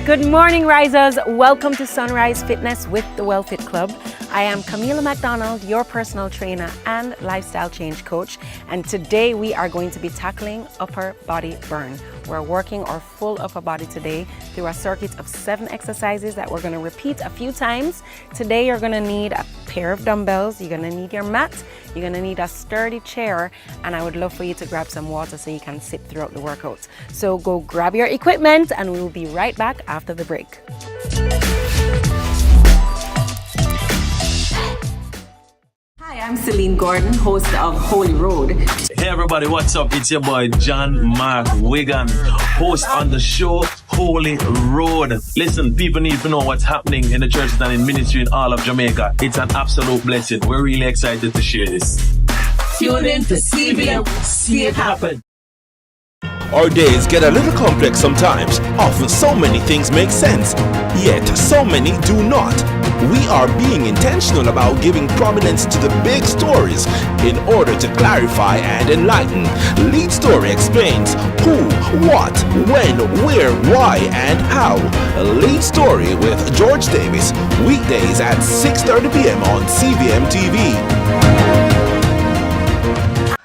Good morning, risers. Welcome to Sunrise Fitness with the Well Fit Club. I am Camila McDonald, your personal trainer and lifestyle change coach. And today we are going to be tackling upper body burn. We're working our full upper body today through a circuit of 7 exercises that we're going to repeat a few times. Today you're going to need a pair of dumbbells, you're going to need your mat, you're going to need a sturdy chair, and I would love for you to grab some water so you can sip throughout the workout. So go grab your equipment and we will be right back after the break. Hi, I'm Celine Gordon, host of Holy Road. Hey everybody, what's up? It's your boy John Mark Wigan, host on the show Holy Road. Listen, people need to know what's happening in the churches and in ministry in all of Jamaica. It's an absolute blessing. We're really excited to share this. Tune in to CVM, see it happen. Our days get a little complex sometimes. Often so many things make sense, yet so many do not. We are being intentional about giving prominence to the big stories in order to clarify and enlighten. Lead Story explains who, what, when, where, why, and how. Lead Story with George Davis, weekdays at 6:30 p.m. on CVMTV.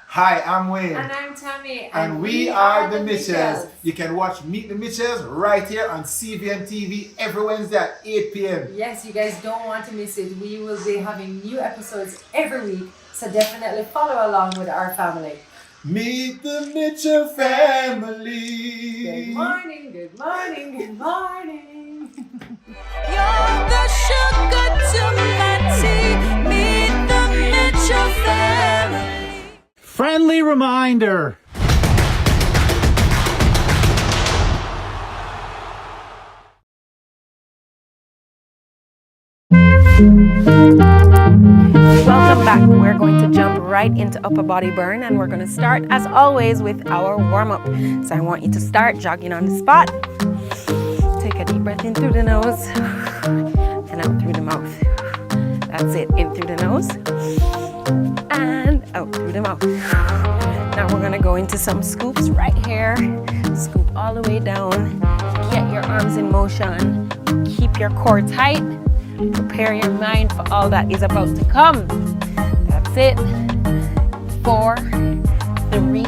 Hi, I'm Wayne. And I'm Tami. And we are the Mitchells. You can watch Meet the Mitchells right here on CVM TV every Wednesday at 8 p.m. Yes, you guys don't want to miss it. We will be having new episodes every week, so definitely follow along with our family. Meet the Mitchell family. Good morning, good morning, good morning. You're the sugar to my tea. Meet the Mitchell family. Friendly reminder. Welcome back. We're going to jump right into upper body burn and we're going to start as always with our warm-up. So I want you to start jogging on the spot. Take a deep breath in through the nose and out through the mouth. That's it. In through the nose and out through the mouth. Now we're gonna go into some scoops right here. Scoop all the way down. Get your arms in motion. Keep your core tight. Prepare your mind for all that is about to come. That's it. 4, 3,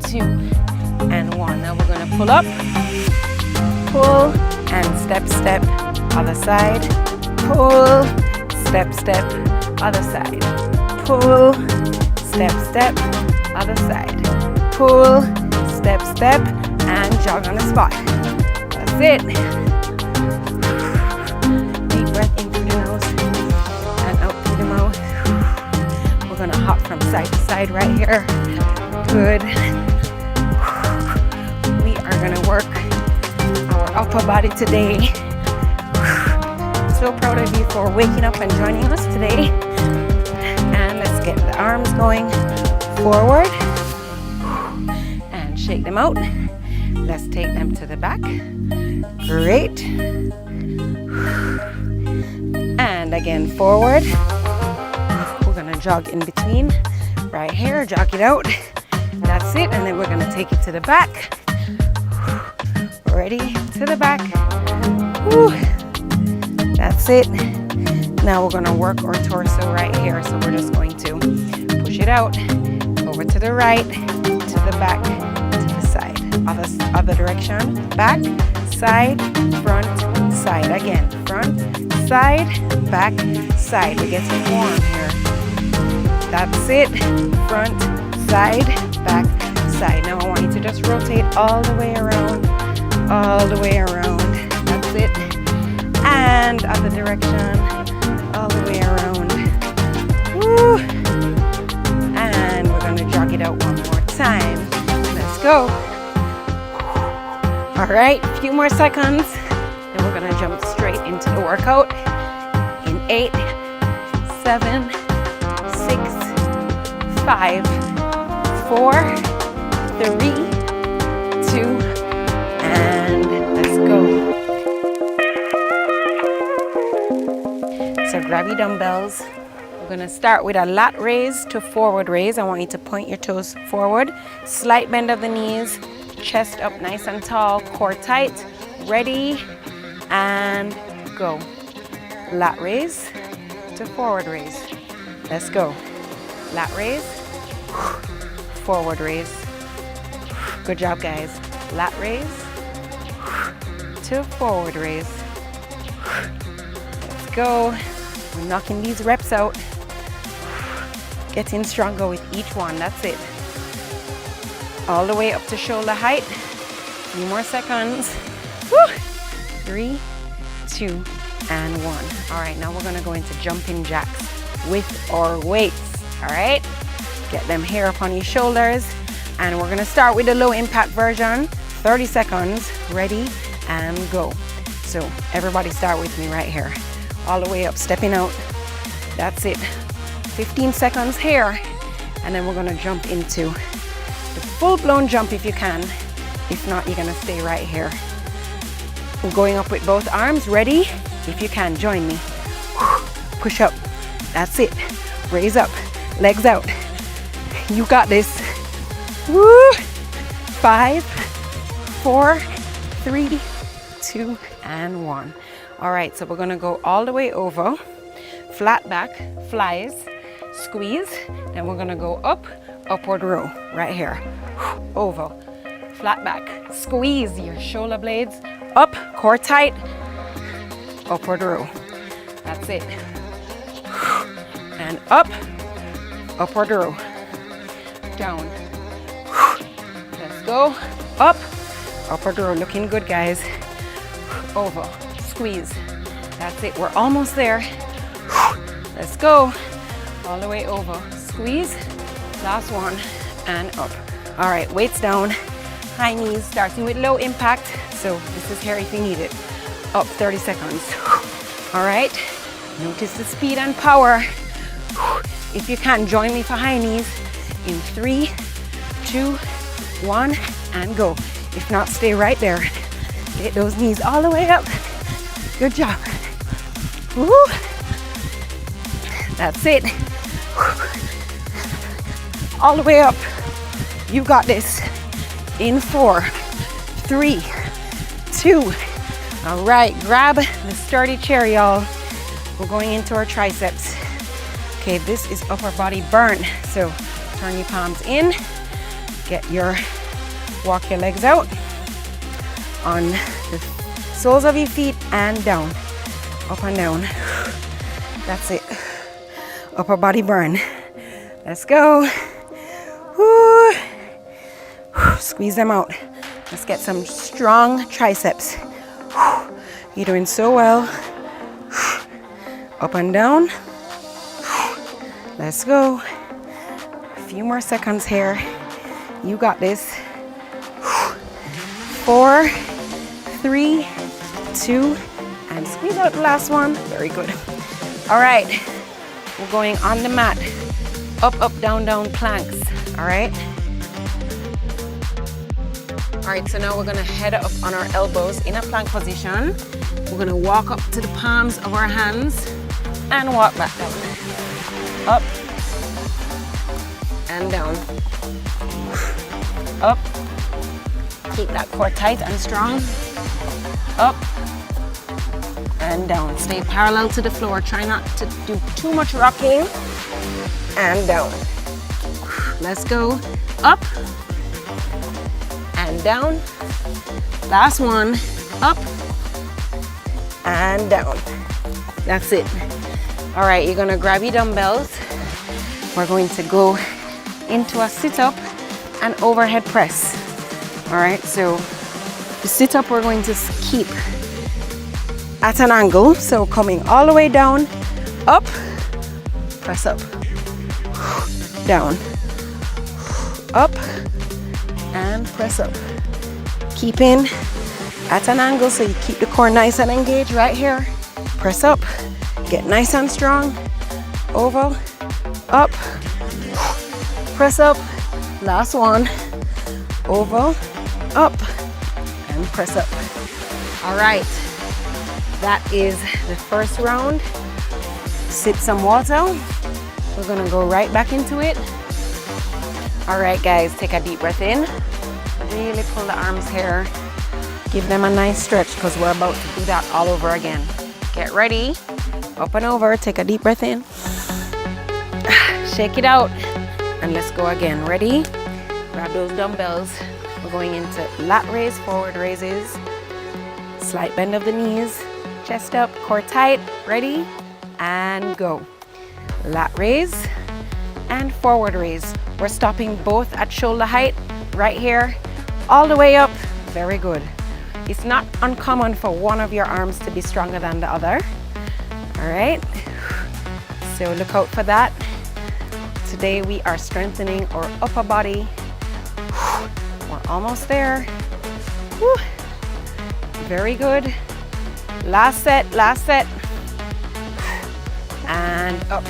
2, and 1. Now we're gonna pull up, pull, and step, step, other side. Pull, step, step, other side. Pull, step, step, other side. Pull, step, step, and jog on the spot. That's it. Deep breath in through the nose and out through the mouth. We're gonna hop from side to side right here. Good. We are gonna work our upper body today. So proud of you for waking up and joining us today. And let's get the arms going forward and shake them out. Let's take them to the back. Great. And again forward. We're gonna jog in between right here, jog it out. That's it, and then we're gonna take it to the back. Ready, to the back. Woo. That's it. Now we're gonna work our torso right here. So we're just going to push it out, over to the right, to the back, to the side. Other direction, back, side, front, side. Again, front, side, back, side. We're getting warm here. That's it. Front, side, back, side. Now I want you to just rotate all the way around, all the way around. That's it. And other direction, all the way around. Woo. And we're gonna jog it out one more time. Let's go. All right, a few more seconds. Then we're gonna jump straight into the workout in 8, 7, 6, 5, 4, 3, 2, and let's go. So grab your dumbbells. We're gonna start with a lat raise to forward raise. I want you to point your toes forward. Slight bend of the knees, chest up nice and tall, core tight. Ready and go. Lat raise to forward raise. Let's go. Lat raise, forward raise. Good job, guys. Lat raise to forward raise. Let's go. We're knocking these reps out. Getting stronger with each one. That's it. All the way up to shoulder height. Few more seconds. Woo! 3, 2, and 1. All right, now we're gonna go into jumping jacks with our weights. All right, get them here up on your shoulders, and we're gonna start with the low impact version. 30 seconds. Ready and go. So everybody start with me right here. All the way up, stepping out. That's it. 15 seconds here, and then we're gonna jump into the full-blown jump if you can. If not, you're gonna stay right here. We're going up with both arms. Ready? If you can, join me. Push up. That's it. Raise up. Legs out. You got this. Woo! 5, 4, 3, 2, and 1. All right, so we're gonna go all the way over. Flat back, flies, squeeze. Then we're gonna go up, upward row, right here. Over, flat back, squeeze your shoulder blades, up, core tight, upward row. That's it. And up, upward row. Down. Let's go. Up, upward row. Looking good, guys. Over, squeeze. That's it. We're almost there. Let's go. All the way over. Squeeze. Last one. And up. All right, weights down. High knees, starting with low impact. So this is here if you need it. Up 30 seconds. All right. Notice the speed and power. If you can, join me for high knees in 3, 2, 1, and go. If not, stay right there. Get those knees all the way up. Good job. Woo. That's it. All the way up. You got this. In 4, 3, 2. All right, grab the sturdy chair, y'all. We're going into our triceps. Okay, this is upper body burn. So turn your palms in. Walk your legs out on the soles of your feet and down. Up and down. That's it. Upper body burn. Let's go. Woo. Squeeze them out. Let's get some strong triceps. You're doing so well. Up and down. Let's go. A few more seconds here. You got this. 4, 3, 2, and squeeze out the last one. Very good. All right. We're going on the mat. Up, up, down, down planks. All right. All right, so now we're gonna head up on our elbows in a plank position. We're gonna walk up to the palms of our hands and walk back down. Up and down. Up. Keep that core tight and strong. Up and down. Stay parallel to the floor. Try not to do too much rocking. And down. Let's go. Up and down. Last one. Up and down. That's it. All right, you're gonna grab your dumbbells. We're going to go into a sit-up and overhead press. All right, so the sit-up we're going to keep at an angle. So coming all the way down, up, press up, down, up, and press up. Keeping at an angle so you keep the core nice and engaged right here. Press up, get nice and strong. Over, up, press up. Last one. Over, up, and press up. All right, that is the first round. Sip some water. We're gonna go right back into it. All right, guys, take a deep breath in. Really pull the arms here Give them a nice stretch because we're about to do that all over again. Get ready. Up and over. Take a deep breath in. Shake it out. And let's go again. Ready? Grab those dumbbells. We're going into lat raise, forward raises. Slight bend of the knees. Chest up, core tight. Ready? And go. Lat raise and forward raise. We're stopping both at shoulder height. Right here. All the way up. Very good. It's not uncommon for one of your arms to be stronger than the other. All right. So look out for that. Today we are strengthening our upper body. We're almost there. Whew. Very good. Last set, last set. And up.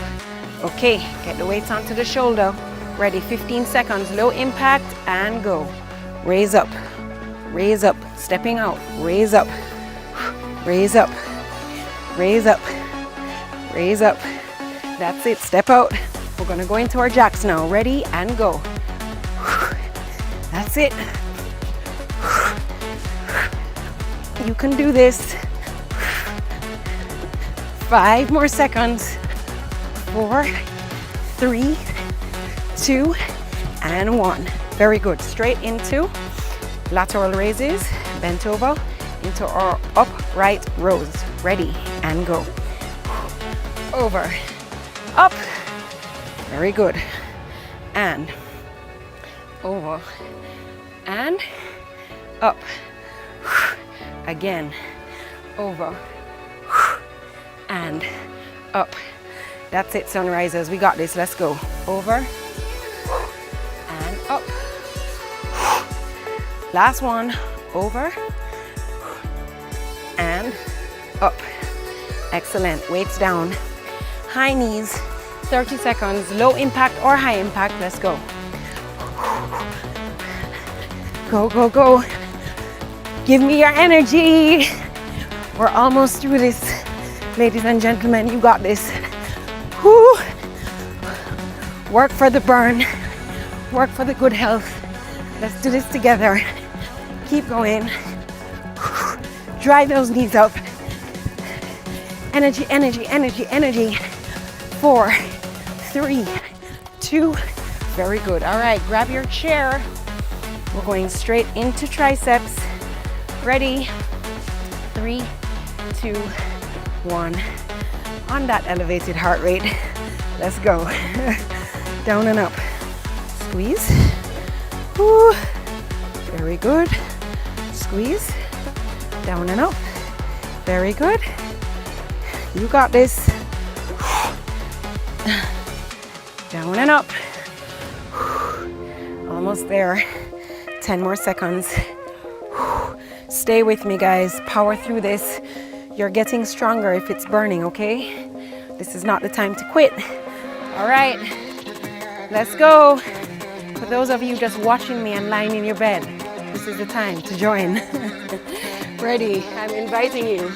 Okay, get the weights onto the shoulder. Ready, 15 seconds, low impact, and go. Raise up, stepping out, raise up, raise up, raise up, raise up. That's it, step out. We're gonna go into our jacks now. Ready, and go. That's it. You can do this. 5 more seconds. 4, 3, 2, and 1. Very good. Straight into lateral raises. Bent over into our upright rows. Ready, and go. Over, up. Very good. And over and up. Again. Over and up. That's it, sunrisers. We got this. Let's go. Over and up. Last one. Over and up. Excellent. Weights down. High knees. 30 seconds. Low impact or high impact. Let's go. Go, go, go. Give me your energy. We're almost through this. Ladies and gentlemen, you got this. Whew. Work for the burn. Work for the good health. Let's do this together. Keep going. Drive those knees up. Energy, energy, energy, energy. 4, 3, 2. Very good. All right, grab your chair. We're going straight into triceps. Ready? 3, 2, 1. On that elevated heart rate. Let's go. Down and up. Squeeze. Woo. Very good. Squeeze. Down and up. Very good. You got this. Down and up. Almost there. 10 more seconds. Stay with me, guys. Power through this. You're getting stronger if it's burning, okay? This is not the time to quit. All right, let's go. For those of you just watching me and lying in your bed, this is the time to join. Ready? I'm inviting you.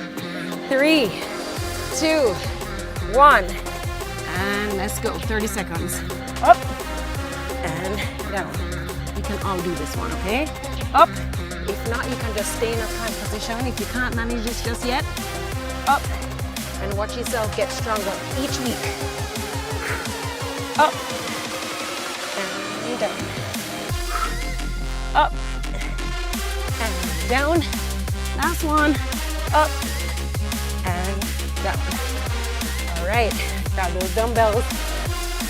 3, 2, 1. And let's go. 30 seconds. Up and down. You can all do this one, okay? Up. If not, you can just stay in a plank position. If you can't manage this just yet, up. And watch yourself get stronger each week. Up and down. Up and down. Last one. Up and down. All right. Grab those dumbbells.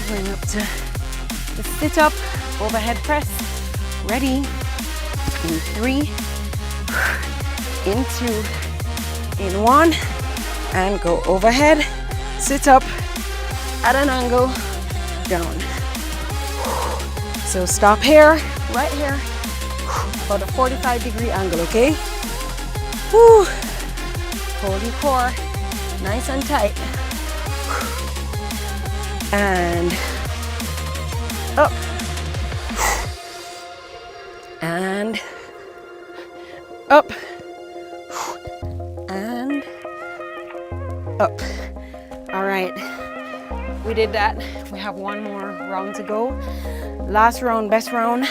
Going up to the sit up, overhead press. Ready? In 3, in 2, in 1, and go overhead, sit up at an angle, down. So stop here, right here, about a 45-degree angle, okay? Woo. Hold your core nice and tight. And up. And up and up. All right, we did that. We have one more round to go. Last round, best round.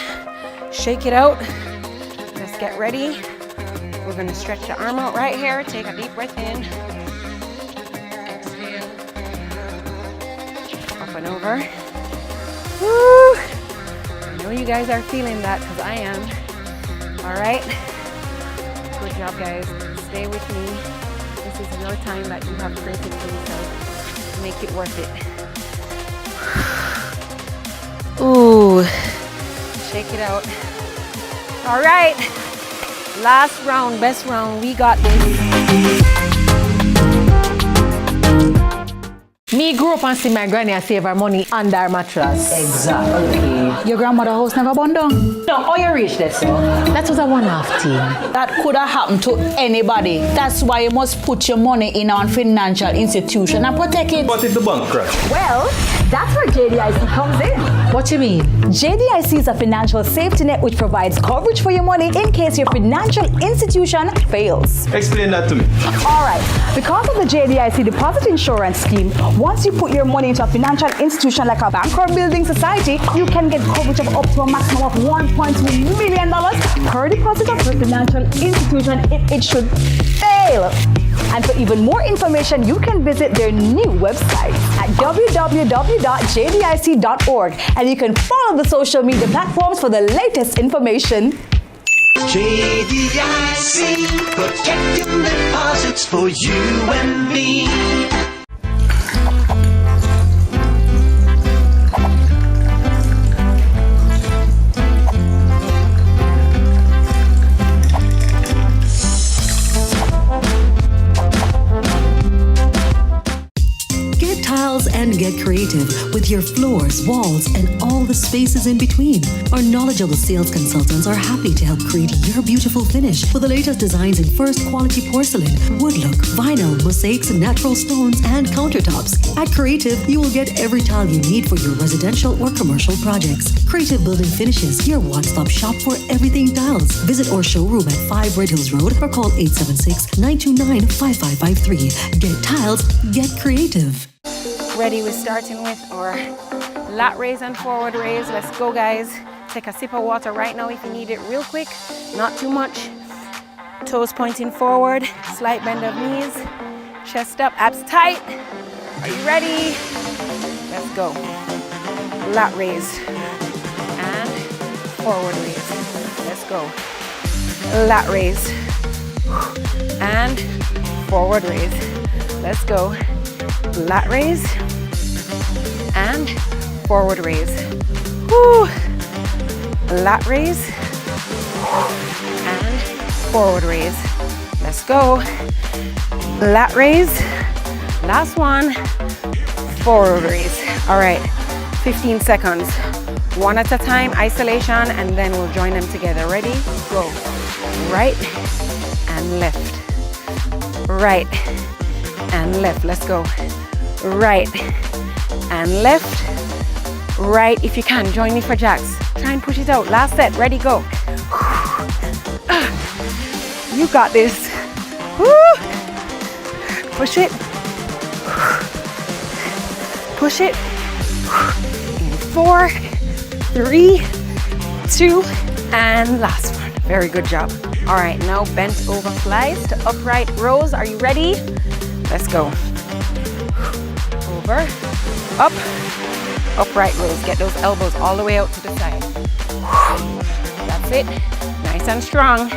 Shake it out. Let's get ready. We're gonna stretch the arm out right here. Take a deep breath in. Exhale. Up and over. Woo! I know you guys are feeling that because I am. All right. Good job, guys. Stay with me. This is your time that you have created for yourself. Make it worth it. Ooh. Shake it out. All right. Last round, best round. We got this. Me grew up and see my granny save her money under her mattress. Exactly. Your grandmother house never burned down? No, how you reach that, so? That was a one-off thing. That could have happened to anybody. That's why you must put your money in a financial institution and protect it. But if the bank crash? Well, that's where JDIC comes in. What you mean? JDIC is a financial safety net which provides coverage for your money in case your financial institution fails. Explain that to me. All right. Because of the JDIC deposit insurance scheme, once you put your money into a financial institution like a bank or building society, you can get coverage of up to a maximum of $1.2 million per deposit of your financial institution if it should fail. And for even more information, you can visit their new website at www.jdic.org, and you can follow the social media platforms for the latest information. JDIC, protecting deposits for you and me. And get creative with your floors, walls, and all the spaces in between. Our knowledgeable sales consultants are happy to help create your beautiful finish with the latest designs in first quality porcelain, wood look, vinyl, mosaics, natural stones, and countertops. At Creative, you will get every tile you need for your residential or commercial projects. Creative Building Finishes, your one-stop shop for everything tiles. Visit our showroom at 5 Red Hills Road or call 876-929-5553. Get tiles, get creative. Ready, we're starting with our lat raise and forward raise. Let's go, guys. Take a sip of water right now if you need it real quick, not too much. Toes pointing forward, slight bend of knees, chest up, abs tight. Are you ready? Let's go. Lat raise and forward raise. Let's go. Lat raise and forward raise. Let's go. Lat raise and forward raise. Woo. Lat raise and forward raise. Let's go. Lat raise. Last one. Forward raise. All right. 15 seconds. One at a time, isolation, and then we'll join them together. Ready? Go. Right and left. Right and left. Let's go. Right and left. Right. If you can, join me for jacks. Try and push it out. Last set. Ready? Go. You got this. Push it. Push it. In 4, 3, 2, and last one. Very good job. All right, now bent over flies to upright rows. Are you ready? Let's go. Over, up, upright rows. Get those elbows all the way out to the side. That's it. Nice and strong.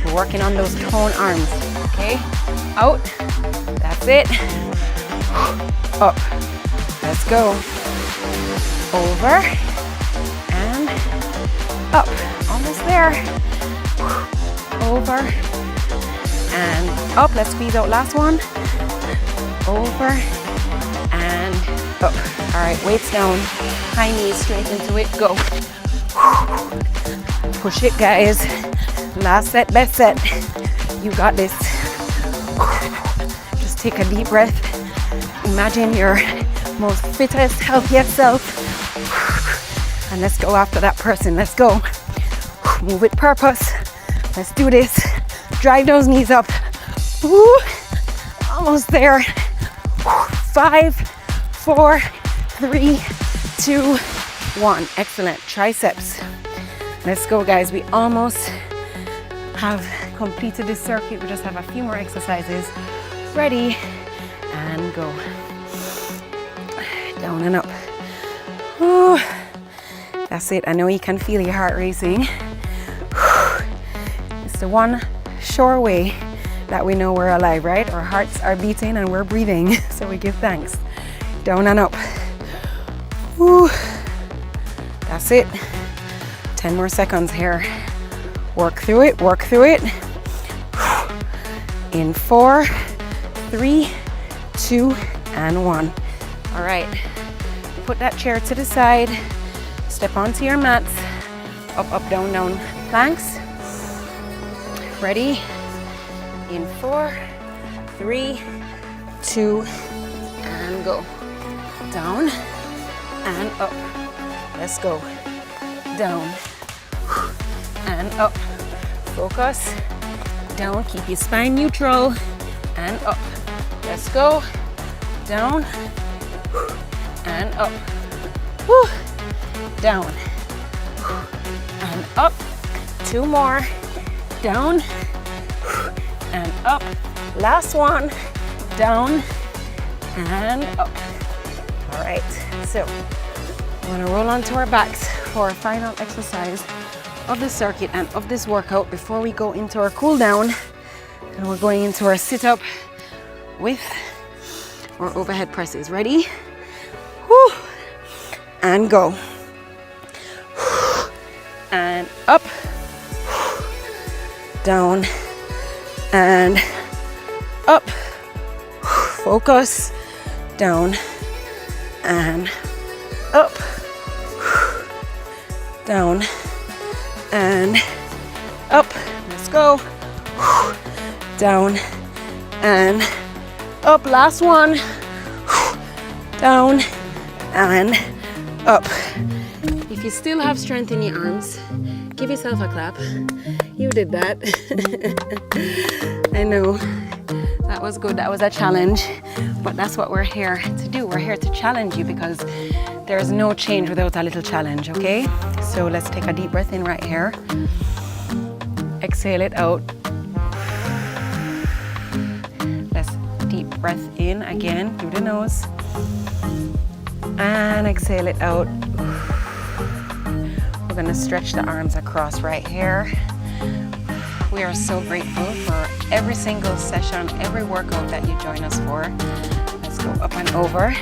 We're working on those tone arms. Okay, out. That's it. Up. Let's go. Over and up. Almost there. Over and up. Let's squeeze out last one. Over and up. All right, weights down. High knees straight into it. Go. Push it, guys. Last set, best set. You got this. Just take a deep breath. Imagine your most fittest, healthiest self. And let's go after that person. Let's go. Move with purpose. Let's do this. Drive those knees up. Woo. Almost there. 5, 4, 3, 2, 1. Excellent. Triceps. Let's go, guys. We almost have completed this circuit. We just have a few more exercises. Ready, and go. Down and up. Ooh. That's it. I know you can feel your heart racing. It's the one sure way that we know we're alive, right? Our hearts are beating and we're breathing, so we give thanks. Down and up. Ooh. That's it. 10 more seconds here. Work through it, work through it. In 4, 3, 2, and 1. All right, put that chair to the side. Step onto your mats. Up, up, down, down planks. Ready? In 4, 3, 2, and go. Down and up. Let's go. Down and up. Focus. Down. Keep your spine neutral and up. Let's go. Down and up. Whew. Down and up. 2 more. Down and up. Last one. Down and up. All right, so we're gonna roll onto our backs for our final exercise of the circuit and of this workout before we go into our cool down. And we're going into our sit-up with our overhead presses. Ready? Whew. And go. And up. Down and up. Focus. Down and up. Down and up. Let's go. Down and up. Last one. Down and up. If you still have strength in your arms, give yourself a clap. You did that. I know. That was good. That was a challenge. But that's what we're here to do. We're here to challenge you because there's no change without a little challenge, okay? So let's take a deep breath in right here. Exhale it out. Let's deep breath in again through the nose. And exhale it out. We're gonna stretch the arms across right here. We are so grateful for every single session, every workout that you join us for. Let's go up and over.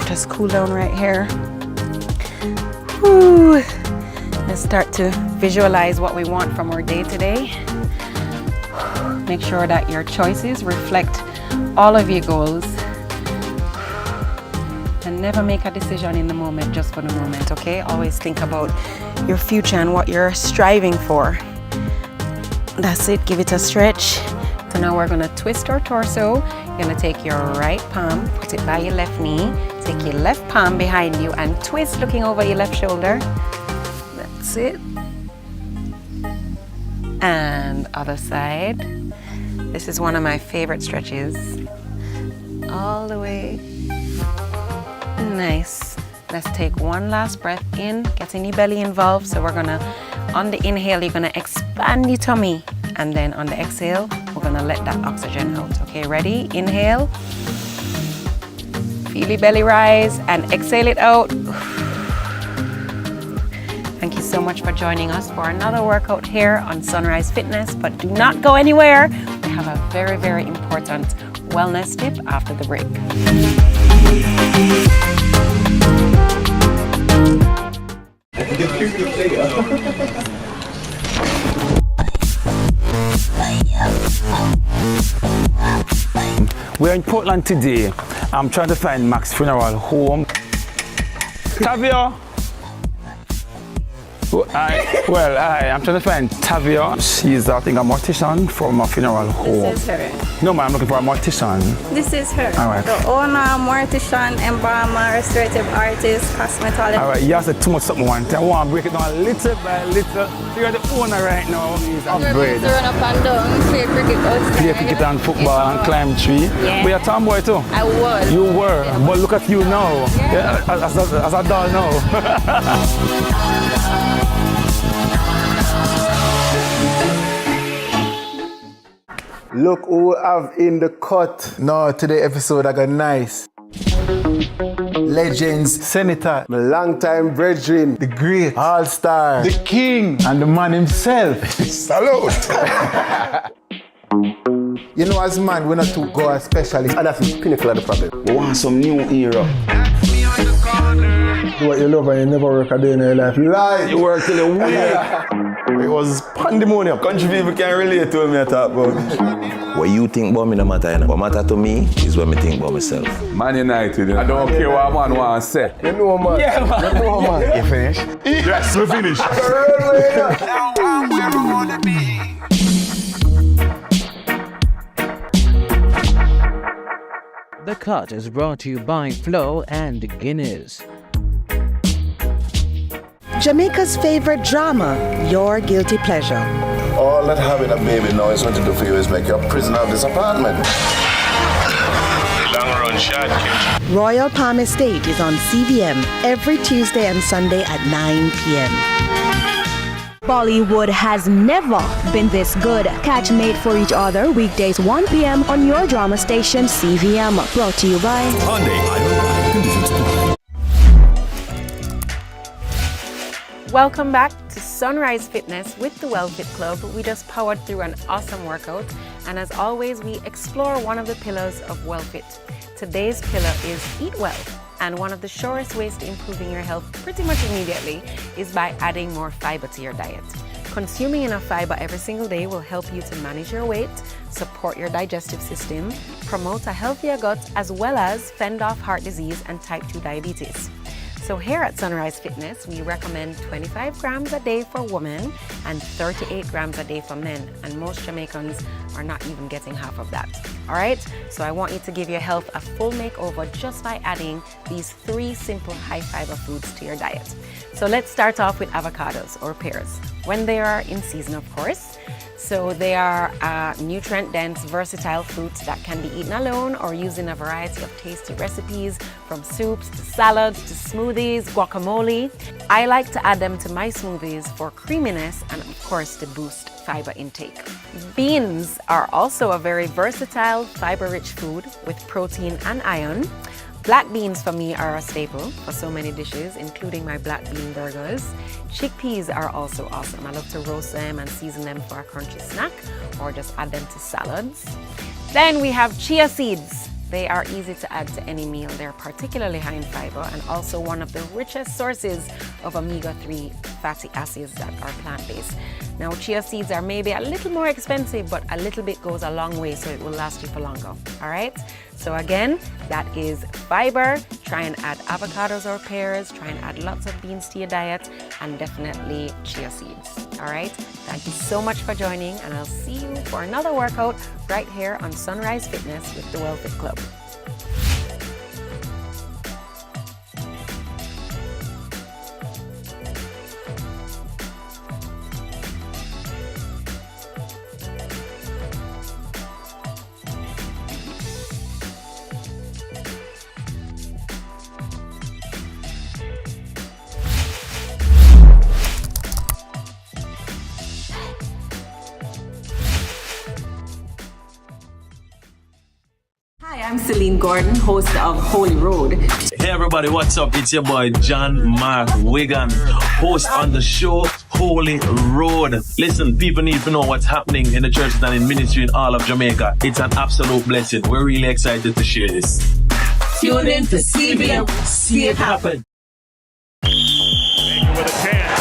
Just cool down right here. Whew. Let's start to visualize what we want from our day today. Make sure that your choices reflect all of your goals. And never make a decision in the moment just for the moment, okay? Always think about your future and what you're striving for. That's it, give it a stretch. So now we're gonna twist our torso. You're gonna take your right palm, put it by your left knee, take your left palm behind you and twist looking over your left shoulder. That's it. And other side. This is one of my favorite stretches. All the way. Nice. Let's take one last breath in, getting your belly involved. So we're gonna, on the inhale, you're gonna expand your tummy. And then on the exhale, we're gonna let that oxygen out. Okay, ready? Inhale. Feel your belly rise and exhale it out. Thank you so much for joining us for another workout here on Sunrise Fitness. But do not go anywhere. We have a very, very important wellness tip after the break. We're in Portland today. I'm trying to find Mac's funeral home. Tavia! I'm trying to find Tavia. She's, I think, a mortician from a funeral home. This is her. No, man, I'm looking for a mortician. This is her. All right. The owner, mortician, embalmer, restorative artist, cosmetologist. All right, you have said too much something one time. I want to break it down little by little. So you're the owner right now. He's upgrade. Run up and down, play cricket outside. Play cricket and football and climb tree. Yeah. But you're a tomboy too. I was. You were, but look at you now. Yeah. As a doll now. Look who I have in the cut. No, today episode I got nice. Legends, Senator, my longtime brethren, the great all-star, the king, and the man himself. Salute! You know, as man, we're not too go as specialists, and that's the pinnacle of the problem. We want some new era. Do what you love and you never work a day in your life. Lie! You work till a week. It was pandemonium. Country people can relate to me I talk about. What you think about me no matter, you know. What matter to me is what I think about myself. Man United, you know. I don't care what man want to say. You know, man. Yeah, man. You know, man. You finished? Yes, we finished. The Cut is brought to you by Flo and Guinness. Jamaica's favorite drama, Your Guilty Pleasure. All that having a baby now is going to do for you is make you a prisoner of this apartment. Long run shot, kid. Royal Palm Estate is on CVM every Tuesday and Sunday at 9 p.m. Bollywood has never been this good. Catch Made for Each Other weekdays 1 p.m. on your drama station CVM. Brought to you by Welcome back to Sunrise Fitness with the Well Fit Club. We just powered through an awesome workout, and as always, we explore one of the pillars of Well Fit. Today's pillar is Eat Well, and one of the surest ways to improving your health pretty much immediately is by adding more fiber to your diet. Consuming enough fiber every single day will help you to manage your weight, support your digestive system, promote a healthier gut, as well as fend off heart disease and type 2 diabetes. So here at Sunrise Fitness, we recommend 25 grams a day for women and 38 grams a day for men. And most Jamaicans are not even getting half of that. All right, so I want you to give your health a full makeover just by adding these 3 simple high fiber foods to your diet. So let's start off with avocados or pears, when they are in season, of course. So they are nutrient-dense, versatile fruits that can be eaten alone or used in a variety of tasty recipes, from soups to salads to smoothies, guacamole. I like to add them to my smoothies for creaminess and, of course, to boost fiber intake. Beans are also a very versatile, fiber-rich food with protein and iron. Black beans for me are a staple for so many dishes, including my black bean burgers. Chickpeas are also awesome. I love to roast them and season them for a crunchy snack, or just add them to salads. Then we have chia seeds. They are easy to add to any meal. They're particularly high in fiber and also one of the richest sources of omega-3 fatty acids that are plant-based. Now, chia seeds are maybe a little more expensive, but a little bit goes a long way, so it will last you for longer. All right? So again, that is fiber. Try and add avocados or pears. Try and add lots of beans to your diet, and definitely chia seeds. All right? Thank you so much for joining, and I'll see you for another workout right here on Sunrise Fitness with the Well Fit Club. Hi, I'm Celine Gordon, host of Holy Road. Hey everybody, what's up? It's your boy John Mark Wigan, host on the show Holy Road. Listen, people need to know what's happening in the churches and in ministry in all of Jamaica. It's an absolute blessing. We're really excited to share this. Tune in to CVM. See it happen. With a chance.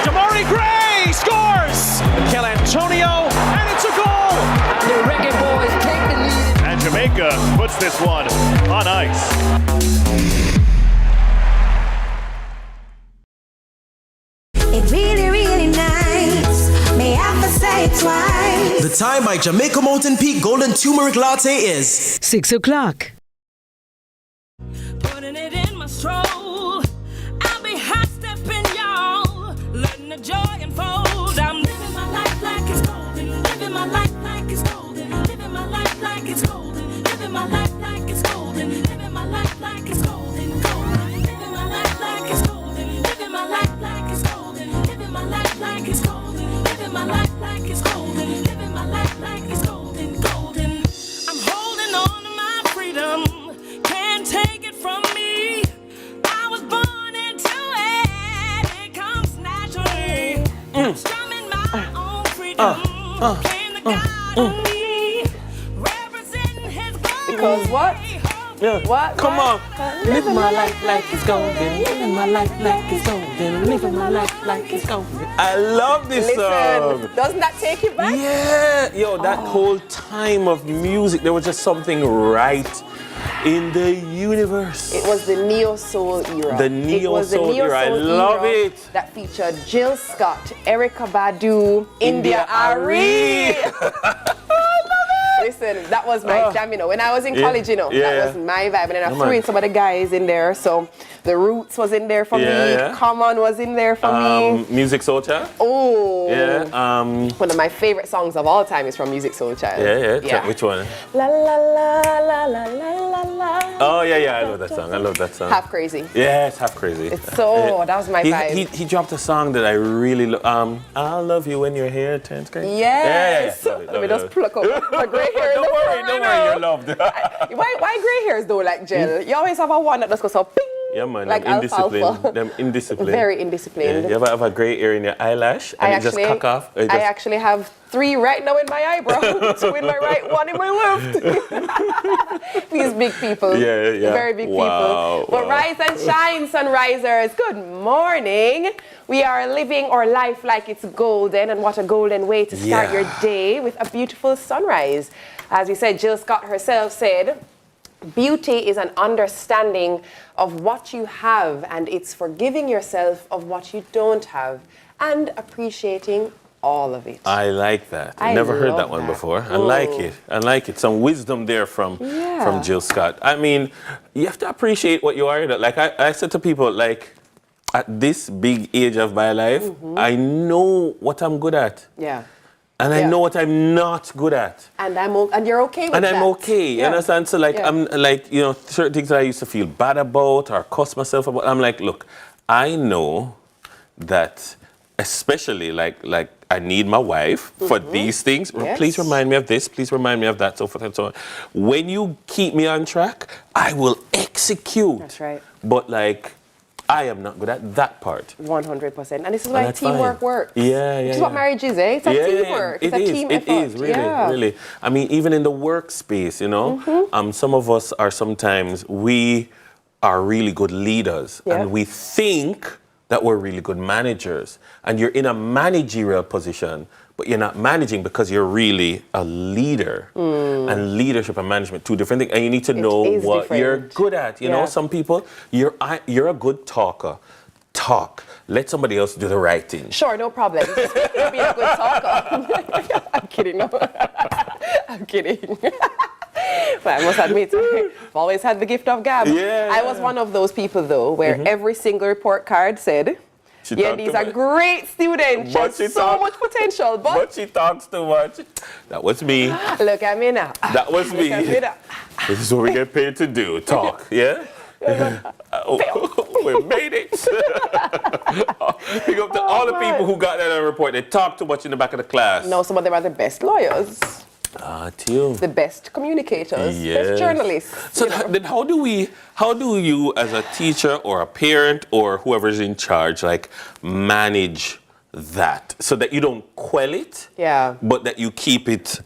Damari Gray scores! Kel Antonio, and it's a goal! And the Reggae Boys take the lead. And Jamaica puts this one on ice. It's really, really nice. May I have to say it twice. The time by Jamaica Mountain Peak Golden Turmeric Latte is 6 o'clock. Putting it in my stroll. I'll be high stepping, y'all. Letting the joy unfold. I'm living my life like it's golden. Living my life like it's golden. Living my life like it's golden. Living my life like it's golden. Living my life like it's golden. Golden. Living my life like it's golden. Living my life like it's golden. Living my life like it's golden. Living my life Strumming my own freedom. Came the God on me, representing his glory. Because what? Yeah. What? Come what? on. Living my life like it's golden. Living my life like it's golden. Living my life like it's golden. I love this song. Doesn't that take you back? Yeah. Yo, that whole time of music, there was just something right in the universe. It was the neo soul era. The neo soul era. I love it. That featured Jill Scott, Erykah Badu, India Arie. Listen, that was my jam, you know. When I was in college, you know, that was my vibe. And then I threw in some of the guys in there. So The Roots was in there for me. Common was in there for me. Music Soul Child. Oh. Yeah. One of my favorite songs of all time is from Music Soul Child. Yeah. Which one? La la la la la la la. Oh yeah. I love that song. Half Crazy. Yes, Half Crazy. It's so, that was my vibe. He dropped a song that I really love. I'll love you when your hair turns gray. Yes. Love it, Let me just pluck up my gray hair. Don't worry, you're loved. Why gray hairs though, like gel? You always have a one that just goes so ping. Yeah, man. Like Them indisciplined. Very indisciplined. Yeah. You ever have a gray hair in your eyelash and it just cock off? I actually have 3 right now in my eyebrow, 2 in my right, 1 in my left. These big people. Yeah. Very big people. But rise and shine, sunrisers. Good morning. We are living our life like it's golden, and what a golden way to start your day with a beautiful sunrise. As we said, Jill Scott herself said, beauty is an understanding of what you have, and it's forgiving yourself of what you don't have and appreciating all of it. I like that. I never heard that one before. I like it. Some wisdom there from Jill Scott. I mean, you have to appreciate what you are. Like I said to people, like, at this big age of my life, I know what I'm good at. Yeah. And I know what I'm not good at. And and you're okay with that. And I'm okay. You understand? So like I'm like, you know, certain things that I used to feel bad about or cuss myself about. I'm like, look, I know that especially like I need my wife for these things. Yes. Please remind me of this, please remind me of that, so forth and so on. When you keep me on track, I will execute. That's right. But like, I am not good at that part. 100%. And this is why teamwork works. Yeah. This is what marriage is, eh? It's a teamwork. It's a team effort. It is, really. I mean, even in the workspace, you know, some of us are sometimes, we are really good leaders. And we think that we're really good managers. And you're in a managerial position, but you're not managing because you're really a leader. And leadership and management, 2 different things. And you need to know what you're good at. You know, some people, you're a good talker. Talk. Let somebody else do the right thing. Sure, no problem. Just be a good talker. I'm kidding. No. I'm kidding. But I must admit, I've always had the gift of gab. Yeah. I was one of those people, though, where every single report card said, these are great students. She has so much potential. But she talks too much. That was me. Look at me now. That was me. Look at me now. This is what we get paid to do. Talk. Yeah? We made it. Big up to all the people who got that on report. They talk too much in the back of the class. No, some of them are the best lawyers. Too. The best communicators, best journalists. So then how do you as a teacher or a parent or whoever's in charge, like, manage that so that you don't quell it, but that you keep it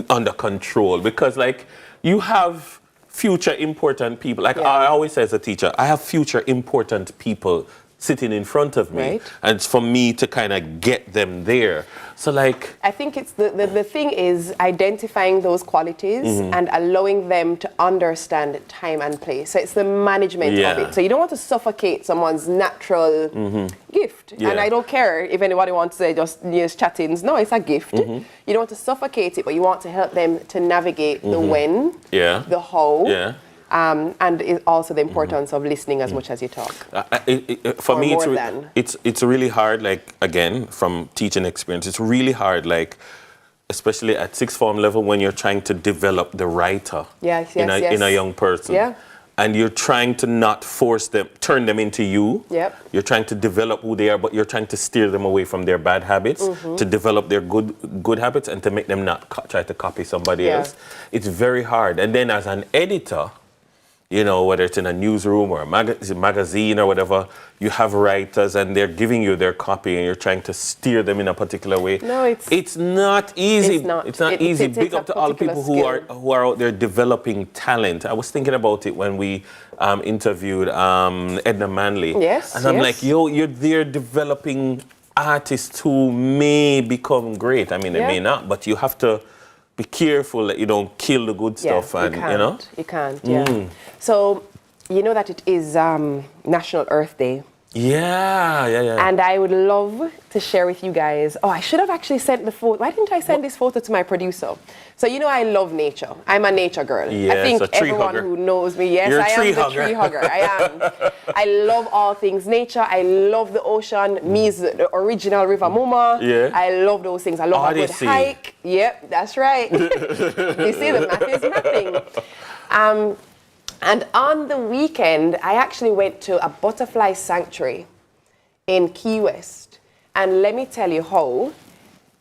under control? Because like, you have future important people. Like I always say as a teacher, I have future important people sitting in front of me, and it's for me to kind of get them there. So like, I think it's the thing is identifying those qualities and allowing them to understand time and place. So it's the management of it. So you don't want to suffocate someone's natural gift. And I don't care if anybody wants to say just use chattings. No, it's a gift. You don't want to suffocate it, but you want to help them to navigate the when, the how. And also the importance of listening as much as you talk. For me, it's really hard, like, again, from teaching experience, it's really hard, like, especially at 6th form level when you're trying to develop the writer in a young person. And you're trying to not force them, turn them into you. You're trying to develop who they are, but you're trying to steer them away from their bad habits, to develop their good habits, and to make them not try to copy somebody else. It's very hard. And then as an editor, you know, whether it's in a newsroom or a magazine or whatever, you have writers and they're giving you their copy and you're trying to steer them in a particular way. No, it's not easy. It's not easy. Big up to all the people who are out there developing talent. I was thinking about it when we interviewed Edna Manley. Yes. And I'm like, yo, you're there developing artists who may become great. I mean, they may not, but you have to be careful that you don't kill the good stuff. And you know? You can't, yeah. So, you know that it is National Earth Day. Yeah. And I would love to share with you guys. Oh, I should have actually sent the photo. Why didn't I send this photo to my producer? So, you know, I love nature. I'm a nature girl. Yes, I think everyone who knows me, yes, You're I am the tree hugger. I am. I love all things nature. I love the ocean. Me is the original River Muma. Yeah. I love those things. I love a good hike. Yep, that's right. You see, the math is mapping. And on the weekend, I actually went to a butterfly sanctuary in Key West. And let me tell you how,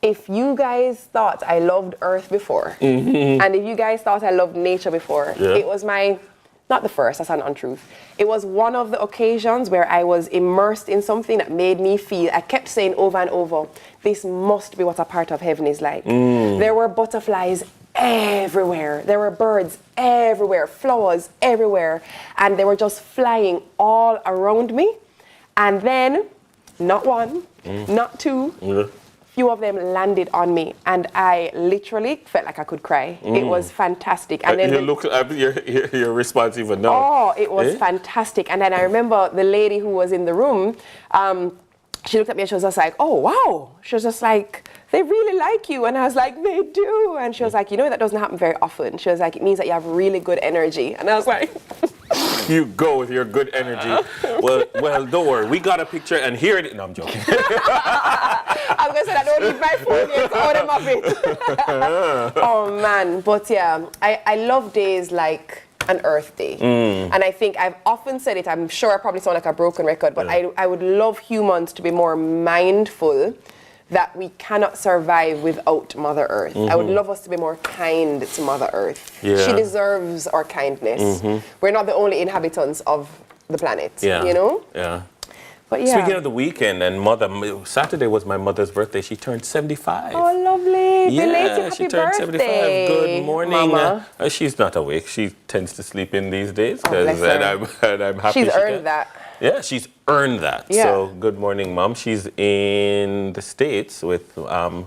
if you guys thought I loved Earth before, and if you guys thought I loved nature before, it was not the first, that's an untruth. It was one of the occasions where I was immersed in something that made me feel, I kept saying over and over, this must be what a part of heaven is like. There were butterflies everywhere. There were birds everywhere, flowers everywhere, and they were just flying all around me. And then, not one, not two, few of them landed on me, and I literally felt like I could cry. It was fantastic. And then your response even now. Oh, it was fantastic. And then I remember the lady who was in the room, she looked at me and she was just like, oh, wow. She was just like, they really like you. And I was like, they do. And she was like, you know, that doesn't happen very often. She was like, it means that you have really good energy. And I was like... You go with your good energy. Well, don't worry. We got a picture and here it is. No, I'm joking. I was going to say, I don't need my phone yet to order my bit. Oh, man. But yeah, I love days like an Earth Day. And I think I've often said it, I'm sure I probably sound like a broken record, but I would love humans to be more mindful that we cannot survive without Mother Earth. I would love us to be more kind to Mother Earth. She deserves our kindness. We're not the only inhabitants of the planet, you know? Yeah. But yeah. Speaking of the weekend and Saturday was my mother's birthday. She turned 75. Oh, lovely. Yeah, Belated she happy turned birthday. 75. Good morning. Mama. She's not awake. She tends to sleep in these days. Oh, bless her. And I'm happy She's earned that. Yeah, she's earned that. Yeah. So good morning, Mom. She's in the States with some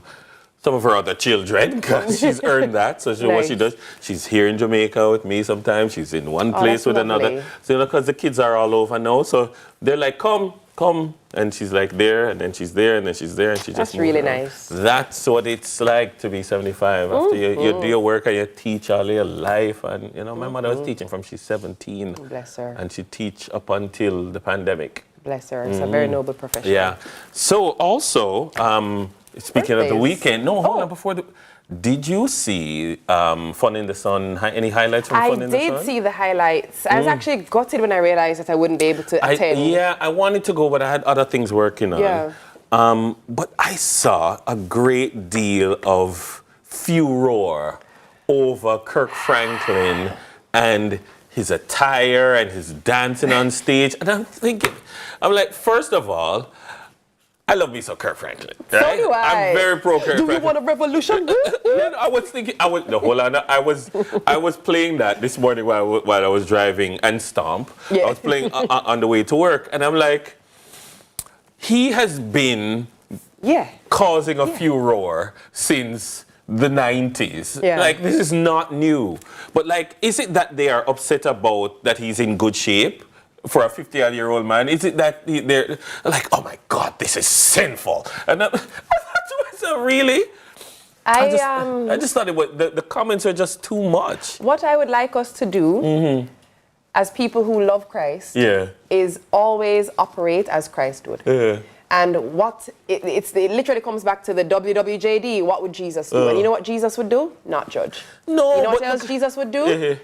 of her other children because she's earned that. So what she does, she's here in Jamaica with me sometimes. She's in one place with another. So, you know, because the kids are all over now. So they're like, come. And she's like there, and then she's there, and then she's there, and she just moves really around. nice. That's what it's like to be 75. After you do your work and you teach all your life. And, you know, my mother was teaching from she's 17. Bless her. And she teach up until the pandemic. Bless her. It's a very noble profession. Yeah. So also, speaking of the weekend, hold on, before did you see Fun in the Sun? Any highlights from Fun in the Sun? I did see the highlights. I was actually gutted when I realized that I wouldn't be able to attend. I wanted to go, but I had other things working on. Yeah. But I saw a great deal of furor over Kirk Franklin and his attire and his dancing on stage. And I'm like, first of all, I love me some Kirk Franklin. Right? So do I. I'm very pro Kirk Franklin. Do you want a revolution? I was thinking, hold on. I was playing that this morning while I was driving and Stomp. Yeah. I was playing on the way to work, and I'm like, he has been causing a furor since the 90s. Yeah. Like, this is not new. But like, is it that they are upset about that he's in good shape? For a 50-year-old man, is it that they're like, oh my God, this is sinful? And I thought to myself, really? I just thought the comments are just too much. What I would like us to do, as people who love Christ, is always operate as Christ would. And it literally comes back to the WWJD. What would Jesus do? And you know what Jesus would do? Not judge. No. You know what else Jesus would do?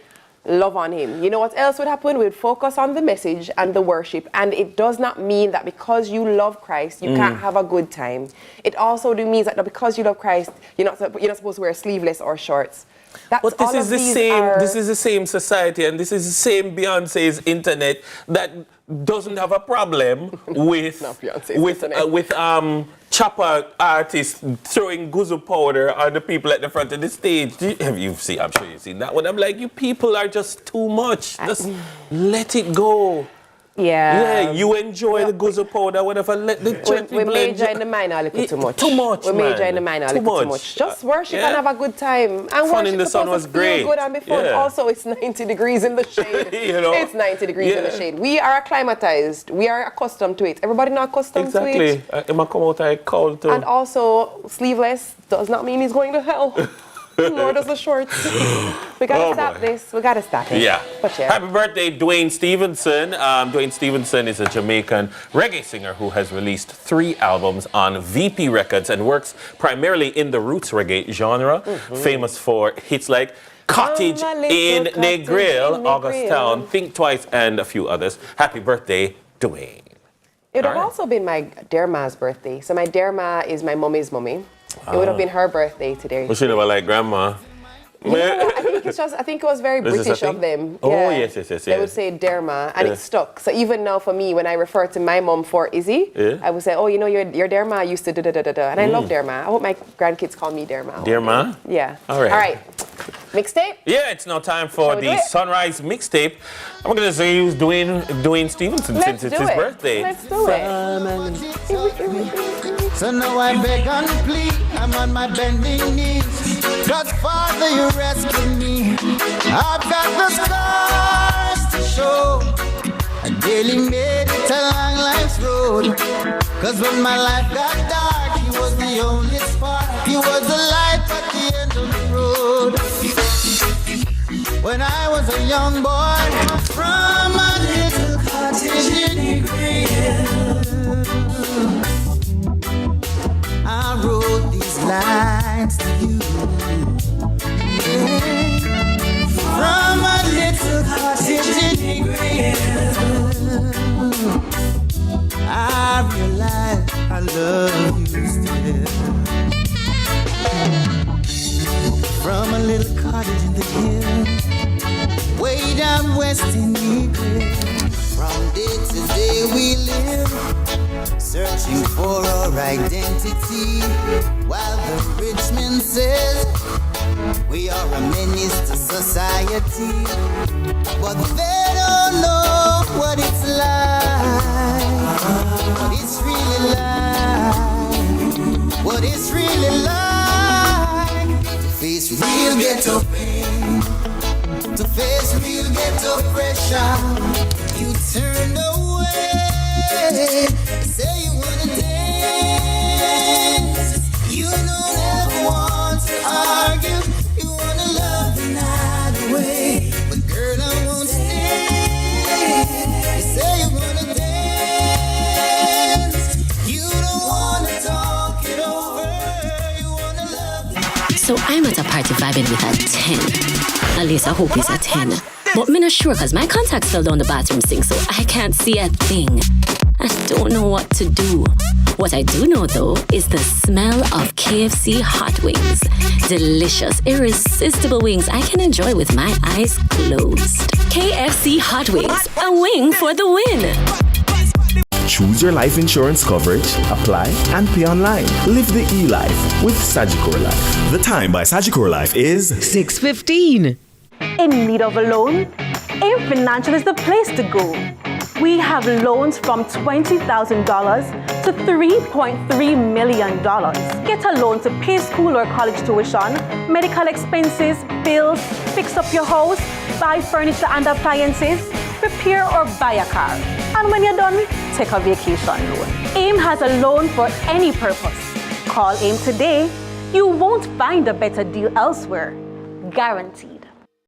Love on him. You know what else would happen? We'd focus on the message and the worship. And it does not mean that because you love Christ, you can't have a good time. It also means that because you love Christ, you're not supposed to wear sleeveless or shorts. But this is the same. This is the same society, and this is the same Beyonce's internet that doesn't have a problem with chopper artists throwing guzu powder on the people at the front of the stage. I'm sure you've seen that one. I'm like, you people are just too much. Just let it go. Yeah, you enjoy the guzu powder, whatever. Let the we major in the minor a little too much. Too much, we major in the minor a little too much. Just worship and have a good time. And Fun in the sun was great. Good and be fun. Also, it's 90 degrees in the shade. It's 90 degrees in the shade. We are acclimatized. We are accustomed to it. Everybody not accustomed to it. Exactly. It might come out like cold too. And also, sleeveless does not mean he's going to hell. Nor does the shorts. We gotta stop this. We gotta stop it. Yeah. But yeah. Happy birthday, Dwayne Stevenson. Dwayne Stevenson is a Jamaican reggae singer who has released 3 albums on VP Records and works primarily in the roots reggae genre, famous for hits like Cottage in Negril, Augusttown, Think Twice, and a few others. Happy birthday, Dwayne. It would have also been my Derma's birthday. So my Derma is my mommy's mommy. It would have been her birthday today. Well, she never like grandma. I think it was very British of them. Oh, yeah. yes. They would say Derma, and it stuck. So even now for me, when I refer to my mom for Izzy, I would say, oh, you know, your Derma used to da-da-da-da-da. And I love Derma. I hope my grandkids call me Derma. Derma? Yeah. All right. Mixtape? Yeah, it's now time for the Sunrise Mixtape. I'm going to say who's Dwayne Stevenson since it's his birthday. Let's do it. So now I beg and plead, I'm on my bending knees. God, Father, you rescued me. I've got the scars to show. I daily made it along life's road. Cause when my life got dark, he was the only spark. He was the light at the end of the road. When I was a young boy, from a little cottage in Negril, I wrote these lines to you. Yeah. From a little cottage in Negril, I realize I love you still. From a little cottage in the hills, way down west in Negril. From day to day we live, searching for our identity, while the rich man says we are a menace to society. But they don't know what it's like, what it's really like, what it's really like to face real ghetto pain, to face real ghetto pressure. You turn away, say you wanna dance. You don't ever want to argue. You wanna love the night away, but girl, I won't stay. You say you wanna dance. You don't wanna talk it over. You wanna love the night. So I'm at a party vibing with a 10. At least I hope it's a 10. But me not sure cause my contacts fell down the bathroom sink, so I can't see a thing. I don't know what to do. What I do know though is the smell of KFC hot wings. Delicious, irresistible wings I can enjoy with my eyes closed. KFC hot wings, a wing for the win. Choose your life insurance coverage, apply, and pay online. Live the e-life with Sagicor Life. The time by Sagicor Life is 6:15. In need of a loan? AIM Financial is the place to go. We have loans from $20,000 to $3.3 million. Get a loan to pay school or college tuition, medical expenses, bills, fix up your house, buy furniture and appliances, repair or buy a car. And when you're done, take a vacation loan. AIM has a loan for any purpose. Call AIM today. You won't find a better deal elsewhere. Guaranteed.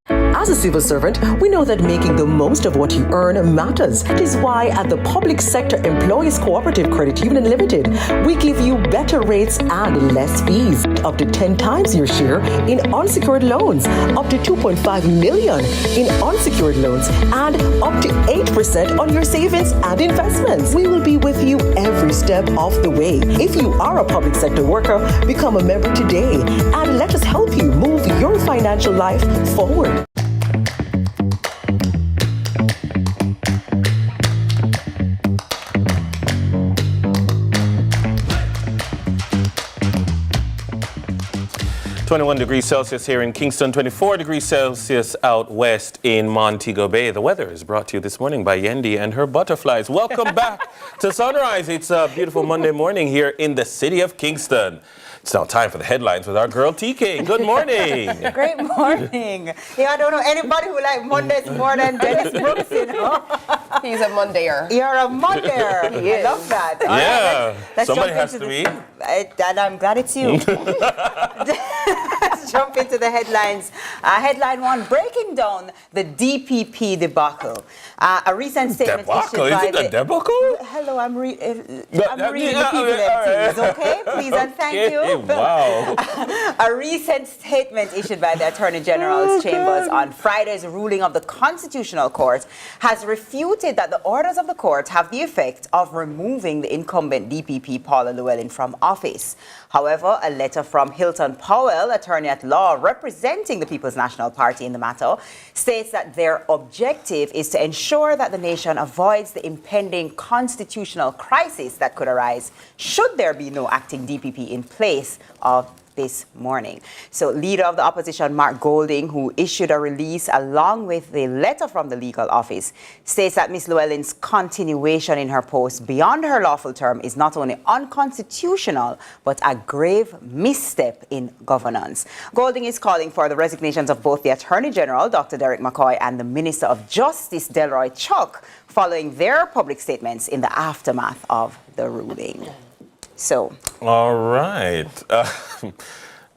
As a civil servant, we know that making the most of what you earn matters. It is why at the Public Sector Employees Cooperative Credit Union Limited, we give you better rates and less fees. Up to 10 times your share in unsecured loans, up to $2.5 million in unsecured loans, and up to 8% on your savings and investments. We will be with you every step of the way. If you are a public sector worker, become a member today and let us help you move your finances financial life forward. -21 here in Kingston, 24 degrees Celsius out west in Montego Bay. The weather is brought to you this morning by Yendi and her butterflies. Welcome back to Sunrise. It's a beautiful Monday morning here in the city of Kingston. It's now time for the headlines with our girl TK. Good morning. Great morning. Yeah, I don't know anybody who like Mondays more than Dennis Brooks, you know. He's a Mondayer. You're a Mondayer. I love that. All yeah, right, let's somebody jump has into to be. And I'm glad it's you. Let's jump into the headlines. Headline 1, breaking down the DPP debacle. A recent statement Debacle? issued by Is it a debacle? Hello, I'm reading the people empties, okay? Please and thank you. Wow. A recent statement issued by the Attorney General's chambers on Friday's ruling of the Constitutional Court has refuted that the orders of the court have the effect of removing the incumbent DPP Paula Llewellyn from office. However, a letter from Hilton Powell, attorney at law representing the People's National Party in the matter, states that their objective is to ensure that the nation avoids the impending constitutional crisis that could arise should there be no acting DPP in place of this morning. So leader of the opposition, Mark Golding, who issued a release along with the letter from the legal office, states that Ms. Llewellyn's continuation in her post beyond her lawful term is not only unconstitutional, but a grave misstep in governance. Golding is calling for the resignations of both the Attorney General, Dr. Derek McCoy, and the Minister of Justice, Delroy Chuck, following their public statements in the aftermath of the ruling. So, all right.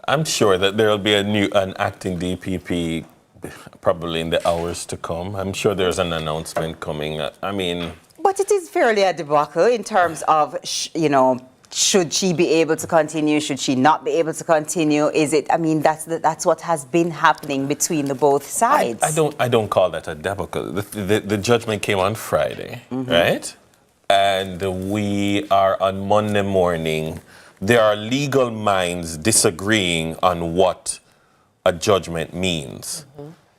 I'm sure that there will be an acting DPP probably in the hours to come. I'm sure there's an announcement coming. I mean, but it is fairly a debacle in terms of, should she be able to continue? Should she not be able to continue? Is it? I mean, that's what has been happening between the both sides. I don't call that a debacle. The judgment came on Friday, right? And we are on Monday morning. There are legal minds disagreeing on what a judgment means,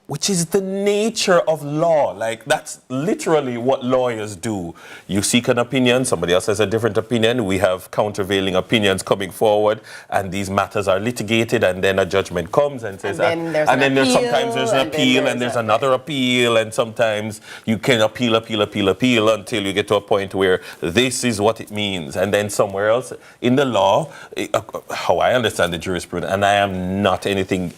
which is the nature of law. Like, that's literally what lawyers do. You seek an opinion, somebody else has a different opinion, we have countervailing opinions coming forward, and these matters are litigated, and then a judgment comes and says, and then sometimes there's an appeal, and there's another appeal, and sometimes you can appeal until you get to a point where this is what it means. And then somewhere else in the law, how I understand the jurisprudence, and I am not anything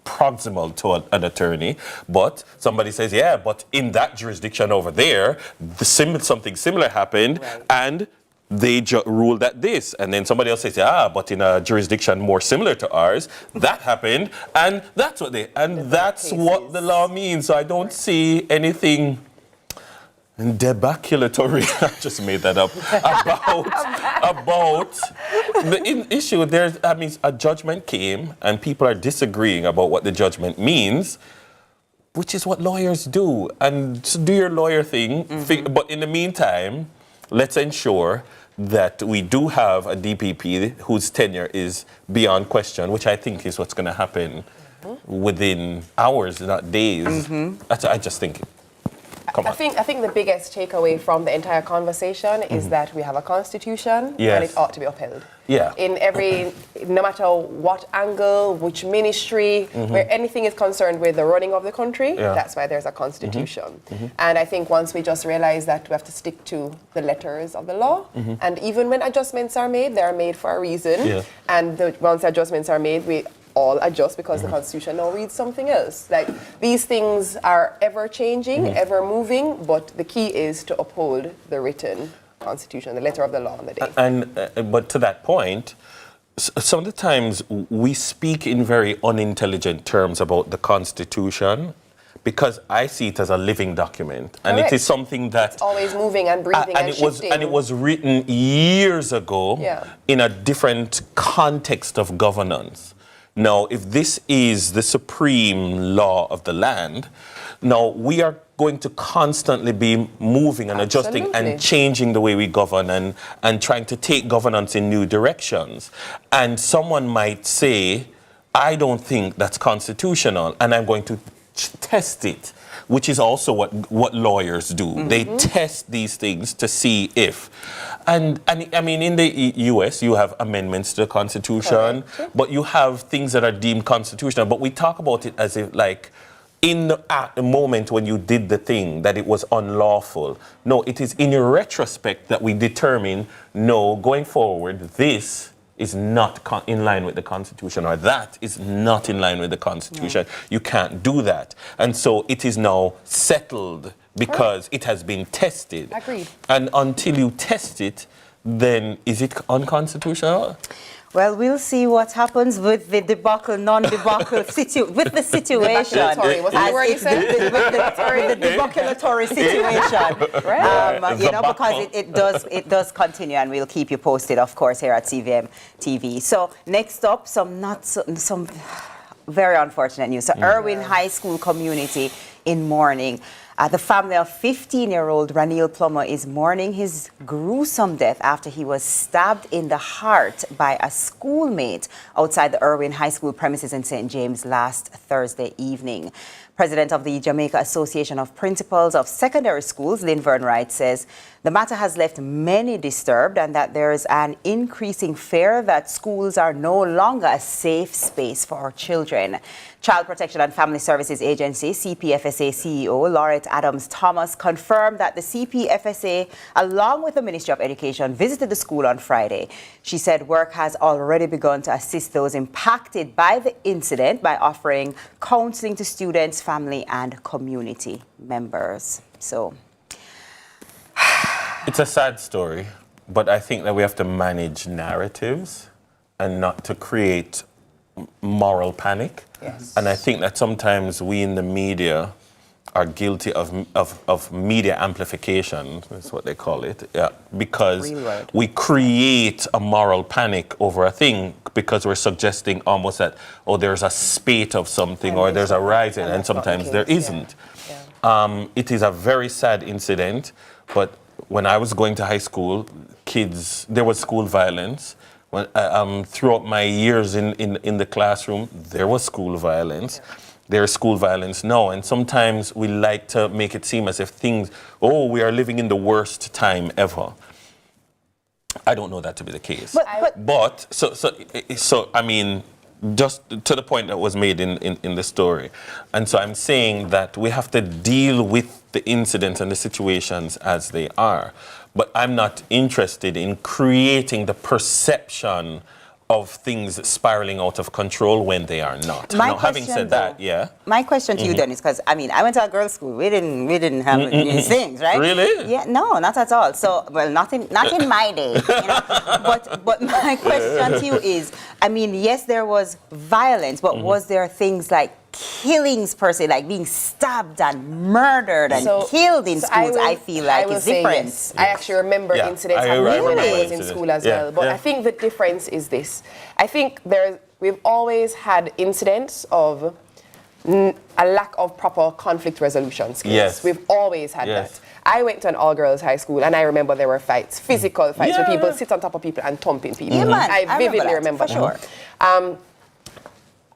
proximal to an attorney, but somebody says, yeah, but in that jurisdiction over there, something similar happened, and they ruled that this. And then somebody else says, yeah, but in a jurisdiction more similar to ours, that happened, and that's what that's what the law means. So I don't see anything debaculatory, I just made that up, about the issue. A judgment came and people are disagreeing about what the judgment means, which is what lawyers do. And so do your lawyer thing, but in the meantime, let's ensure that we do have a DPP whose tenure is beyond question, which I think is what's going to happen within hours, not days. I just think... I think the biggest takeaway from the entire conversation is that we have a constitution and it ought to be upheld. Yeah. No matter what angle, which ministry, where anything is concerned with the running of the country, that's why there's a constitution. And I think once we just realize that we have to stick to the letters of the law, and even when adjustments are made, they are made for a reason. Yeah. And once adjustments are made, we all adjust because the Constitution now reads something else. Like, these things are ever changing, ever moving, but the key is to uphold the written Constitution, the letter of the law on the day. And but to that point, some of the times we speak in very unintelligent terms about the Constitution, because I see it as a living document, and it is something that it's always moving and breathing and shifting. And it was written years ago in a different context of governance. Now, if this is the supreme law of the land, now we are going to constantly be moving and adjusting and changing the way we govern and trying to take governance in new directions. And someone might say, I don't think that's constitutional, and I'm going to test it, which is also what lawyers do. They test these things to see if. And I mean, in the U.S., you have amendments to the Constitution, but you have things that are deemed constitutional. But we talk about it as if, like, at the moment when you did the thing, that it was unlawful. No, it is in your retrospect that we determine, no, going forward, this is not in line with the Constitution, or that is not in line with the Constitution. You can't do that. And so it is now settled because it has been tested. Agreed. And until you test it, then is it unconstitutional? Well, we'll see what happens with the debacle, non-debacle with the situation. With the debaculatory situation. You know, because it does continue, and we'll keep you posted, of course, here at CVM TV. So next up, some very unfortunate news. So Irwin High School community in mourning. The family of 15-year-old Ranil Plummer is mourning his gruesome death after he was stabbed in the heart by a schoolmate outside the Irwin High School premises in St. James last Thursday evening. President of the Jamaica Association of Principals of Secondary Schools, Lynn Wright, says the matter has left many disturbed and that there is an increasing fear that schools are no longer a safe space for our children. Child Protection and Family Services Agency, CPFSA CEO Laurette Adams Thomas confirmed that the CPFSA, along with the Ministry of Education, visited the school on Friday. She said work has already begun to assist those impacted by the incident by offering counseling to students, family, and community members. So it's a sad story, but I think that we have to manage narratives and not to create moral panic. Yes. And I think that sometimes we in the media are guilty of media amplification, that's what they call it, because we create a moral panic over a thing because we're suggesting almost that, oh, there's a spate of something or there's a rising, and sometimes there isn't. It is a very sad incident, but when I was going to high school, there was school violence. Throughout my years in the classroom, there was school violence. There's school violence now, and sometimes we like to make it seem as if we are living in the worst time ever. I don't know that to be the case. But so I mean, just to the point that was made in the story. And so I'm saying that we have to deal with the incidents and the situations as they are. But I'm not interested in creating the perception of things spiraling out of control when they are not. Now, having said that, my question to you then is, because I mean, I went to a girls' school. We didn't have these things, right? Really? Yeah, no, not at all. So, well, not in my day. You know? But my question to you is, I mean, yes, there was violence, but was there things like killings per se, like being stabbed and murdered and killed in schools? I feel like it's different. Yes. I actually remember incidents happening when I was in school as well. But I think the difference is this. I think we've always had incidents of a lack of proper conflict resolution skills. Yes. We've always had that. I went to an all-girls high school, and I remember there were fights, physical fights, where people sit on top of people and thumping people. I vividly remember that. Sure.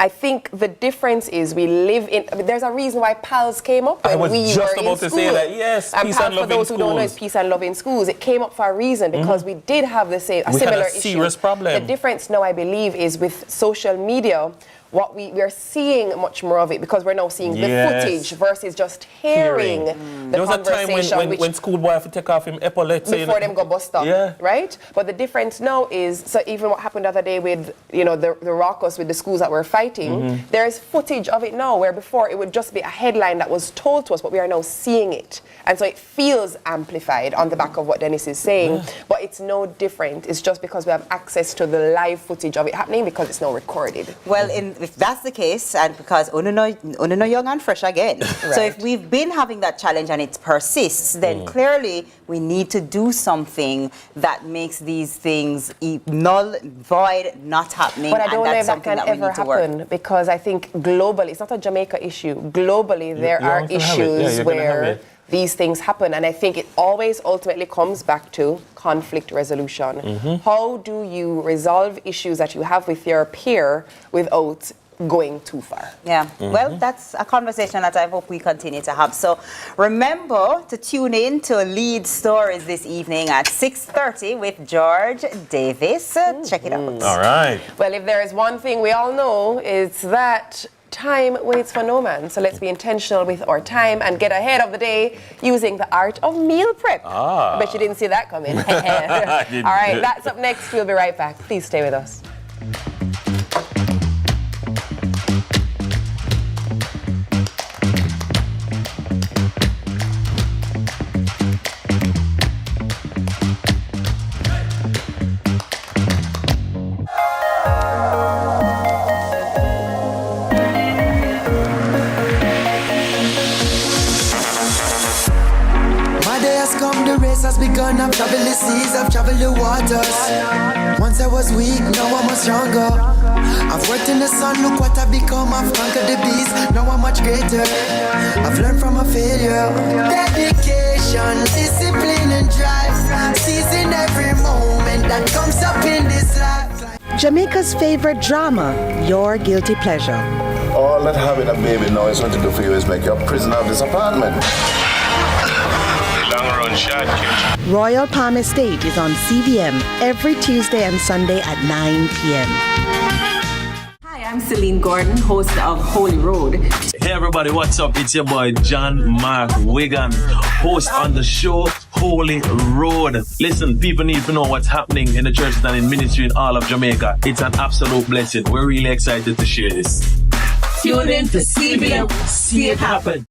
I think the difference is there's a reason why PALS came up when we were in school. I was just about to say that, yes, peace and love in schools. For those who don't know, it's peace and love in schools. It came up for a reason because we did have a similar issue. Serious problem. The difference now, I believe, is with social media, what we're seeing much more of it because we're now seeing the footage versus just hearing the conversation. There was a time when schoolboy have to take off him epaulets before them go bust up, right? But the difference now is, so even what happened the other day with, the raucous with the schools that were fighting, there's footage of it now where before it would just be a headline that was told to us, but we are now seeing it. And so it feels amplified on the back of what Dennis is saying, but it's no different. It's just because we have access to the live footage of it happening because it's now recorded. Well, if that's the case, and because Uno young and fresh again, so if we've been having that challenge and it persists, then clearly we need to do something that makes these things null, void, not happening. But I don't know if that can ever happen because I think globally, it's not a Jamaica issue. Globally, there are issues where these things happen, and I think it always ultimately comes back to conflict resolution. How do you resolve issues that you have with your peer without going too far. Yeah, well, that's a conversation that I hope we continue to have. So remember to tune in to Lead Stories this evening at 6:30 with George Davis. Check it out. All right. Well, if there is one thing we all know, it's that time waits for no man. So let's be intentional with our time and get ahead of the day using the art of meal prep. I bet you didn't see that coming. All right, that's up next. We'll be right back. Please stay with us. Has begun, I've traveled the seas, I've traveled the waters. Once I was weak, now I'm much stronger. I've worked in the sun, look what I've become. I've conquered the beast, now I'm much greater. I've learned from a failure. Dedication, discipline and drive. Seizing every moment that comes up in this life. Jamaica's favorite drama, Your Guilty Pleasure. All that having a baby now is going to do for you is make you a prisoner of this apartment. Long run shot, kid. Royal Palm Estate is on CVM every Tuesday and Sunday at 9 p.m. Hi, I'm Celine Gordon, host of Holy Road. Hey everybody, what's up? It's your boy John Mark Wigan, host on the show Holy Road. Listen, people need to know what's happening in the churches and in ministry in all of Jamaica. It's an absolute blessing. We're really excited to share this. Tune in to CVM. See it happen.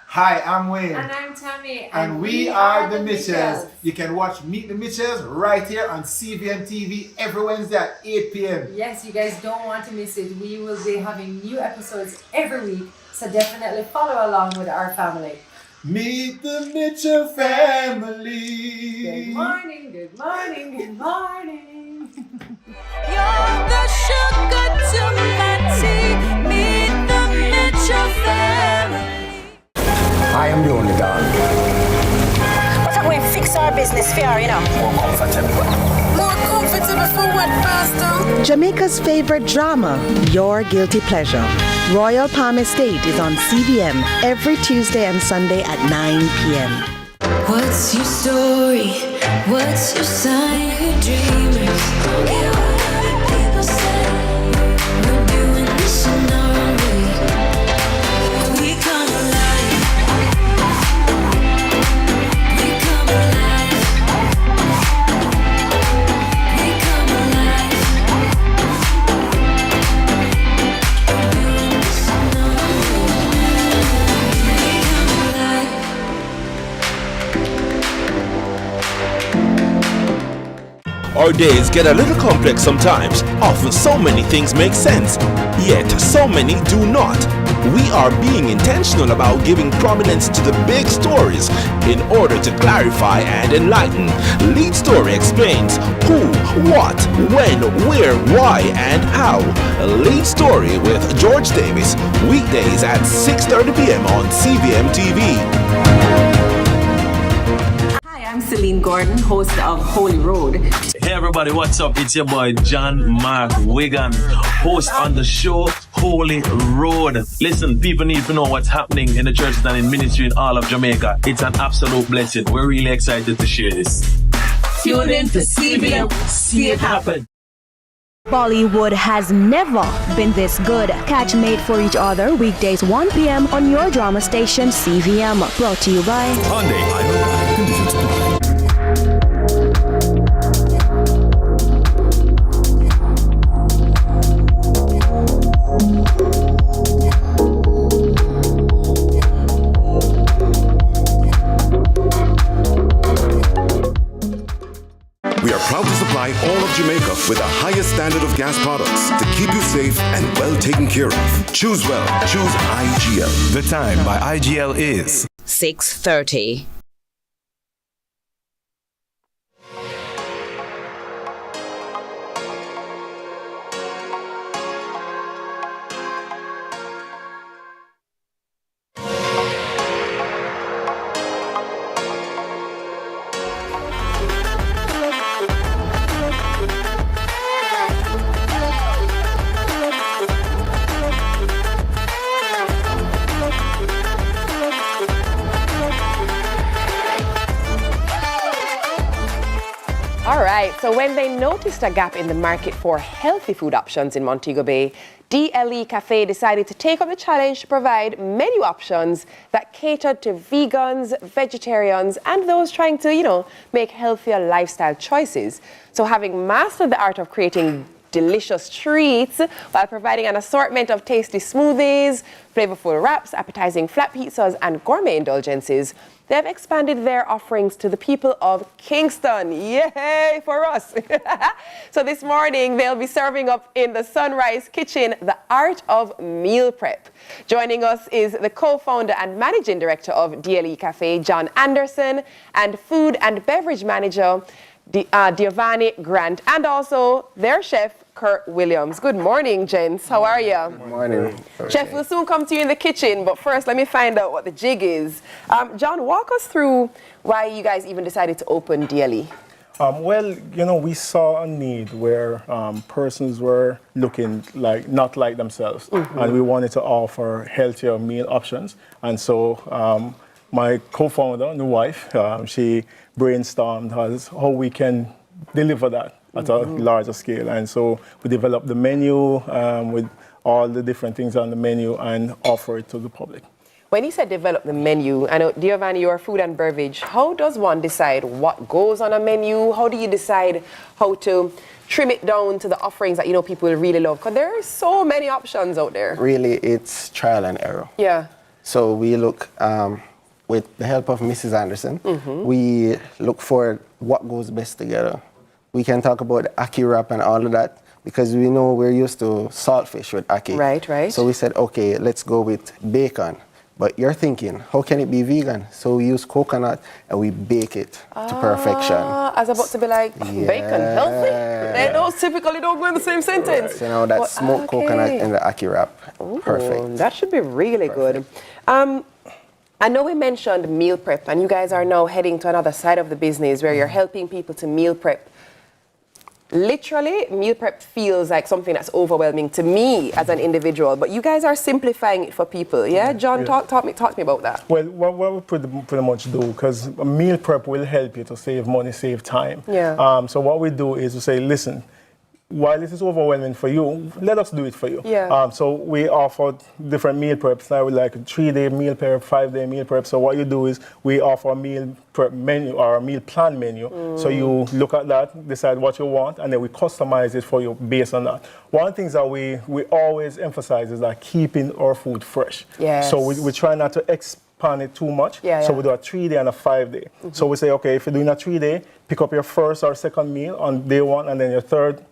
Hi, I'm Wayne. And I'm Tami. And we are the Mitchells. You can watch Meet the Mitchells right here on CVMTV every Wednesday at 8 p.m. Yes, you guys don't want to miss it. We will be having new episodes every week, so definitely follow along with our family. Meet the Mitchell family. Good morning, good morning, good morning. You're the sugar to my tea. Meet the Mitchell family. I am the only dog. But I'm going to fix our business fair, you know. More comfortable. More comfortable for what, Pastor? Jamaica's favorite drama, Your Guilty Pleasure. Royal Palm Estate is on CVM every Tuesday and Sunday at 9 p.m. What's your story? What's your sign? Dreamers. People say we're doing this in our own way. We come alive. We come alive. We come alive. We're doing this in our own way. We come alive. Our days get a little complex sometimes. Often so many things make sense, yet so many do not. We are being intentional about giving prominence to the big stories in order to clarify and enlighten. Lead Story explains who, what, when, where, why, and how. Lead Story with George Davis, weekdays at 6:30 p.m. on CVMTV. I'm Celine Gordon, host of Holy Road. Hey everybody, what's up? It's your boy John Mark Wigan, host on the show Holy Road. Listen, people need to know what's happening in the churches and in ministry in all of Jamaica. It's an absolute blessing. We're really excited to share this. Tune in to CVM. See it happen. Bollywood has never been this good. Catch Made for Each Other weekdays 1 p.m. on your drama station CVM. Brought to you by Hyundai. I know conditions apply. We are proud to supply all of Jamaica with the highest standard of gas products to keep you safe and well taken care of. Choose well. Choose IGL. The time by IGL is 6:30. Right, so when they noticed a gap in the market for healthy food options in Montego Bay, DLE Cafe decided to take up the challenge to provide menu options that catered to vegans, vegetarians, and those trying to, make healthier lifestyle choices. So having mastered the art of creating delicious treats while providing an assortment of tasty smoothies, flavorful wraps, appetizing flat pizzas, and gourmet indulgences, they have expanded their offerings to the people of Kingston. Yay for us! So this morning, they'll be serving up in the Sunrise Kitchen the art of meal prep. Joining us is the co-founder and managing director of DLE Cafe, John Anderson, and food and beverage manager, Giovanni Grant, and also their chef, Kurt Williams. Good morning, gents. How are you? Good morning. Chef, we'll soon come to you in the kitchen, but first let me find out what the jig is. John, walk us through why you guys even decided to open DLE. Well, we saw a need where persons were looking not like themselves, and we wanted to offer healthier meal options. And so my co-founder, the wife, she brainstormed how we can deliver that at a larger scale. And so we developed the menu with all the different things on the menu and offer it to the public. When you said develop the menu, I know, Giovanni, you're food and beverage. How does one decide what goes on a menu? How do you decide how to trim it down to the offerings that people really love? Because there are so many options out there. Really, it's trial and error. Yeah. So we look, with the help of Mrs. Anderson, we look for what goes best together. We can talk about ackee wrap and all of that because we know we're used to saltfish with ackee. Right. So we said, okay, let's go with bacon. But you're thinking, how can it be vegan? So we use coconut and we bake it to perfection. As about to be like, bacon healthy? They typically don't go in the same sentence. So that smoked coconut in the ackee wrap. Ooh, perfect. That should be really good. I know we mentioned meal prep, and you guys are now heading to another side of the business where you're helping people to meal prep. Literally, meal prep feels like something that's overwhelming to me as an individual, but you guys are simplifying it for people, yeah? John, talk to me about that. Well, what we pretty much do, because meal prep will help you to save money, save time. Yeah. So what we do is we say, listen, while this is overwhelming for you, let us do it for you. Yeah. So we offer different meal preps. Now we like a 3-day meal prep, 5-day meal prep. So what you do is we offer a meal prep menu or a meal plan menu. So you look at that, decide what you want, and then we customize it for you based on that. One of the things that we always emphasize is that keeping our food fresh. Yes. So we try not to expand it too much. So we do a 3-day and a 5-day. So we say, okay, if you're doing a 3-day, pick up your first or second meal on day 1 and then your third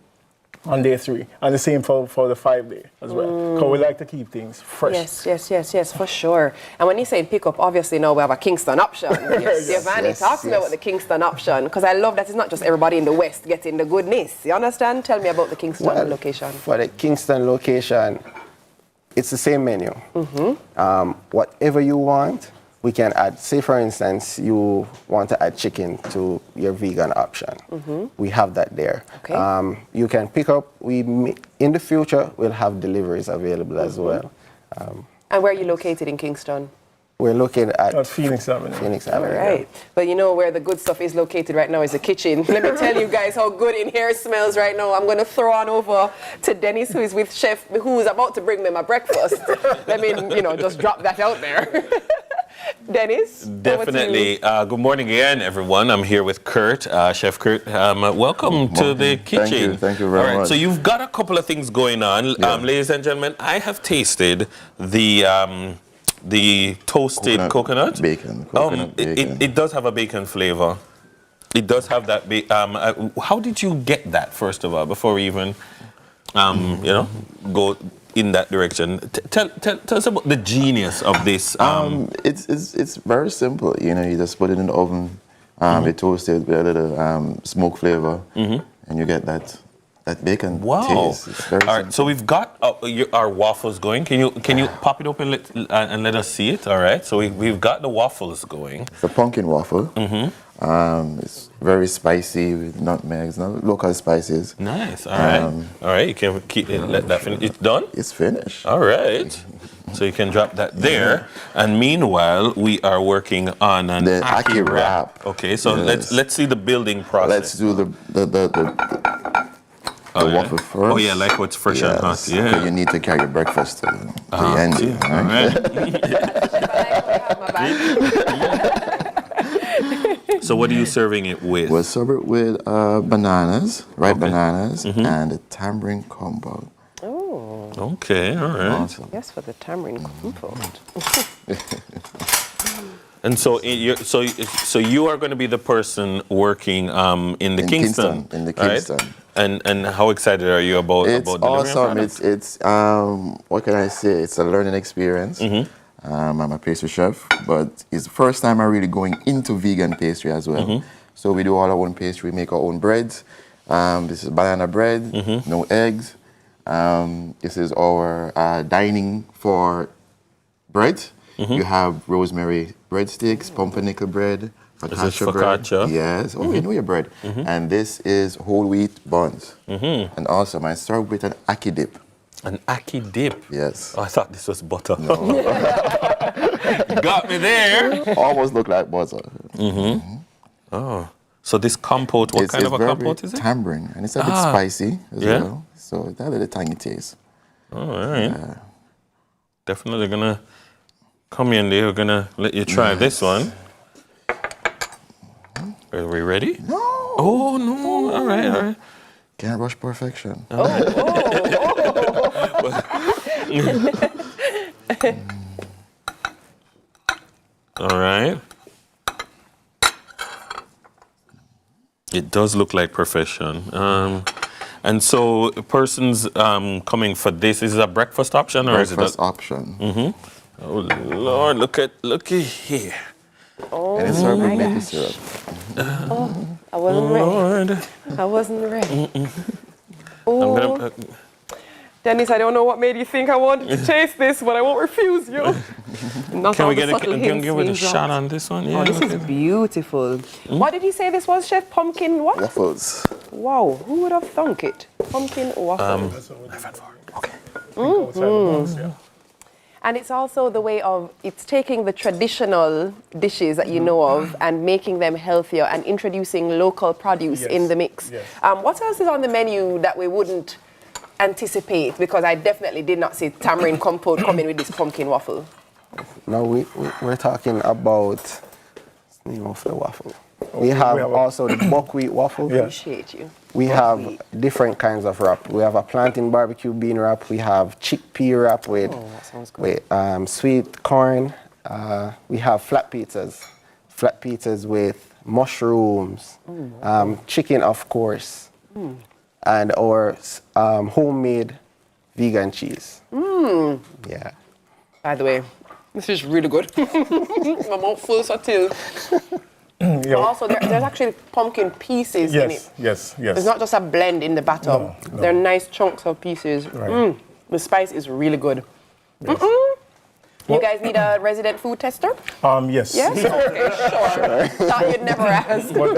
on day 3, and the same for the 5-day as well. Because we like to keep things fresh. Yes, for sure. And when you say pick up, obviously now we have a Kingston option. Giovanni, talk to me about the Kingston option, because I love that it's not just everybody in the West getting the goodness. You understand? Tell me about the Kingston location. For the Kingston location, it's the same menu. Whatever you want, we can add. Say, for instance, you want to add chicken to your vegan option. We have that there. Okay. You can pick up. In the future, we'll have deliveries available as well. And where are you located in Kingston? We're looking at Phoenix Avenue. Phoenix Avenue. All right. But you know where the good stuff is located right now is the kitchen. Let me tell you guys how good in here smells right now. I'm going to throw on over to Dennis, who is with Chef, who is about to bring me my breakfast. Let me, just drop that out there. Dennis? Definitely. Good morning again, everyone. I'm here with Kurt, Chef Kurt. Welcome to the kitchen. Thank you very much. So you've got a couple of things going on. Ladies and gentlemen, I have tasted the toasted coconut. Bacon. It does have a bacon flavor. It does have that. How did you get that, first of all, before we even, go in that direction? Tell us about the genius of this. It's very simple. You just put it in the oven. It toasted with a little smoke flavor, and you get that bacon taste. It's very simple. So we've got our waffles going. Can you pop it open and let us see it? All right. So we've got the waffles going. It's a pumpkin waffle. It's very spicy with nutmegs, local spices. Nice. All right. All right. You can keep it. Let that finish. It's done. It's finished. All right. So you can drop that there. And meanwhile, we are working on an The Aki Aki wrap. wrap. Okay, so Yes. let's see the building process. Let's do the waffle first. Oh yeah, like what's fresh and hot. Yes, Yeah. 'cause you need to carry your breakfast to the end. See? Right? All right. So what are you serving it with? We'll serve it with bananas, ripe bananas, and a tamarind compote. Oh. Okay, all right. Awesome. Yes, for the tamarind compote. And so, so you are going to be the person working in Kingston, in the right? Kingston. And how excited are you about It's delivering awesome. products? It's what can I say? It's a learning experience. I'm a pastry chef, but it's the first time I'm really going into vegan pastry as well. So we do all our own pastry, we make our own breads. This is banana bread, no eggs. This is our dining for bread. You have rosemary breadsticks, pumpernickel bread, focaccia bread. Focaccia? Yes, you know your bread. And this is whole wheat buns. And also, I serve with an ackee dip. An ackee dip? Yes. Oh, I thought this was butter. No. Got me there. Almost look like butter. Oh, so this compote, what kind of a compote is it? Tamarind, and it's a bit spicy as well. So that had a tangy taste. Oh, all right. Definitely gonna come in there. We're gonna let you try this one. Are we ready? No. Oh no! All right, all right. Can't rush perfection. All right. It does look like perfection. And so, persons coming for this, is it a breakfast option or Breakfast is it option. Oh Lord, look at here. Oh, and it's served with maple syrup. I wasn't ready. I wasn't ready. Oh. Dennis, I don't know what made you think I wanted to taste this, but I won't refuse you. Can we get a shot on this one? Yeah, oh, this is beautiful. What did you say this was, Chef? Pumpkin what? Waffles. Wow, who would have thunk it? Pumpkin waffles. Okay. And it's also the way of, it's taking the traditional dishes that you know of and making them healthier and introducing local produce in the mix. Yes. What else is on the menu that we wouldn't anticipate? Because I definitely did not see tamarind compote coming with this pumpkin waffle. No, we're talking about the name of the waffle. We have also the buckwheat waffle. Appreciate you. We have different kinds of wrap. We have a plantain barbecue bean wrap. We have chickpea wrap with sweet corn. We have flat pizzas with mushrooms, chicken, of course, and our homemade vegan cheese. Yeah. By the way, this is really good. My mouth full so till. Also, there's actually pumpkin pieces in it. Yes. It's not just a blend in the batter. No. They're nice chunks of pieces. Right. The spice is really good. Yes. You guys need a resident food tester? Yes. Yes? Okay, sure. Thought you'd never ask. But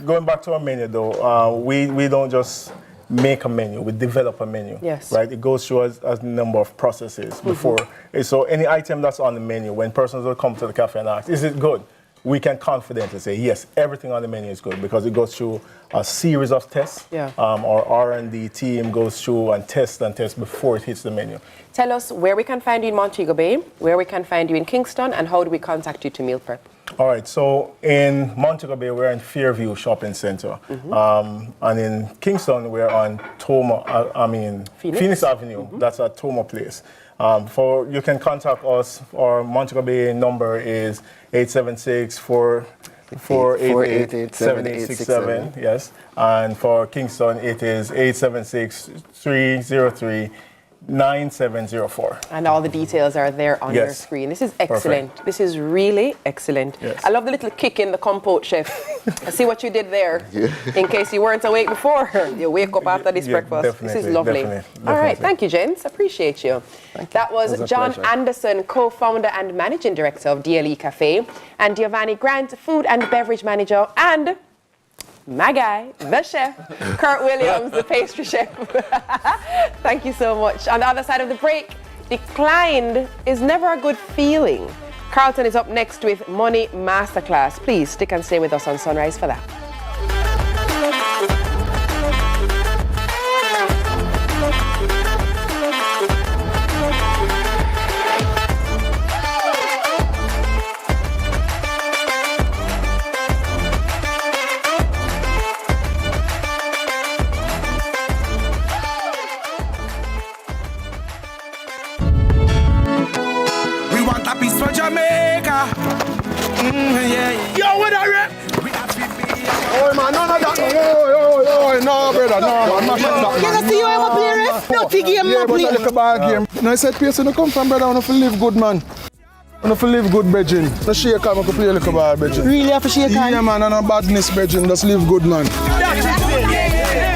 going back to our menu, though, we don't just make a menu, we develop a menu. Yes. Right? It goes through a number of processes before. So any item that's on the menu, when persons will come to the cafe and ask, is it good? We can confidently say, yes, everything on the menu is good because it goes through a series of tests. Yeah. Our R&D team goes through and tests before it hits the menu. Tell us where we can find you in Montego Bay, where we can find you in Kingston, and how do we contact you to meal prep? All right, so in Montego Bay, we're in Fairview Shopping Center. And in Kingston, we're on Phoenix Avenue. That's at Toma Place. You can contact us. Our Montego Bay number is 876-488-7867. Yes. And for Kingston, it is 876-303-9704. And all the details are there on your screen. This is excellent. Perfect. This is really excellent. Yes. I love the little kick in the compote, Chef. I see what you did there. In case you weren't awake before, you wake up after this breakfast. This is lovely. Definitely. All right, thank you, gents. Appreciate you. That was John pleasure. Anderson, co-founder and managing director of DLE Cafe, and Giovanni Grant, food and beverage manager, and my guy, the chef, Kurt Williams, the pastry chef. Thank you so much. On the other side of the break, Declined is never a good feeling. Carlton is up next with Money Masterclass. Please stick and stay with us on Sunrise for that. Jamaica. Yeah. Yo, what are you? Oh man, none of that. No, brother, no, man. You see you ever play ref? No figure game, yeah, but I look a bad game. No, I said, Pierce, you come from, brother. I want to live good, man. I want to live good, brethren. No shake hand, I can play a little bad, brethren. Really have to shake hand? Yeah, man, and no badness, brethren. Just live good, man.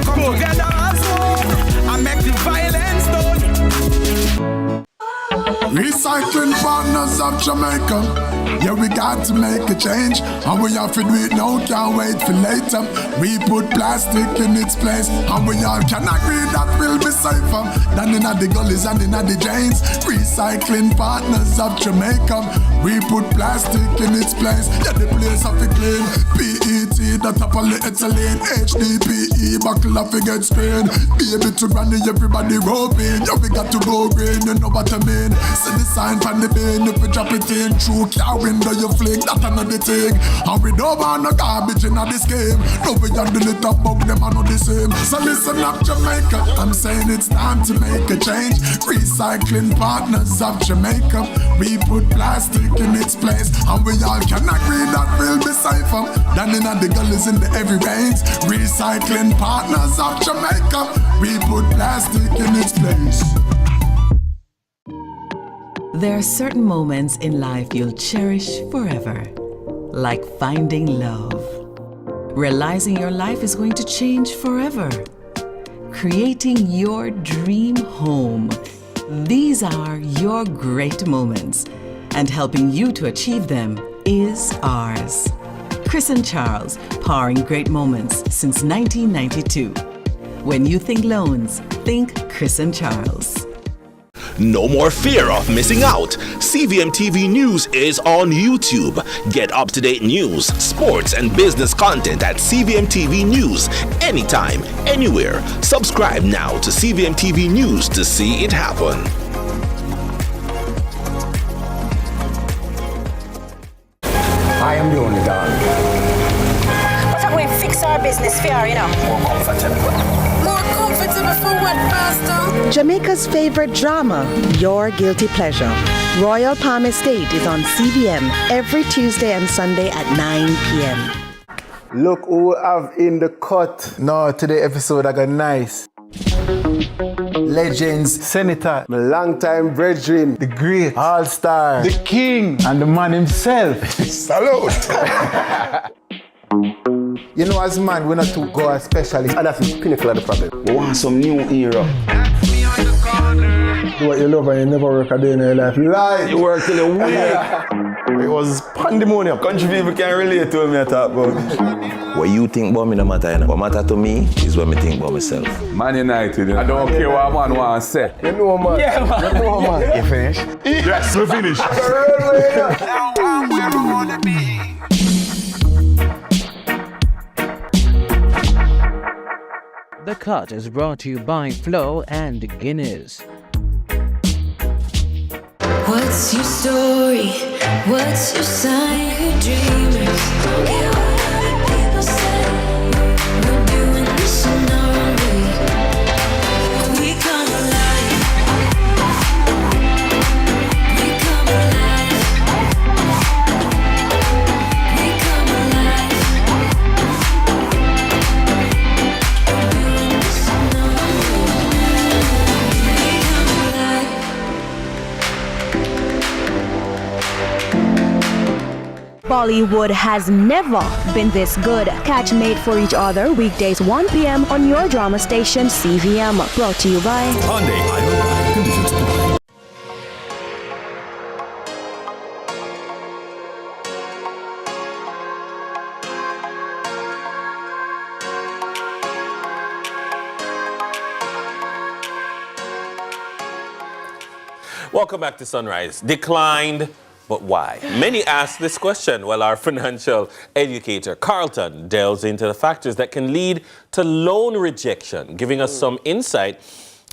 Come together as one and make the violence done. Recycling partners of Jamaica. Yeah, we got to make a change, and we have to do it now, can't wait for later. We put plastic in its place, and we all can agree that will be safer than in the gullies and in the drains. Recycling partners of Jamaica. We put plastic in its place, yeah, the place have to clean. PET, the top of the ethylene, HDPE, buckle of it get screen. Baby to granny, everybody roping. Yeah, we got to go green, you know what I mean. See the sign from the bin, if we drop it in through car window, you flick, that another thing. And we don't want no garbage in this game. No, we are the little bug, them are not the same. So listen up, Jamaica, I'm saying it's time to make a change. Recycling partners of Jamaica. We put plastic in its place, and we all can agree that will be safer than in the gullies in the every veins. Recycling partners of Jamaica. We put plastic in its place. There are certain moments in life you'll cherish forever, like finding love, realizing your life is going to change forever, creating your dream home. These are your great moments, and helping you to achieve them is ours. Chris and Charles, powering great moments since 1992. When you think loans, think Chris and Charles. No more fear of missing out. CVMTV News is on YouTube. Get up-to-date news, sports, and business content at CVMTV News anytime, anywhere. Subscribe now to CVMTV News to see it happen. I am the only dog. What's up, we fix our business fair, you know? More comfortable. More comfortable for what, Pastor? Jamaica's favorite drama, Your Guilty Pleasure. Royal Palm Estate is on CVM every Tuesday and Sunday at 9 p.m. Look who we have in the cut. No, today episode I got nice. Legends, Senator, my longtime brethren, the great, all-star, the king, and the man himself. Salute! You know, as man, we're not too go as specialists, and that's the pinnacle of the problem. We want some new era. Do what you love and you never work a day in your life. Lie! You work till you're weak. It was pandemonium. Country people can relate to me, I talk about. What you think about me no matter, you know. What matter to me is what me think about myself. Man United, you know. I don't care what man want to say. You know, man. Yeah, man. You know, man. You finished? Yes, we finished. The Cut is brought to you by Flo and Guinness. What's your story? What's your sign? Dreamers. Don't care what other people say. We're doing this in our own way. We come alive. We come alive. We come alive. We're doing this in our own way. We come alive. Bollywood has never been this good. Catch Made for Each Other weekdays 1 p.m. on your drama station CVM. Brought to you by Hyundai, Ireland, conditions apply. Welcome back to Sunrise. Declined, but why? Many ask this question while our financial educator, Carlton, delves into the factors that can lead to loan rejection, giving us some insight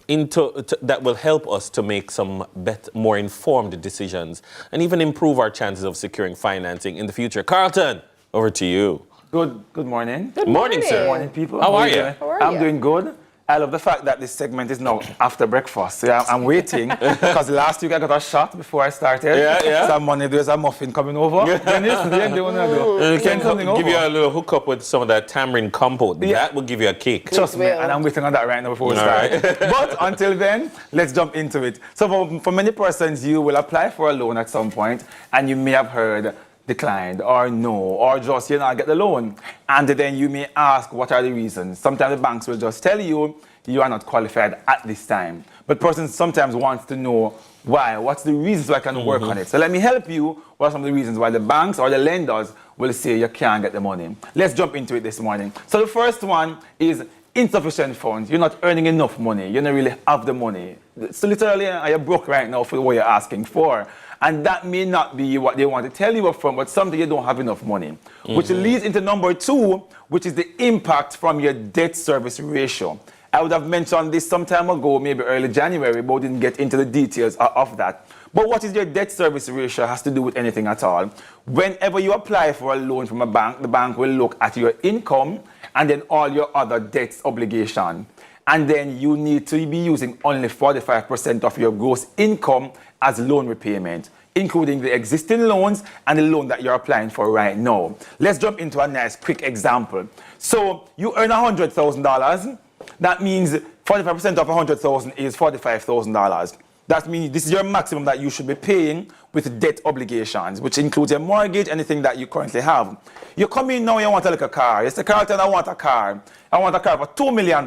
that will help us to make some more informed decisions and even improve our chances of securing financing in the future. Carlton, over to you. Good morning. Good morning, sir. Good morning, people. How are you? I'm doing good. I love the fact that this segment is now after breakfast. So I'm waiting because last week I got a shot before I started. Yeah. So Monday there's a muffin coming over. Dennis, they want to do. Can give you a little hookup with some of that tamarind compote. That will give you a kick. Trust me, and I'm waiting on that right now before we start. Right. But until then, let's jump into it. So for many persons, you will apply for a loan at some point, and you may have heard declined or no, or just get the loan. And then you may ask, what are the reasons? Sometimes the banks will just tell you you are not qualified at this time. But persons sometimes want to know why. What's the reasons so I can work on it? So let me help you. What are some of the reasons why the banks or the lenders will say you can't get the money? Let's jump into it this morning. So the first one is insufficient funds. You're not earning enough money. You don't really have the money. So literally, you're broke right now for what you're asking for. And that may not be what they want to tell you up front, but something you don't have enough money. Which leads into number 2, which is the impact from your debt service ratio. I would have mentioned this some time ago, maybe early January, but didn't get into the details of that. But what is your debt service ratio has to do with anything at all. Whenever you apply for a loan from a bank, the bank will look at your income and then all your other debts obligation. And then you need to be using only 45% of your gross income as loan repayment, including the existing loans and the loan that you're applying for right now. Let's jump into a nice quick example. So you earn $100,000. That means 45% of $100,000 is $45,000. That means this is your maximum that you should be paying with debt obligations, which includes your mortgage, anything that you currently have. You come in now, you want to look a car. You say, Carlton, I want a car. I want a car for $2 million.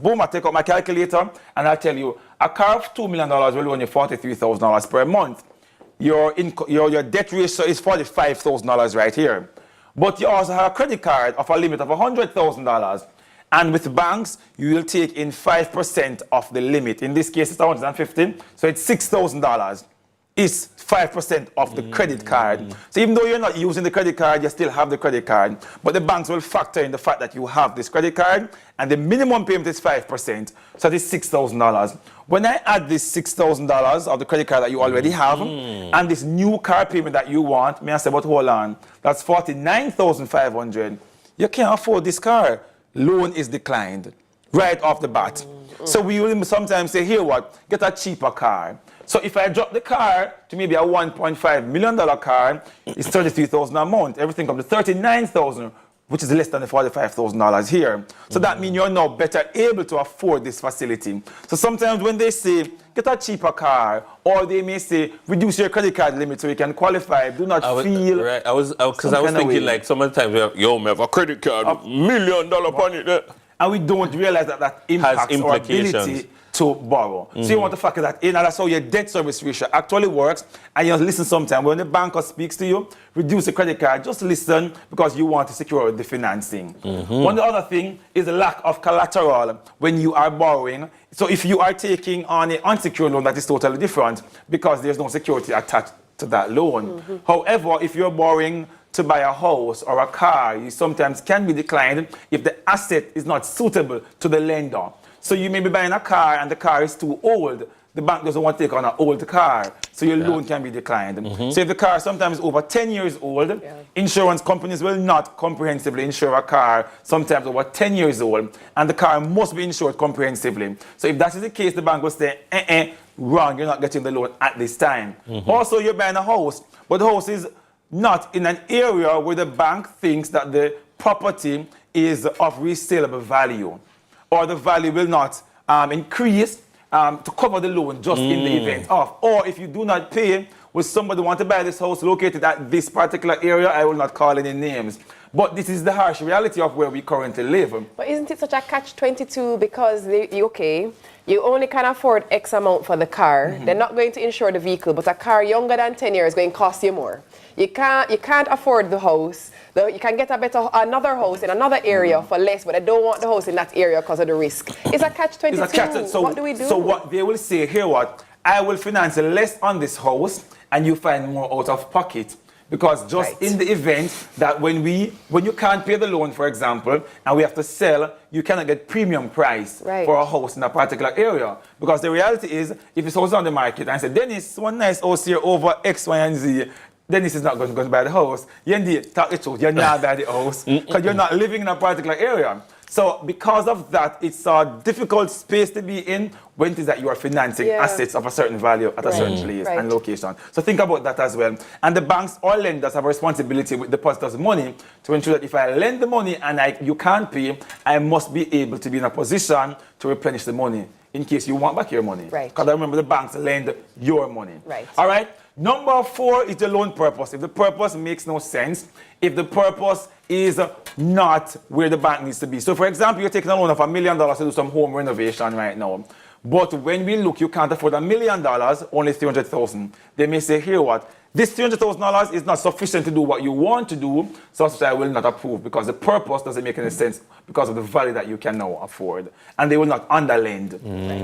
Boom, I take out my calculator, and I'll tell you, a car of $2 million will run you $43,000 per month. Your debt ratio is $45,000 right here. But you also have a credit card of a limit of $100,000. And with banks, you will take in 5% of the limit. In this case, it's $150, so it's $6,000. It's 5% of the credit card. So even though you're not using the credit card, you still have the credit card. But the banks will factor in the fact that you have this credit card, and the minimum payment is 5%, so it's $6,000. When I add this $6,000 of the credit card that you already have, and this new car payment that you want, may I say, but hold on, that's $49,500. You can't afford this car. Loan is declined right off the bat. So we will sometimes say, here what, get a cheaper car. So if I drop the car to maybe a $1.5 million car, it's $33,000 a month. Everything comes to $39,000, which is less than the $45,000 here. So that means you're now better able to afford this facility. So sometimes when they say, get a cheaper car, or they may say, reduce your credit card limit so you can qualify, do not feel... Right, I was thinking like sometimes we have, we have a credit card, $1 million on it. And we don't realize that impacts our ability to borrow. So you want to factor that in, and that's how your debt service ratio actually works. And you listen sometimes when the banker speaks to you, reduce the credit card, just listen because you want to secure the financing. One other thing is the lack of collateral when you are borrowing. So if you are taking on an unsecured loan, that is totally different because there's no security attached to that loan. However, if you're borrowing to buy a house or a car, you sometimes can be declined if the asset is not suitable to the lender. So you may be buying a car and the car is too old. The bank doesn't want to take on an old car, so your loan can be declined. So if the car is sometimes over 10 years old, insurance companies will not comprehensively insure a car sometimes over 10 years old, and the car must be insured comprehensively. So if that is the case, the bank will say, wrong, you're not getting the loan at this time. Also, you're buying a house, but the house is not in an area where the bank thinks that the property is of resaleable value, or the value will not increase to cover the loan just in the event of. Or if you do not pay, will somebody want to buy this house located at this particular area? I will not call any names. But this is the harsh reality of where we currently live. But isn't it such a catch-22 because, you only can afford X amount for the car. They're not going to insure the vehicle, but a car younger than 10 years is going to cost you more. You can't afford the house. You can get another house in another area for less, but they don't want the house in that area because of the risk. It's a catch-22. What do we do? So what they will say, here what, I will finance less on this house and you find more out of pocket. Because just in the event that when you can't pay the loan, for example, and we have to sell, you cannot get premium price for a house in a particular area. Because the reality is, if this house is on the market and I say, Dennis, one nice house here over X, Y, and Z, Dennis is not going to buy the house. You indeed, talk the truth, you're not buy the house because you're not living in a particular area. So because of that, it's a difficult space to be in when it is that you are financing assets of a certain value at a certain place and location. So think about that as well. And the banks or lenders have a responsibility with depositors' money to ensure that if I lend the money and you can't pay, I must be able to be in a position to replenish the money in case you want back your money. Because I remember the banks lend your money. All right? Number 4 is the loan purpose. If the purpose makes no sense, if the purpose is not where the bank needs to be. So for example, you're taking a loan of $1 million to do some home renovation right now. But when we look, you can't afford $1 million, only $300,000. They may say, here what? This $300,000 is not sufficient to do what you want to do, so I will not approve because the purpose doesn't make any sense because of the value that you can now afford. And they will not underlend.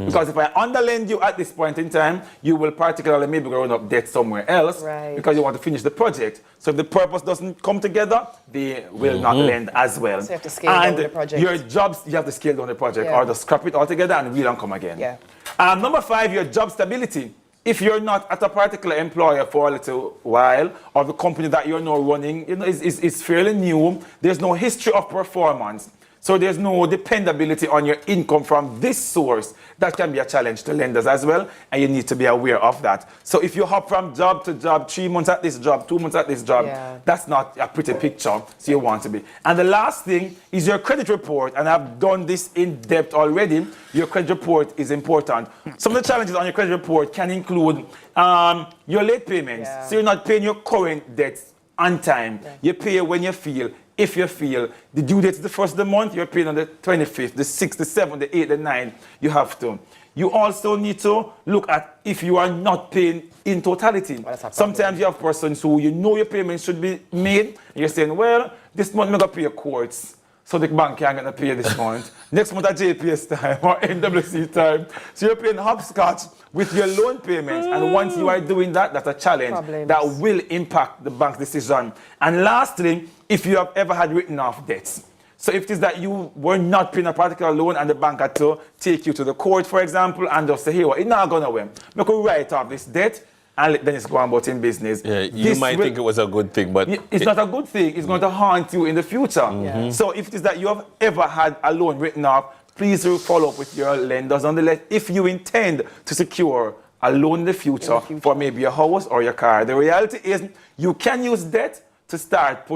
Because if I underlend you at this point in time, you will particularly maybe run up debt somewhere else because you want to finish the project. So if the purpose doesn't come together, they will not lend as well. So you have to scale down the project. Your jobs, you have to scale down the project or just scrap it altogether and reel and come again. Number 5, your job stability. If you're not at a particular employer for a little while, or the company that you're now running, is fairly new, there's no history of performance. So there's no dependability on your income from this source. That can be a challenge to lenders as well, and you need to be aware of that. So if you hop from job to job, 3 months at this job, 2 months at this job, that's not a pretty picture, so you want to be. And the last thing is your credit report, and I've done this in depth already. Your credit report is important. Some of the challenges on your credit report can include your late payments. So you're not paying your current debts on time. You pay when you feel. If you feel the due date is the 1st of the month, you're paying on the 25th, the 6th, the 7th, the 8th, the 9th. You have to. You also need to look at if you are not paying in totality. Sometimes you have persons who you know your payments should be made, and you're saying, well, this month I'm going to pay your courts, so the bank can't get to pay this month. Next month at JPS time or NWC time. So you're paying hopscotch with your loan payments. And once you are doing that, that's a challenge that will impact the bank's decision. And lastly, if you have ever had written off debts. So if it is that you were not paying a particular loan and the bank had to take you to the court, for example, and just say, hey, well, it's not going to win. We could write off this debt and then it's going about in business. You might think it was a good thing, but it's not a good thing. It's going to haunt you in the future. So if it is that you have ever had a loan written off, please follow up with your lenders. Nonetheless, if you intend to secure a loan in the future for maybe a house or your car, the reality is you can use debt to start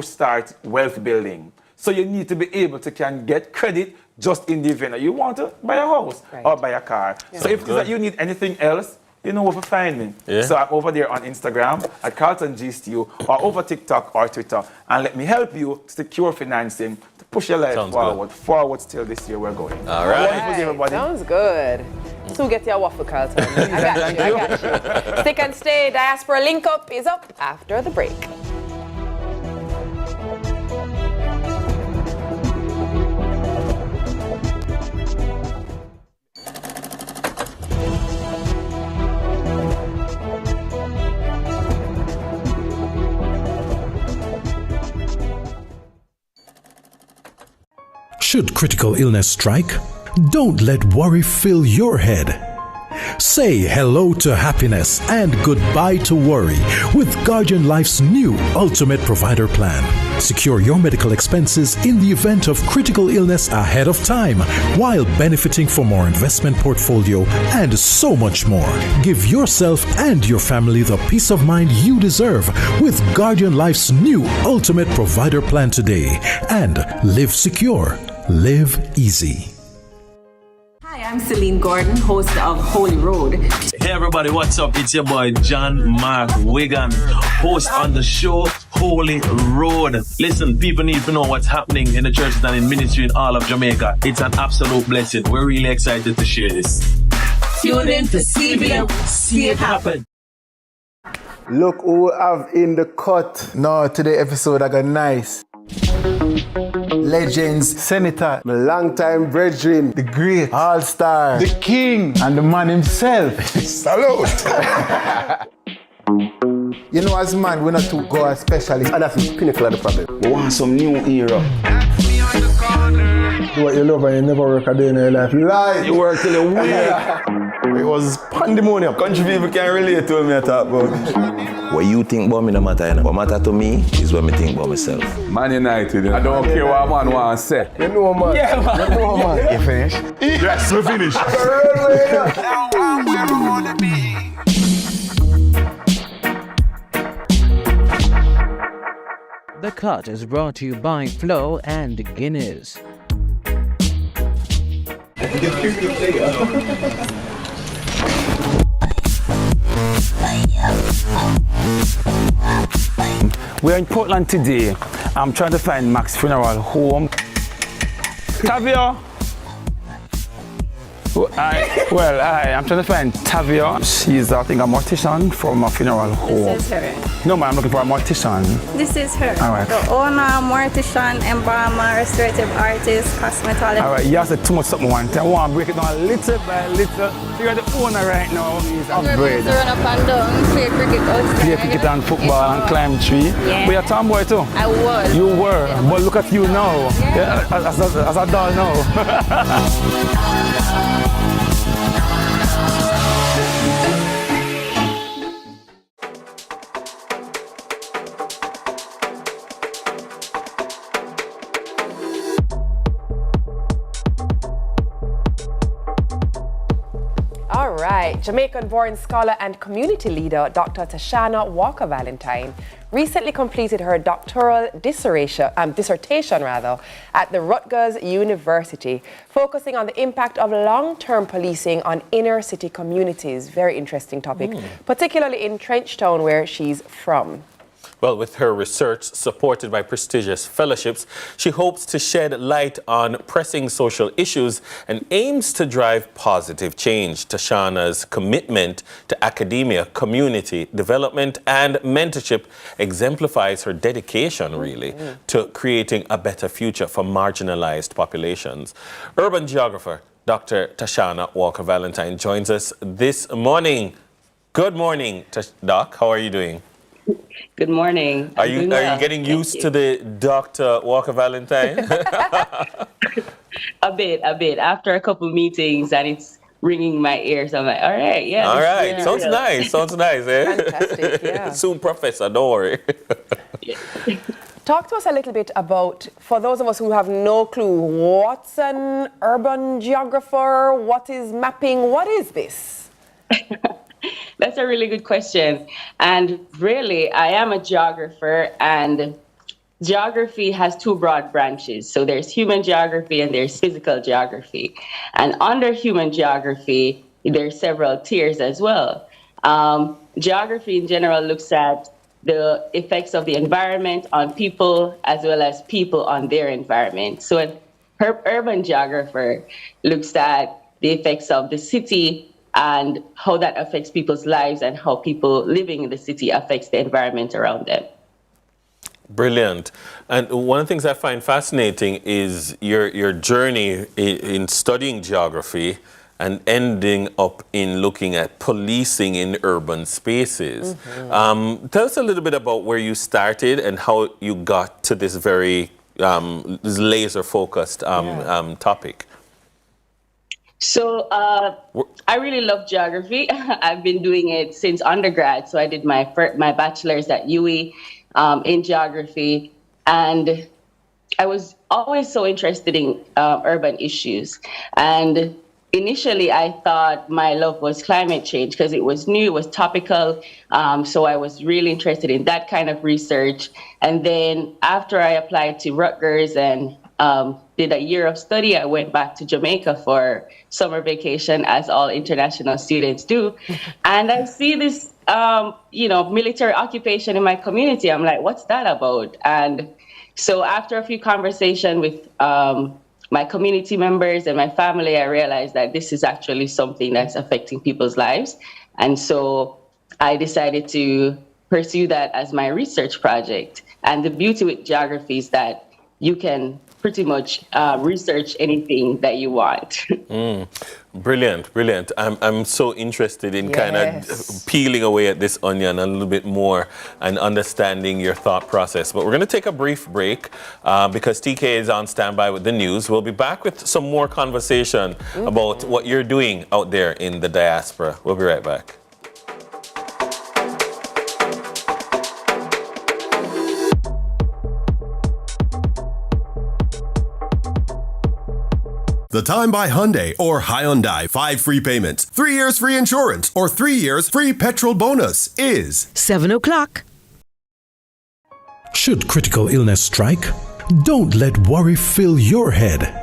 wealth building. So you need to be able to get credit just in the event that you want to buy a house or buy a car. So if it is that you need anything else, you know where to find me. So I'm over there on Instagram at Carlton G Stew or over TikTok or Twitter. And let me help you secure financing to push your life forward still this year we're going. All right. Sounds good. So get your waffle, Carlton. I got you. Stick and stay. Diaspora Link Up is up after the break. Should critical illness strike, don't let worry fill your head. Say hello to happiness and goodbye to worry with Guardian Life's new Ultimate Provider Plan. Secure your medical expenses in the event of critical illness ahead of time while benefiting from more investment portfolio and so much more. Give yourself and your family the peace of mind you deserve with Guardian Life's new Ultimate Provider Plan today and live secure. Live easy. Hi, I'm Celine Gordon, host of Holy Road. Hey everybody, what's up? It's your boy John Mark Wigan, host on the show Holy Road. Listen, people need to know what's happening in the churches and in ministry in all of Jamaica. It's an absolute blessing. We're really excited to share this. Tune in to CVM. See it happen. Look who we have in the cut. No, today episode I got nice. legends, Senator, my long-time brethren, the great, all-star, the king, and the man himself. Salute! You know, as man, we're not too go as specialists, and that's the pinnacle of the problem. We want some new era. Do what you love and you never work a day in your life. Lie! You work till you wake. It was pandemonium. Country people can relate to me, I talk about. What you think about me no matter, you know. What matter to me is what me think about myself. Man United, I don't care what man wants to say. You know, man. Yeah, man. You know, man. You finish? Yes, we finish. The Cut is brought to you by Flo and Guinness. We're in Portland today. I'm trying to find Mac's funeral home. Tavia. I'm trying to find Tavia. She's, I think, a mortician from a funeral home. This is her. No, man, I'm looking for a mortician. This is her. All right. The owner, mortician, embalmer, restorative artist, cosmetologist. All right, you have to too much something one time. I want to break it down little by little. You're the owner right now. Upgrade. Run up and down, play cricket outside. Play cricket and football and climb tree. Yeah. But you're a tomboy too. I was. You were, but look at you now. Yeah. As a doll now. All right, Jamaican-born scholar and community leader Dr. Tashana Walker-Valentine recently completed her doctoral dissertation at the Rutgers University, focusing on the impact of long-term policing on inner city communities. Very interesting topic, particularly in Trenchtown, where she's from. Well, with her research supported by prestigious fellowships, she hopes to shed light on pressing social issues and aims to drive positive change. Tashana's commitment to academia, community development, and mentorship exemplifies her dedication, really, to creating a better future for marginalized populations. Urban geographer Dr. Tashana Walker-Valentine joins us this morning. Good morning, Doc. How are you doing? Good morning. Are you getting used to the Dr. Walker-Valentine? A bit. After a couple meetings and it's ringing my ears, I'm like, all right, yeah. All right. Sounds nice, eh? Fantastic, yeah. Soon, Professor, don't worry. Talk to us a little bit about, for those of us who have no clue, what's an urban geographer? What is mapping? What is this? That's a really good question. And really, I am a geographer, and geography has two broad branches. So there's human geography and there's physical geography. And under human geography, there's several tiers as well. Geography in general looks at the effects of the environment on people as well as people on their environment. So an urban geographer looks at the effects of the city and how that affects people's lives and how people living in the city affects the environment around them. Brilliant. And one of the things I find fascinating is your journey in studying geography and ending up in looking at policing in urban spaces. Tell us a little bit about where you started and how you got to this very laser-focused topic. So I really love geography. I've been doing it since undergrad. So I did my bachelor's at UWI in geography. And I was always so interested in urban issues. And initially, I thought my love was climate change because it was new, it was topical. So I was really interested in that kind of research. And then after I applied to Rutgers and did a year of study, I went back to Jamaica for summer vacation, as all international students do. And I see this, military occupation in my community. I'm like, what's that about? And so after a few conversations with my community members and my family, I realized that this is actually something that's affecting people's lives. And so I decided to pursue that as my research project. And the beauty with geography is that you can pretty much research anything that you want. Brilliant, brilliant. I'm so interested in kind of peeling away at this onion a little bit more and understanding your thought process. But we're going to take a brief break because TK is on standby with the news. We'll be back with some more conversation about what you're doing out there in the diaspora. We'll be right back. The Time by Hyundai or Hyundai 5 free payments, 3 years free insurance, or 3 years free petrol bonus is 7 o'clock. Should critical illness strike? Don't let worry fill your head.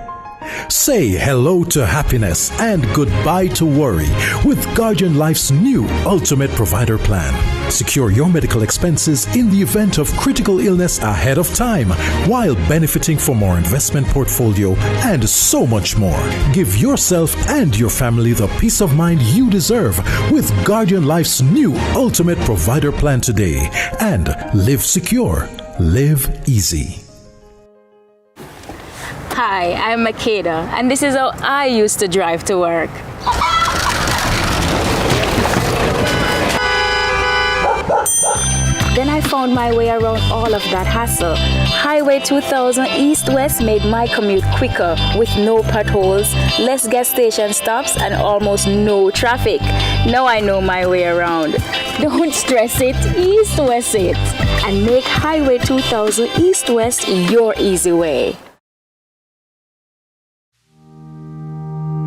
Say hello to happiness and goodbye to worry with Guardian Life's new Ultimate Provider Plan. Secure your medical expenses in the event of critical illness ahead of time while benefiting from our investment portfolio and so much more. Give yourself and your family the peace of mind you deserve with Guardian Life's new Ultimate Provider Plan today. And live secure, live easy. Hi, I'm Makeda, and this is how I used to drive to work. Then I found my way around all of that hassle. Highway 2000 East-West made my commute quicker with no potholes, less gas station stops, and almost no traffic. Now I know my way around. Don't stress it, East-West it, and make Highway 2000 East-West your easy way.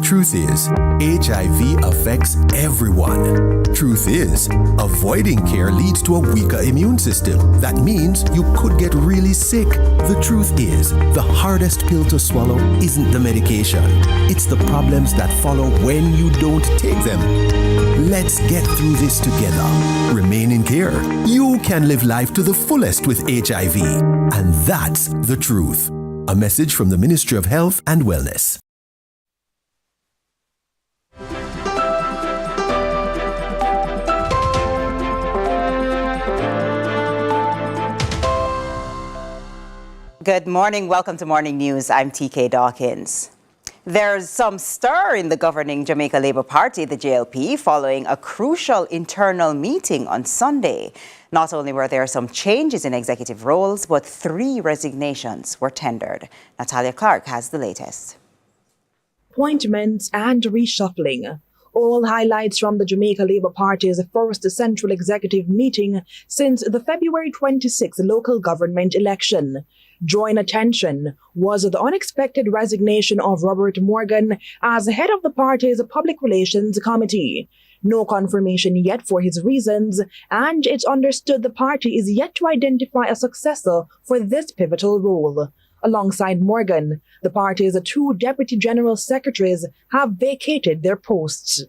Truth is, HIV affects everyone. Truth is, avoiding care leads to a weaker immune system. That means you could get really sick. The truth is, the hardest pill to swallow isn't the medication. It's the problems that follow when you don't take them. Let's get through this together. Remain in care. You can live life to the fullest with HIV. And that's the truth. A message from the Ministry of Health and Wellness. Good morning. Welcome to Morning News. I'm TK Dawkins. There's some stir in the governing Jamaica Labour Party, the JLP, following a crucial internal meeting on Sunday. Not only were there some changes in executive roles, but 3 resignations were tendered. Natalia Clark has the latest. Appointments and reshuffling. All highlights from the Jamaica Labour Party's first central executive meeting since the February 26 local government election. Drawing attention was the unexpected resignation of Robert Morgan as head of the party's Public Relations Committee. No confirmation yet for his reasons, and it's understood the party is yet to identify a successor for this pivotal role. Alongside Morgan, the party's 2 deputy general secretaries have vacated their posts.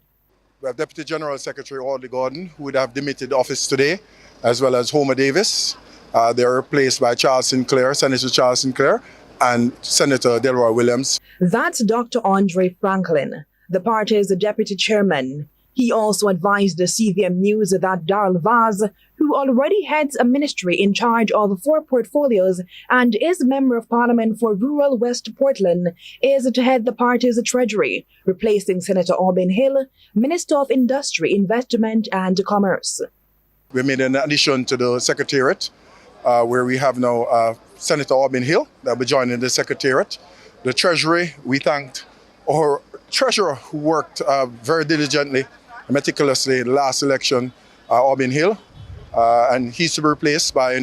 We have Deputy General Secretary Audley Gordon, who would have demitted office today, as well as Homer Davis. They're replaced by Charles Sinclair, Senator Charles Sinclair, and Senator Delroy Williams. That's Dr. Andre Franklin, the party's deputy chairman. He also advised the CVM News that Darrell Vaz, who already heads a ministry in charge of 4 portfolios and is Member of Parliament for Rural West Portland, is to head the party's treasury, replacing Senator Aubin Hill, Minister of Industry, Investment and Commerce. We made an addition to the Secretariat, where we have now Senator Aubin Hill that will be joining the Secretariat. The Treasury, we thanked our Treasurer who worked very diligently and meticulously in the last election, Aubin Hill, and he's to be replaced by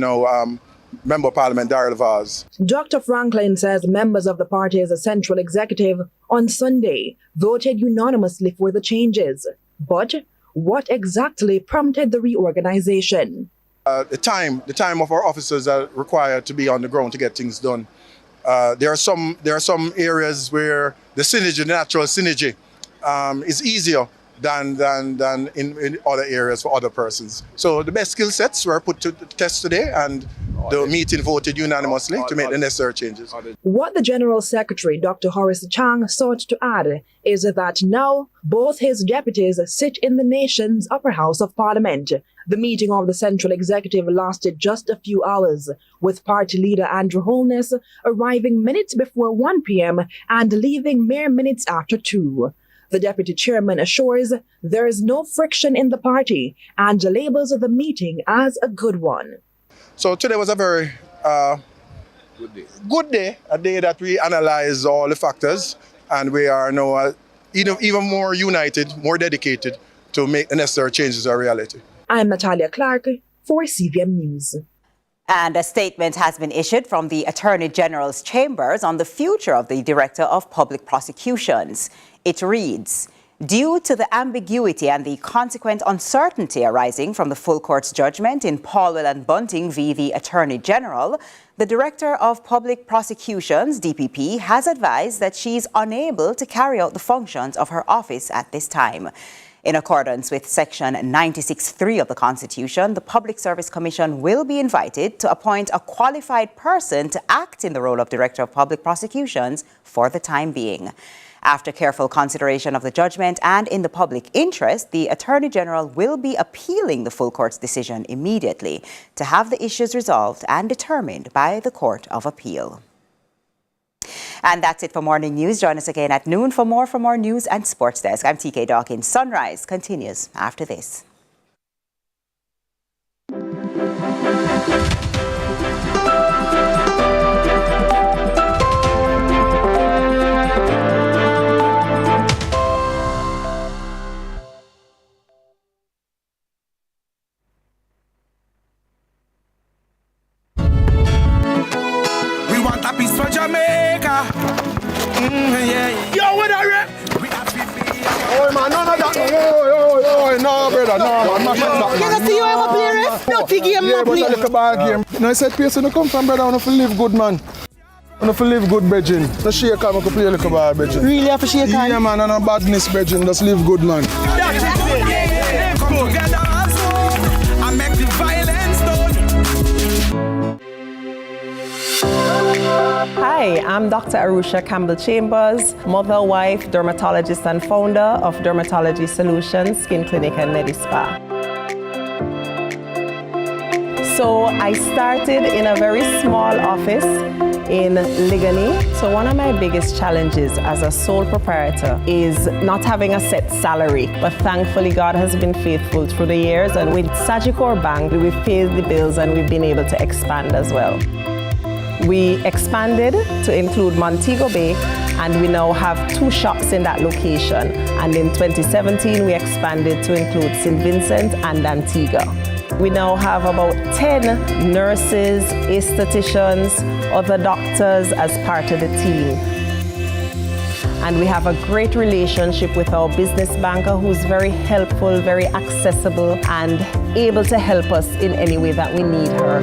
Member of Parliament Darrell Vaz. Dr. Franklin says members of the party's central executive on Sunday voted unanimously for the changes. But what exactly prompted the reorganization? The time of our officers are required to be on the ground to get things done. There are some areas where the synergy, the natural synergy, is easier than in other areas for other persons. So the best skill sets were put to the test today, and The meeting voted unanimously to make the necessary changes. What the General Secretary, Dr. Horace Chang, sought to add is that now both his deputies sit in the nation's upper house of Parliament. The meeting of the Central Executive lasted just a few hours, with party leader Andrew Holness arriving minutes before 1 p.m. and leaving mere minutes after 2. The deputy chairman assures there is no friction in the party and labels the meeting as a good one. So today was a very good day, a day that we analyze all the factors, and we are now even more united, more dedicated to make the necessary changes a reality. I'm Natalia Clark for CVM News. And a statement has been issued from the Attorney General's chambers on the future of the Director of Public Prosecutions. It reads, due to the ambiguity and the consequent uncertainty arising from the full court's judgment in Paulwell and Bunting v. the Attorney General, the Director of Public Prosecutions, DPP, has advised that she is unable to carry out the functions of her office at this time. In accordance with Section 96(3) of the Constitution, the Public Service Commission will be invited to appoint a qualified person to act in the role of Director of Public Prosecutions for the time being. After careful consideration of the judgment and in the public interest, the Attorney General will be appealing the full court's decision immediately to have the issues resolved and determined by the Court of Appeal. And that's it for Morning News. Join us again at noon for more news and sports desk. I'm TK Dawkins. Sunrise continues after this. We want a piece for Jamaica. Yeah. Yo, what are you? Oh man, none of that. No, brother, no man. Can I see you ever play ref? No, game, yeah, but I look a bad game. No, I said, person to come from, brother, I want to live good, man. I want to live good, brethren. No shake hand, I can play a little bad, brethren. Really have to shake hand? Yeah, man, and no badness, brethren. Just live good, man. Come together as one and make the violence done. Hi, I'm Dr. Arusha Campbell-Chambers, mother, wife, dermatologist and founder of Dermatology Solutions, Skin Clinic and MediSpa. So I started in a very small office in Ligani. So one of my biggest challenges as a sole proprietor is not having a set salary. But thankfully, God has been faithful through the years. And with Sagicor Bank, we've paid the bills and we've been able to expand as well. We expanded to include Montego Bay, and we now have 2 shops in that location. And in 2017, we expanded to include St. Vincent and Antigua. We now have about 10 nurses, aestheticians, other doctors as part of the team. And we have a great relationship with our business banker who's very helpful, very accessible, and able to help us in any way that we need her.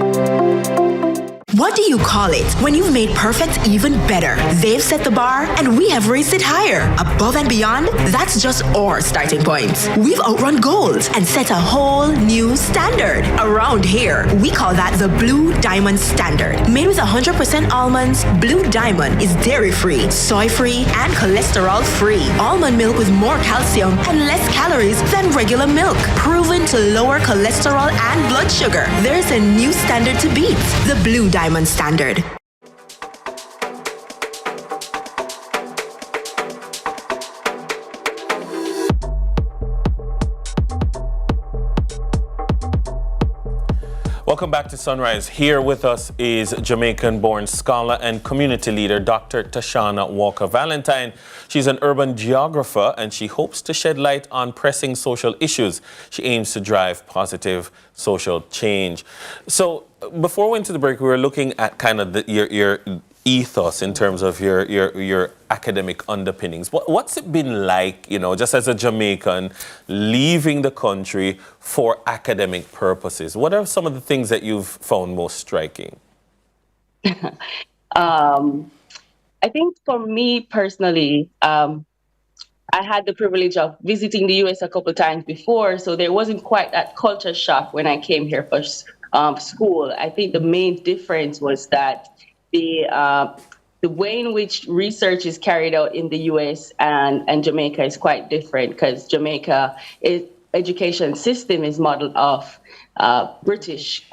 What do you call it when you've made perfect even better? They've set the bar and we have raised it higher. Above and beyond, that's just our starting point. We've outrun gold and set a whole new standard. Around here, we call that the Blue Diamond Standard. Made with 100% almonds, Blue Diamond is dairy-free, soy-free, and cholesterol-free. Almond milk with more calcium and less calories than regular milk. Proven to lower cholesterol and blood sugar. There's a new standard to beat. The Blue Diamond Standard. Welcome back to Sunrise. Here with us is Jamaican-born scholar and community leader, Dr. Tashana Walker-Valentine. She's an urban geographer and she hopes to shed light on pressing social issues. She aims to drive positive social change. So before we went to the break, we were looking at kind of your ethos in terms of your academic underpinnings. What's it been like, you know, just as a Jamaican, leaving the country for academic purposes? What are some of the things that you've found most striking? I think for me personally, I had the privilege of visiting the US a couple of times before, so there wasn't quite that culture shock when I came here for school. I think the main difference was that the way in which research is carried out in the U.S. and Jamaica is quite different, because Jamaica education system is modeled off British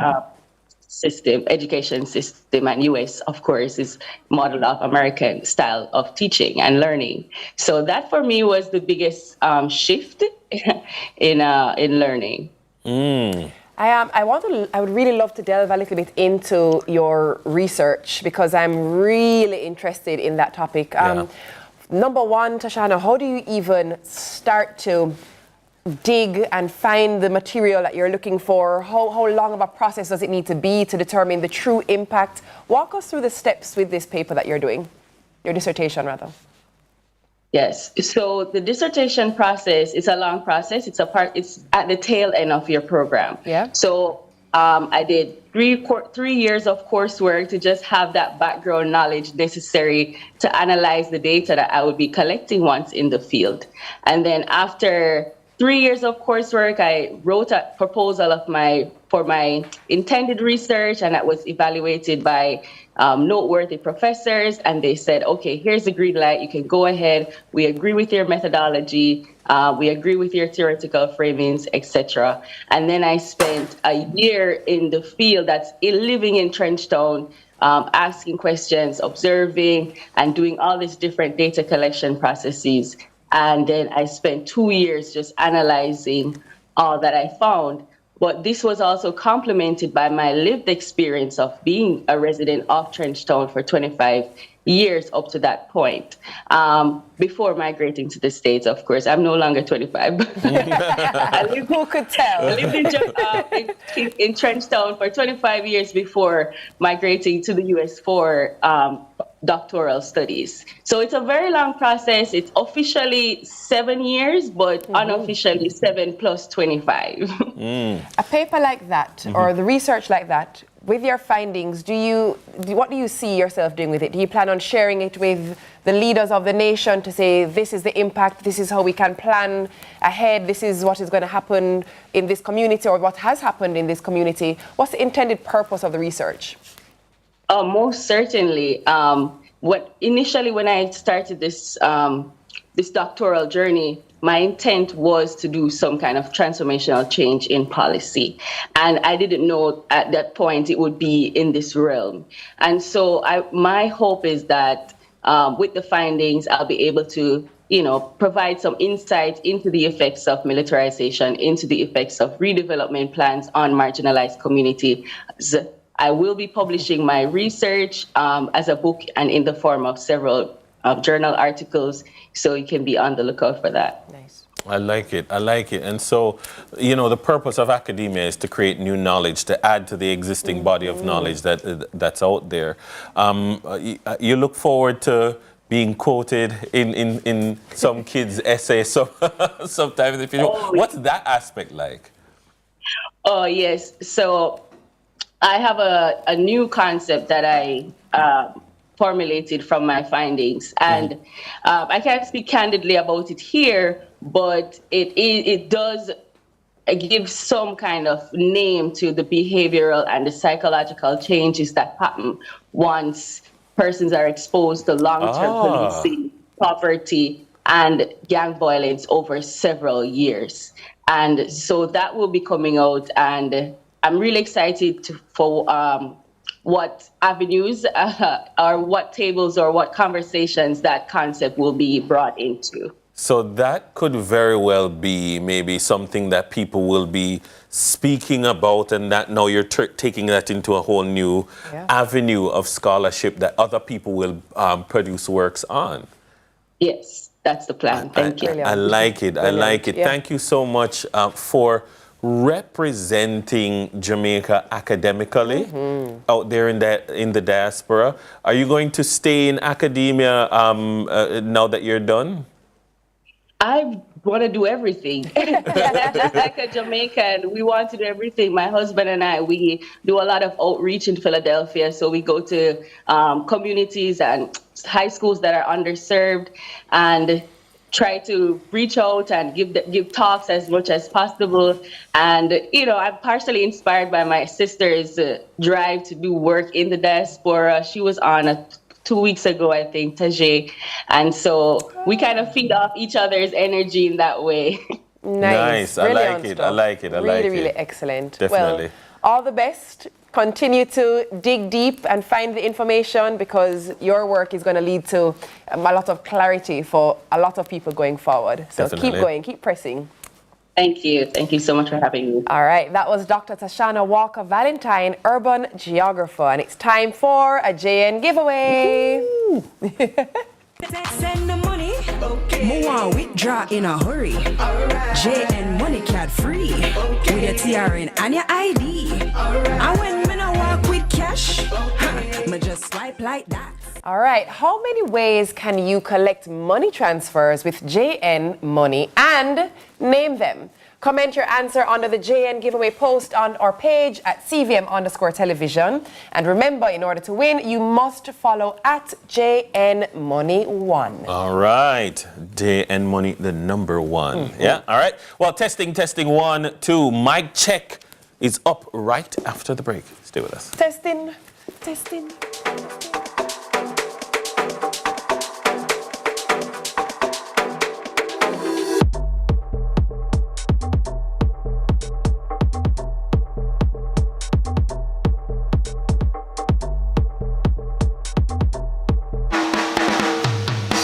education system, and U.S. of course is modeled off American style of teaching and learning. So that for me was the biggest shift in learning. I would really love to delve a little bit into your research, because I'm really interested in that topic. Number one, Tashana, how do you even start to dig and find the material that you're looking for? How long of a process does it need to be to determine the true impact? Walk us through the steps with this paper that you're doing, your dissertation rather. Yes. So the dissertation process is a long process. It's at the tail end of your program. Yeah. So I did 3 years of coursework to just have that background knowledge necessary to analyze the data that I would be collecting once in the field. And then after 3 years of coursework, I wrote a proposal for my intended research, and that was evaluated by noteworthy professors, and they said, okay, here's the green light, you can go ahead, we agree with your methodology, we agree with your theoretical framings, etc. And then I spent a year in the field, that's living in Trenchtown, asking questions, observing, and doing all these different data collection processes. And then I spent 2 years just analyzing all that I found. But this was also complemented by my lived experience of being a resident of Trenchtown for 25 years up to that point, before migrating to the States, of course. I'm no longer 25. Who could tell? I lived in Trenchtown for 25 years before migrating to the U.S. for doctoral studies. So it's a very long process. It's officially 7 years, but unofficially 7 plus 25. A paper like that, or the research like that, with your findings, what do you see yourself doing with it? Do you plan on sharing it with the leaders of the nation to say, this is the impact, this is how we can plan ahead, this is what is going to happen in this community, or what has happened in this community? What's the intended purpose of the research? Most certainly. Initially, when I started this doctoral journey, my intent was to do some kind of transformational change in policy. And I didn't know at that point it would be in this realm. And so my hope is that with the findings, I'll be able to provide some insight into the effects of militarization, into the effects of redevelopment plans on marginalized communities. I will be publishing my research as a book and in the form of several journal articles, so you can be on the lookout for that. Nice. I like it. And so, the purpose of academia is to create new knowledge, to add to the existing body of knowledge that's out there. You look forward to being quoted in some kids' essay sometimes. What's that aspect like? Oh, yes. So I have a new concept that I formulated from my findings, and I can't speak candidly about it here, but it does give some kind of name to the behavioral and the psychological changes that happen once persons are exposed to long-term policing, poverty, and gang violence over several years. And so that will be coming out, and I'm really excited for what avenues or what tables or what conversations that concept will be brought into. So that could very well be maybe something that people will be speaking about, and that now you're taking that into a whole new avenue of scholarship that other people will produce works on. Yes, that's the plan. Thank you. I like it. I like it. Yeah. Thank you so much for representing Jamaica academically out there in the diaspora. Are you going to stay in academia now that you're done? I want to do everything. Like a Jamaican, we want to do everything. My husband and I, we do a lot of outreach in Philadelphia. So we go to communities and high schools that are underserved and try to reach out and give talks as much as possible. And, you know, I'm partially inspired by my sister's drive to do work in the diaspora. She was on 2 weeks ago, I think, Tajay. And so we kind of feed off each other's energy in that way. Nice. I like it. I like it. I like it. Really excellent. Definitely. Well, all the best. Continue to dig deep and find the information, because your work is going to lead to a lot of clarity for a lot of people going forward. So Definitely. keep going, keep pressing. Thank you. Thank you so much for having me. All right, that was Dr. Tashana Walker-Valentine, urban geographer, and it's time for a JN giveaway. Send the money. Okay. Want withdraw in a hurry. Alright. JN money card free. Okay. With your TRN and your ID. Alright. And when me no walk with cash, me just swipe like that. All right, how many ways can you collect money transfers with JN Money, and name them? Comment your answer under the JN giveaway post on our page at CVM_television. And remember, in order to win, you must follow at JN Money 1. All right. JN Money, the number one. Yeah. All right. Well, testing 1, 2. Mic check is up right after the break. Stay with us. Testing.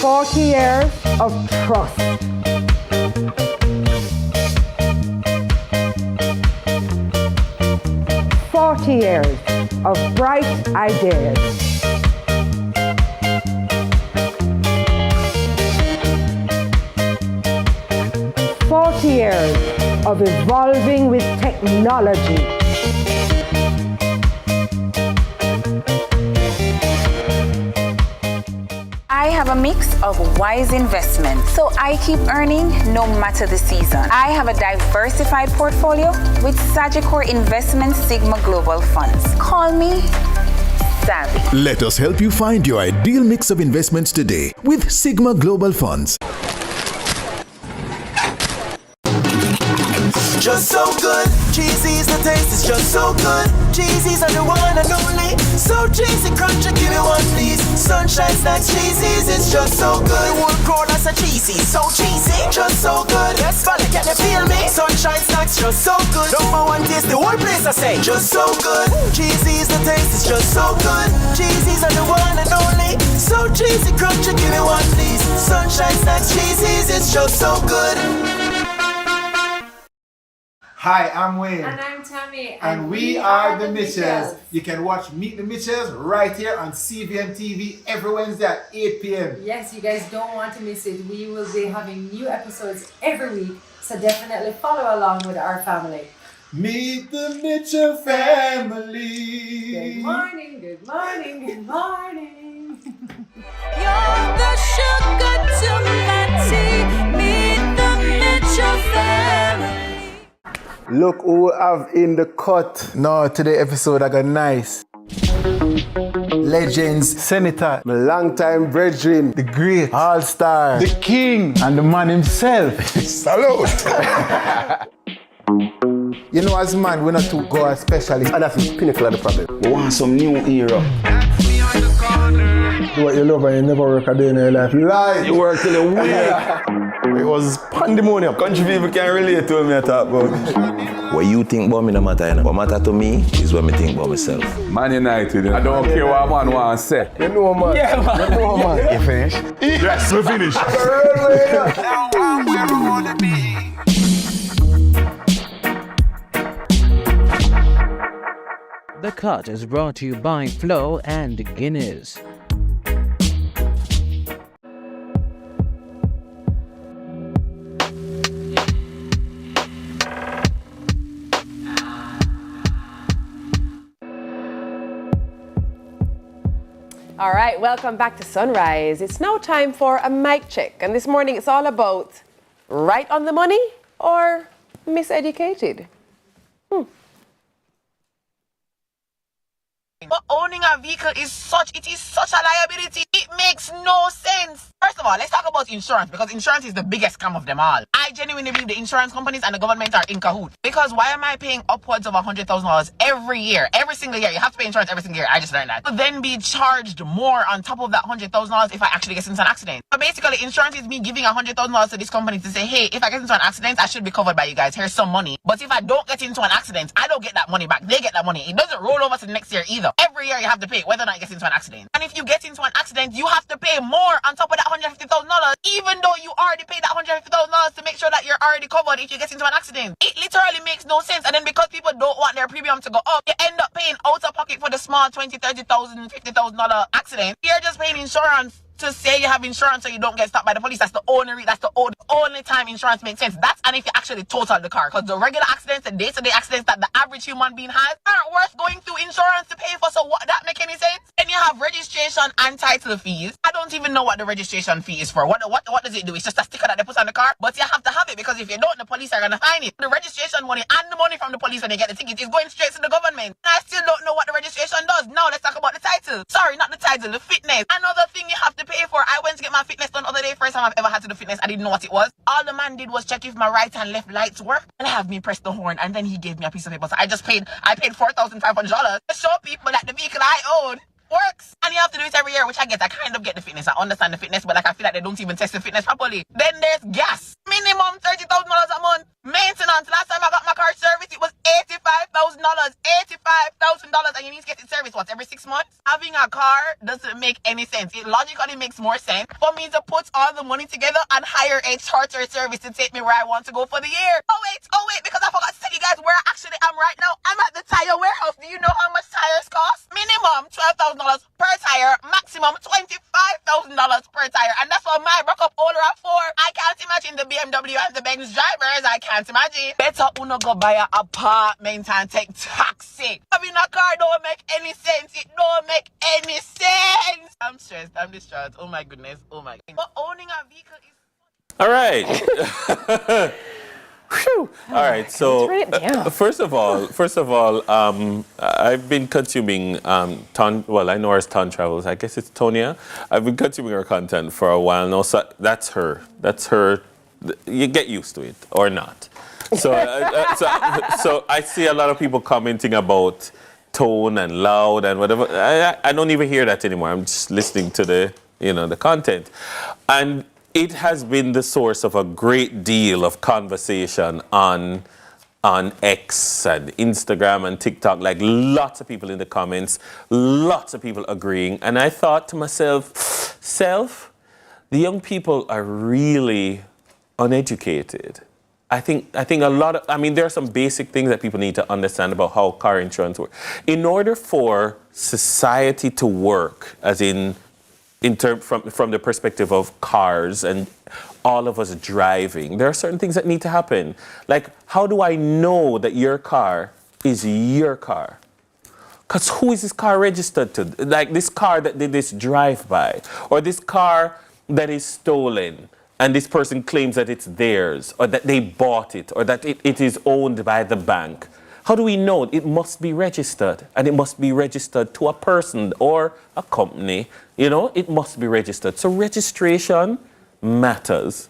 40 years of trust. Years of bright ideas. 40 years of evolving with technology. I have a mix of wise investments, so I keep earning no matter the season. I have a diversified portfolio with Sagicor Investment Sigma Global Funds. Call me savvy. Let us help you find your ideal mix of investments today with Sigma Global Funds. Just so good, cheesy's the taste is just so good. Cheesy's are the one and only. So cheesy, crunchy, give me one please. Sunshine snacks, cheesy's is just so good. The whole crowd that's a cheesy, so cheesy, just so good. Yes, fella, can you feel me? Sunshine snacks, just so good. Number one taste, the whole place I say, just so good. Cheesy's the taste is just so good. Cheesy's are the one and only. So cheesy, crunchy, give me one please. Sunshine snacks, cheesy's is just so good. Hi, I'm Wayne. And I'm Tami. And we are the Mitchells. You can watch Meet the Mitchells right here on CVMTV every Wednesday at 8 p.m. Yes, you guys don't want to miss it. We will be having new episodes every week, so definitely follow along with our family. Meet the Mitchell family. Good morning, good morning, good morning. You're the sugar to my tea. Meet the Mitchell family. Look who we have in the cut. No, today episode I got nice. Legends, Senator, my longtime brethren, the great, all-star, the king, and the man himself. Salute! You know, as man, we're not too God specialist, and that's the pinnacle of the problem. We want some new era. Do what you love and you never work a day in your life. Lie! You work till you win. It was pandemonium. Country people can't relate to me at talk about. What you think about me no matter, you know. What matter to me is what me think about myself. Man United, you know. I don't care what man wants to say. You know, man. Yeah, man. You know, man. You finished? Yes, we finished. The Cut is brought to you by Flo and Guinness. All right, welcome back to Sunrise. It's now time for a mic check. And this morning it's all about right on the money or miseducated. But owning a vehicle is such a liability. It makes no sense. For First of all, let's talk about insurance, because insurance is the biggest scam of them all. I genuinely believe the insurance companies and the government are in cahoots. Because why am I paying upwards of $100,000 every year? Every single year. You have to pay insurance every single year. I just learned that. But then be charged more on top of that $100,000 if I actually get into an accident. So basically, insurance is me giving $100,000 to this company to say, hey, if I get into an accident, I should be covered by you guys. Here's some money. But if I don't get into an accident, I don't get that money back. They get that money. It doesn't roll over to the next year either. Every year you have to pay whether or not you get into an accident. And if you get into an accident, you have to pay more on top of that $150,000, even though you already paid that $150,000 to make sure that you're already covered if you get into an accident. It literally makes no sense. And then because people don't want their premium to go up, you end up paying out of pocket for the small $20,000, $30,000, $50,000 accident. You're just paying insurance to say you have insurance so you don't get stopped by the police. That's the only time insurance makes sense. That's and if you actually total the car. Because the regular accidents, the day-to-day accidents that the average human being has aren't worth going through insurance to pay for. So what, that make any sense? Then you have registration and title fees. I don't even know what the registration fee is for. What does it do? It's just a sticker that they put on the car. But you have to have it because if you don't, the police are going to fine it. The registration money and the money from the police when they get the ticket is going straight to the government. And I still don't know what the registration does. Now let's talk about the title. Sorry, not the title, the fitness. Another thing you have to pay for. I went to get my fitness done the other day. First time I've ever had to do fitness. I didn't know what it was. All the man did was check if my right and left lights work and have me press the horn. And then he gave me a piece of paper. So I paid $4,500 to show people that the vehicle I own works. And you have to do it every year, which I get. I kind of get the fitness. I understand the fitness, but like I feel like they don't even test the fitness properly. Then there's gas. Minimum $30,000 a month. Maintenance. Last time I got my car serviced, it was $85,000. $85,000, and you need to get it serviced every 6 months? Having a car doesn't make any sense. It logically makes more sense for me to put all the money together and hire a charter service to take me where I want to go for the year. Oh wait, because I forgot to tell you guys where I actually am right now. I'm at the tire warehouse. Do you know how much tires cost? Minimum $12,000 per tire, maximum $25,000 per tire, and that's what my broke up older are for. I can't imagine the BMW and the Benz drivers. I can't imagine. Better uno go buy an apartment and take taxi. Having a car don't make any sense. It don't make any sense. I'm stressed. I'm distraught. Oh my goodness. Oh my God. But owning a vehicle is... All right. Whew. All right. So first of all, I've been consuming I know her as Ton Travels. I guess it's Tonya. I've been consuming her content for a while now. So that's her. You get used to it or not. So so I see a lot of people commenting about tone and loud and whatever. I don't even hear that anymore. I'm just listening to the content, and it has been the source of a great deal of conversation on X and Instagram and TikTok. Like lots of people in the comments, lots of people agreeing, and I thought to myself, the young people are really uneducated. I think a lot of, there are some basic things that people need to understand about how car insurance works. In order for society to work, as from the perspective of cars and all of us driving, there are certain things that need to happen. Like, how do I know that your car is your car? Because who is this car registered to? Like this car that did this drive-by, or this car that is stolen, and this person claims that it's theirs, or that they bought it, or that it is owned by the bank. How do we know? It must be registered, and it must be registered to a person or a company. It must be registered. So registration matters.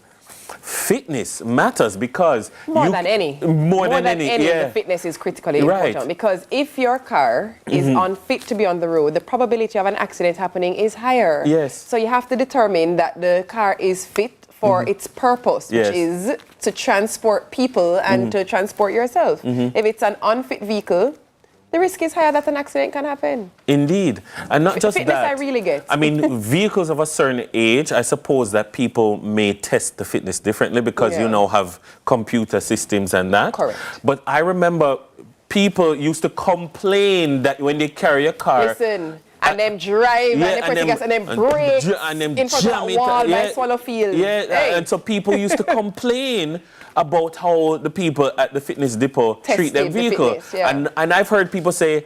Fitness matters because more than any, the fitness is critically important, because if your car is unfit to be on the road, the probability of an accident happening is higher. Yes. So you have to determine that the car is fit for its purpose, which is to transport people and to transport yourself. If it's an unfit vehicle, the risk is higher that an accident can happen. Indeed. And not just fitness that. I really get. Vehicles of a certain age, I suppose that people may test the fitness differently because you now have computer systems and that. Correct. But I remember people used to complain that when they carry a car... Listen. And them drive and they press gas and then brake in front of a wall by Swallow Field. And so people used to complain about how the people at the fitness depot treat their vehicle. And I've heard people say,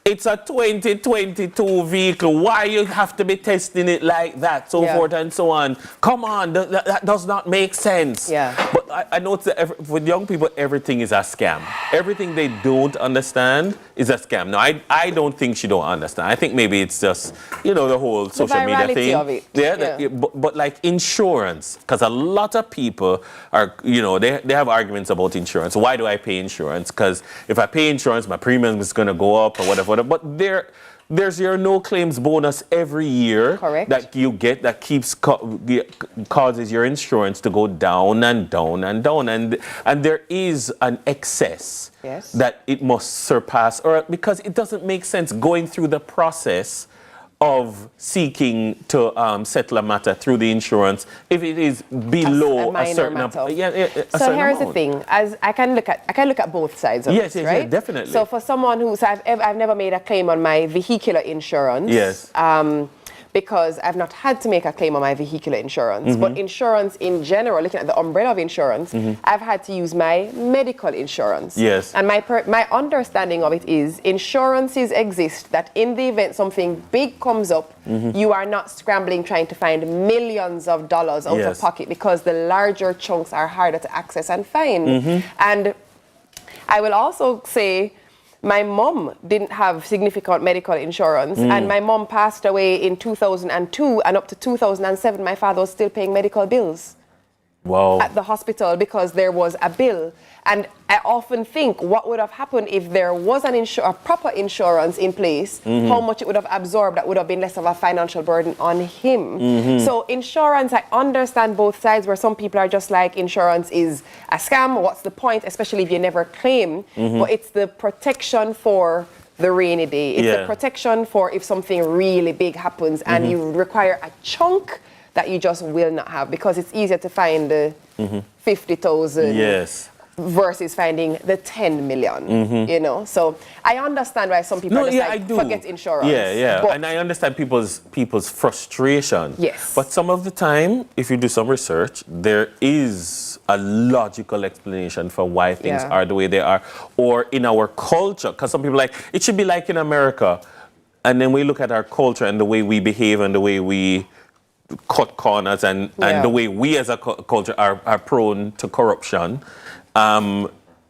It's a 2022 vehicle. Why you have to be testing it like that, so forth and so on? Come on, that does not make sense. Yeah. But I notice that with young people, everything is a scam. Everything they don't understand is a scam. Now, I don't think she don't understand. I think maybe it's just, the whole social media thing. Of it. But like insurance, because a lot of people are, they have arguments about insurance. Why do I pay insurance? Because if I pay insurance, my premium is going to go up or whatever. But there's your no claims bonus every year that you get that keeps causes your insurance to go down and down and down. And there is an excess that it must surpass, or because it doesn't make sense going through the process of seeking to settle a matter through the insurance if it is below a certain amount. So here's the thing: as I can look at both sides of it, right? Yes, definitely. So for someone I've never made a claim on my vehicular insurance. Yes. Because I've not had to make a claim on my vehicular insurance. But insurance in general, looking at the umbrella of insurance, I've had to use my medical insurance. Yes. And my understanding of it is insurances exist that in the event something big comes up, you are not scrambling trying to find millions of dollars out of pocket, because the larger chunks are harder to access and find. And I will also say, my mom didn't have significant medical insurance, and my mom passed away in 2002, and up to 2007, my father was still paying medical bills at the hospital because there was a bill. And I often think, what would have happened if there was a proper insurance in place, how much it would have absorbed that would have been less of a financial burden on him. So insurance, I understand both sides, where some people are just like, insurance is a scam, what's the point, especially if you never claim. But it's the protection for the rainy day. It's the protection for if something really big happens and you require a chunk that you just will not have, because it's easier to find the 50,000 versus finding the 10 million, So I understand why some people forget insurance. But, and I understand people's frustration. Yes. But some of the time, if you do some research, there is a logical explanation for why things are the way they are, or in our culture. Because some people are like, it should be like in America. And then we look at our culture and the way we behave and the way we cut corners and the way we as a culture are prone to corruption.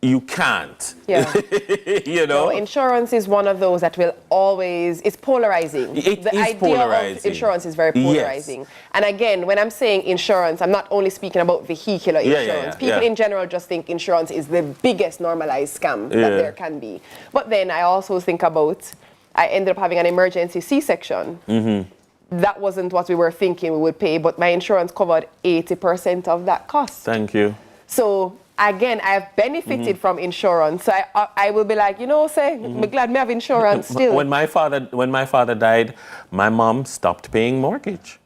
You can't. No, insurance is one of those that will always, it's polarizing. The idea of insurance is very polarizing. And again, when I'm saying insurance, I'm not only speaking about vehicular insurance. People in general just think insurance is the biggest normalized scam that there can be. But then I also think about, I ended up having an emergency C-section. That wasn't what we were thinking we would pay, but my insurance covered 80% of that cost. Thank you. So again, I have benefited from insurance. So I will be like, I'm glad me have insurance still. When my father died, my mom stopped paying mortgage.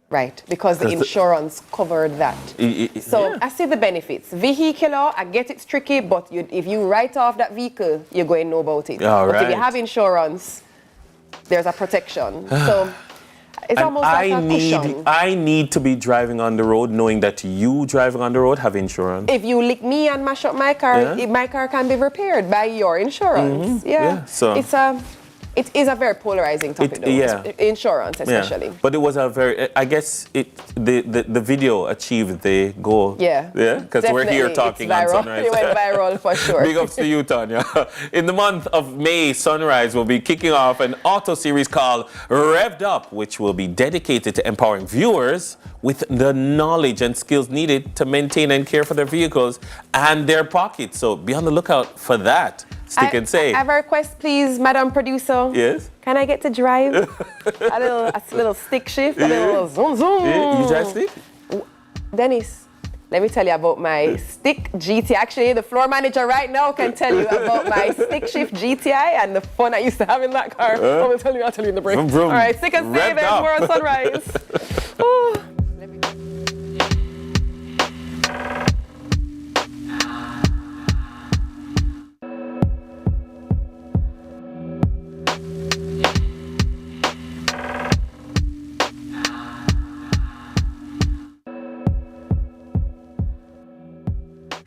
Right, because the insurance covered that. So I see the benefits. Vehicular, I get it's tricky, but if you write off that vehicle, you're going to know about it. But if you have insurance, there's a protection. So it's almost like a cushion. I need to be driving on the road knowing that you driving on the road have insurance. If you lick me and mash up my car, my car can be repaired by your insurance. So it is a very polarizing topic, though. Insurance, especially. But it was a very, I guess the video achieved the goal. Because we're here talking on Sunrise. It went viral for sure. Big ups to you, Tanya. In the month of May, Sunrise will be kicking off an auto series called Revved Up, which will be dedicated to empowering viewers with the knowledge and skills needed to maintain and care for their vehicles and their pockets. So be on the lookout for that. Stick and say. I have a request, please, Madam Producer. Yes? Can I get to drive a little stick shift, a little zoom zoom? You drive stick? Dennis, let me tell you about my stick GTI. Actually, the floor manager right now can tell you about my stick shift GTI and the fun I used to have in that car. I'll tell you in the break. Vroom, vroom. All right, stick and stay there. More on Sunrise.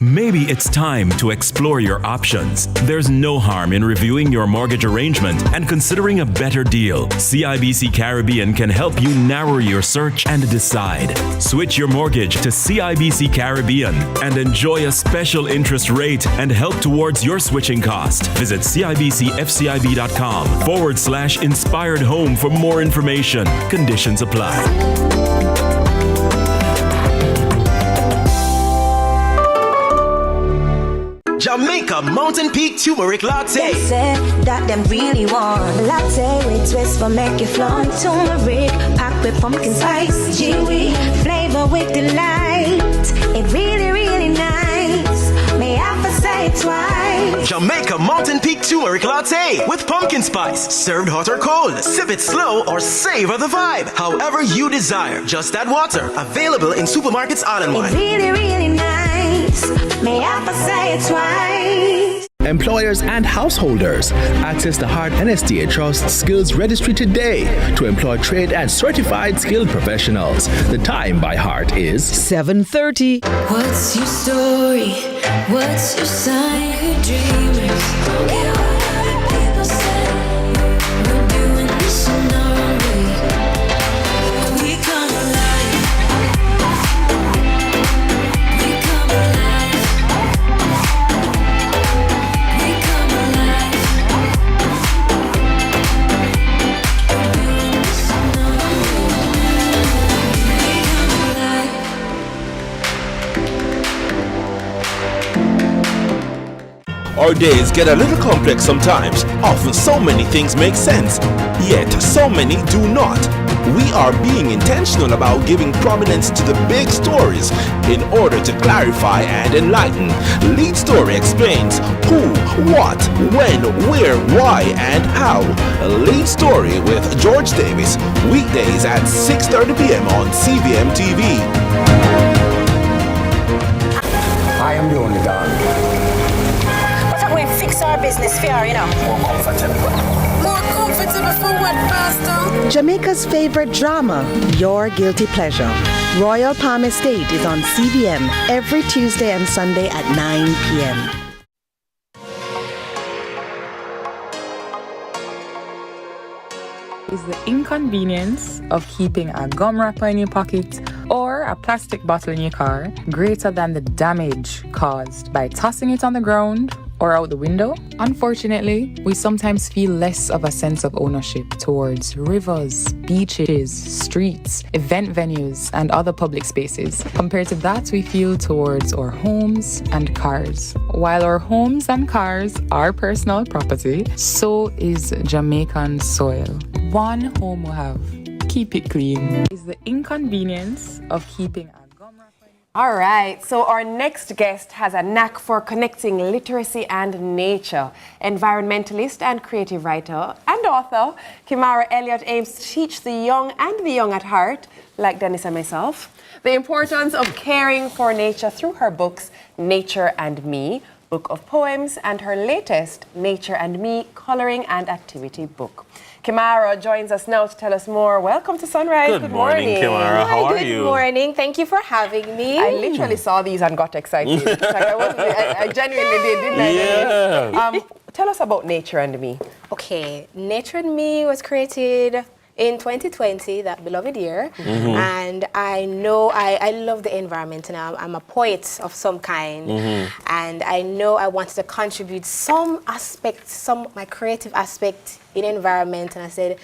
Maybe it's time to explore your options. There's no harm in reviewing your mortgage arrangement and considering a better deal. CIBC Caribbean can help you narrow your search and decide. Switch your mortgage to CIBC Caribbean and enjoy a special interest rate and help towards your switching cost. Visit CIBCFCIB.com/inspired home for more information. Conditions apply. Jamaica Mountain Peak Turmeric Latte. They say that them really want latte with twist for make you flaunt. Turmeric packed with pumpkin spice, chewy flavor with delight. It really, really nice. May I for say it twice. Jamaica Mountain Peak Turmeric Latte with pumpkin spice. Served hot or cold. Sip it slow or savor the vibe. However you desire. Just add water. Available in supermarkets island-wide. It really, really nice. May I for say it twice. Employers and householders, access the Heart NSTA Trust Skills Registry today to employ trained and certified skilled professionals. The time by Heart is 7:30. What's your story? What's your sign? Who dreamers? Don't care what other people say. We're doing this in our own way. We come alive. We come alive. We come alive. We're doing this in our own way. We come alive. Our days get a little complex sometimes. Often so many things make sense, yet so many do not. We are being intentional about giving prominence to the big stories in order to clarify and enlighten. Lead Story explains who, what, when, where, why, and how. Lead Story with George Davis, weekdays at 6:30 p.m. on CVMTV. I am the only dog. We fix our business fair, you know. More comfortable. More comfortable for what, Pastor? Jamaica's favorite drama, Your Guilty Pleasure. Royal Palm Estate is on CVM every Tuesday and Sunday at 9 p.m. Is the inconvenience of keeping a gum wrapper in your pocket or a plastic bottle in your car greater than the damage caused by tossing it on the ground or out the window? Unfortunately, we sometimes feel less of a sense of ownership towards rivers, beaches, streets, event venues, and other public spaces compared to that we feel towards our homes and cars. While our homes and cars are personal property, so is Jamaican soil. One home will have. Keep it clean. Is the inconvenience of keeping a All right, so our next guest has a knack for connecting literacy and nature. Environmentalist and creative writer and author, Kimara Elliott aims to teach the young and the young at heart, like Dennis and myself, the importance of caring for nature through her books, Nature and Me, book of poems, and her latest, Nature and Me, coloring and activity book. Kimara joins us now to tell us more. Welcome to Sunrise. Good morning, Kimara. How are you? Good morning. Thank you for having me. I literally saw these and got excited. I genuinely did, didn't I? Yeah. Tell us about Nature and Me. Okay, Nature and Me was created in 2020, that beloved year, and I know I love the environment, and I'm a poet of some kind, and I know I wanted to contribute some aspect, my creative aspect in environment, and I said,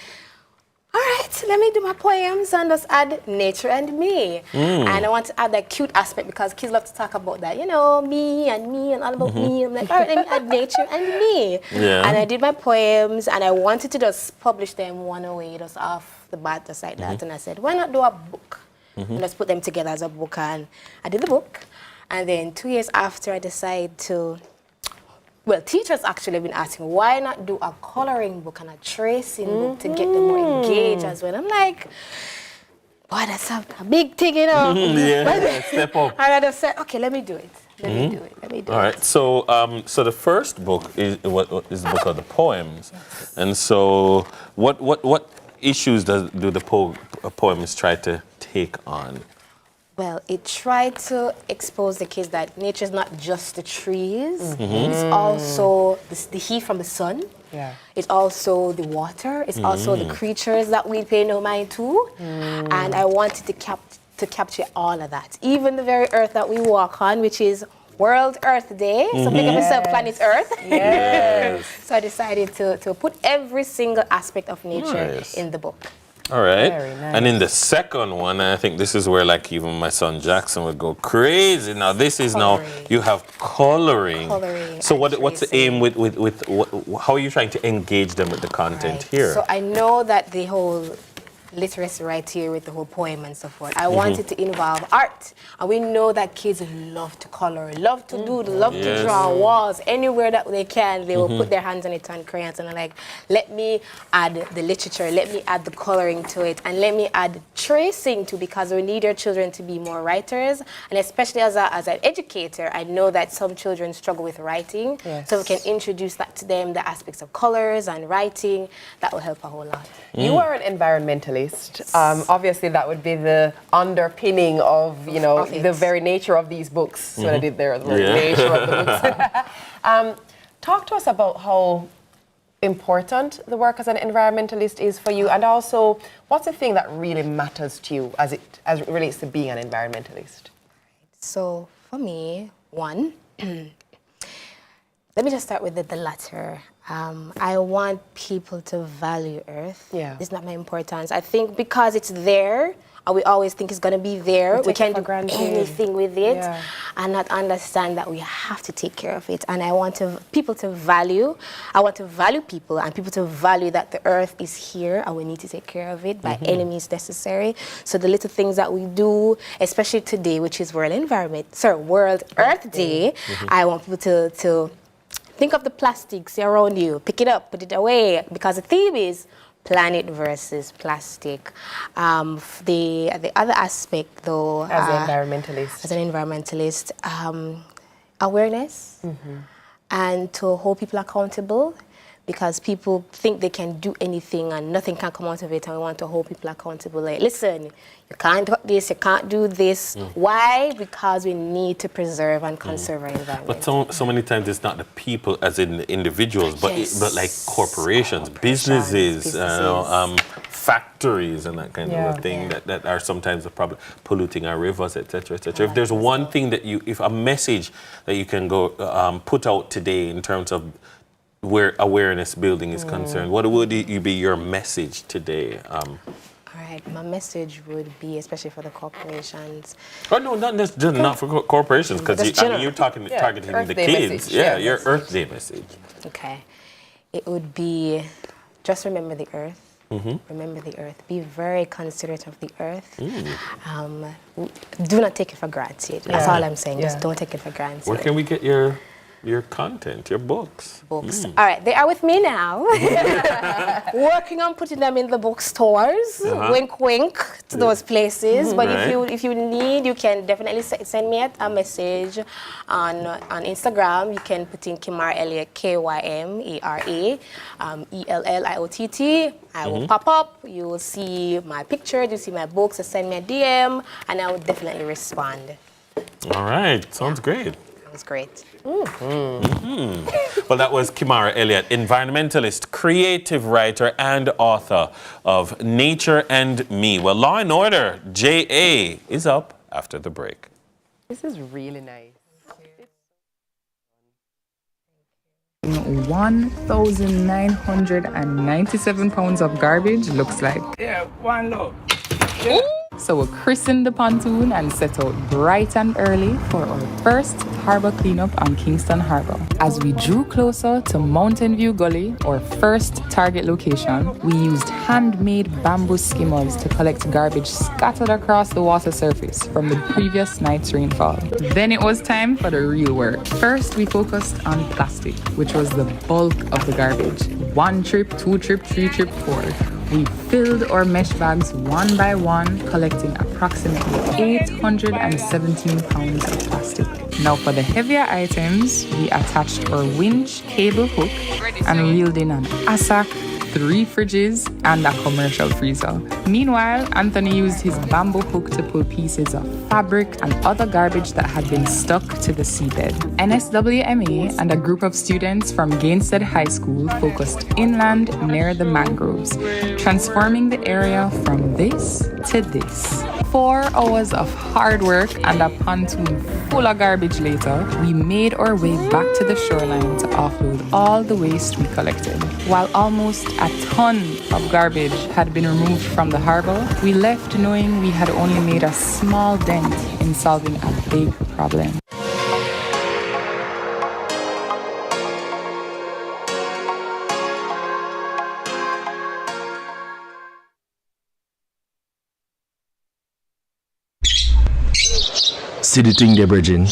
all right, let me do my poems and just add Nature and Me. And I want to add that cute aspect because kids love to talk about that, you know, me and all about me. I'm like, all right, let me add Nature and Me. Yeah. And I did my poems and I wanted to just publish them one away, just off the bat, just like that. And I said, why not do a book? And just put them together as a book. And I did the book. And then 2 years after, I decided to, well, teachers actually have been asking, why not do a coloring book and a tracing book to get them more engaged as well? I'm like, boy, that's a big thing, you know. Yeah, step up. And I just said, okay, let me do it. Let me do it. All right. So, so the first book is the book of the poems, and so what issues do the poems try to take on? Well, it tried to expose the kids that nature is not just the trees. It's also the heat from the sun. Yeah. It's also the water. It's also the creatures that we pay no mind to. And I wanted to capture all of that. Even the very earth that we walk on, which is World Earth Day. So pick up yourself, planet Earth. Yes. So I decided to put every single aspect of nature in the book. All right. Very nice. And in the second one, I think this is where like even my son Jackson would go crazy. Now this is now you have coloring. So what's the aim with how are you trying to engage them with the content here? So I know that the whole literacy right here with the whole poem and so forth. I wanted to involve art. And we know that kids love to color, love to doodle, love to draw walls. Anywhere that they can, they will put their hands on it on crayons and they're like, let me add the literature, let me add the coloring to it, and let me add tracing to, because we need our children to be more writers. And especially as an educator, I know that some children struggle with writing. So we can introduce that to them, the aspects of colors and writing. That will help a whole lot. You are an environmentalist. Obviously, that would be the underpinning of, you know, the very nature of these books. So I did there, the very nature of the books. Talk to us about how important the work as an environmentalist is for you, and also what's the thing that really matters to you as it relates to being an environmentalist? So for me, one, let me just start with the latter. I want people to value Earth. It's not my importance. I think because it's there, and we always think it's going to be there, we can't do anything with it, and not understand that we have to take care of it. And I want people to value. I want to value people, and people to value that the Earth is here, and we need to take care of it by any means necessary. So the little things that we do, especially today, which is World Earth Day, I want people to think of the plastics around you, pick it up, put it away, because the theme is planet versus plastic. The other aspect, though, as an environmentalist, awareness and to hold people accountable, because people think they can do anything and nothing can come out of it, and we want to hold people accountable. Like, listen, you can't do this, you can't do this. Why? Because we need to preserve and conserve our environment. But so many times it's not the people as in the individuals, but like corporations, businesses, factories and that kind of a thing that are sometimes the problem, polluting our rivers, etc., etc. If there's one thing that if a message that you can go put out today in terms of where awareness building is concerned, what would be your message today? All right, my message would be, especially for the corporations. Oh no, not for corporations, because you're targeting the kids. Message. Your Earth Day message. Okay, it would be just remember the Earth. Remember the Earth. Be very considerate of the Earth. Do not take it for granted. That's all I'm saying. Just don't take it for granted. Where can we get your content, your books? All right, they are with me now. Working on putting them in the bookstores. Wink, wink to those places. But if you need, you can definitely send me a message on Instagram. You can put in Kimara Elliott, KYMERA ELLIOTT. I will pop up. You will see my picture. You see my books. So send me a DM, and I will definitely respond. All right, sounds great. Sounds great. Well, that was Kimara Elliott, environmentalist, creative writer, and author of Nature and Me. Well, Law and Order, JA, is up after the break. This is really nice. 1,997 pounds of garbage looks like. Yeah, one load. So we christened the pontoon and set out bright and early for our first harbour cleanup on Kingston Harbour. As we drew closer to Mountain View Gully, our first target location, we used handmade bamboo skimmers to collect garbage scattered across the water surface from the previous night's rainfall. Then it was time for the real work. First, we focused on plastic, which was the bulk of the garbage. 1 trip, 2 trip, 3 trip, 4. We filled our mesh bags one by one, collecting approximately 817 pounds of plastic. Now for the heavier items, we attached our winch cable hook and reeled in an assack 3 fridges, and a commercial freezer. Meanwhile, Anthony used his bamboo hook to pull pieces of fabric and other garbage that had been stuck to the seabed. NSWMA and a group of students from Gainstead High School focused inland near the mangroves, transforming the area from this to this. 4 hours of hard work and a pontoon full of garbage later, we made our way back to the shoreline to offload all the waste we collected. While almost a ton of garbage had been removed from the harbor, we left knowing we had only made a small dent in solving a big problem. See the thing there, Bridging.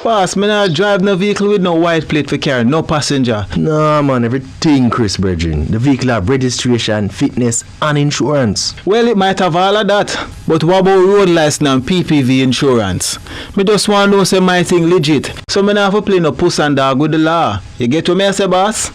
Boss, man, I drive no vehicle with no white plate for carry, no passenger. Nah, man, everything Chris Bridging. The vehicle have registration, fitness, and insurance. Well, it might have all of that. But what about road license and PPV insurance? Me just want to know say my thing legit. So me not have to play no puss and dog with the law. You get what me say, boss?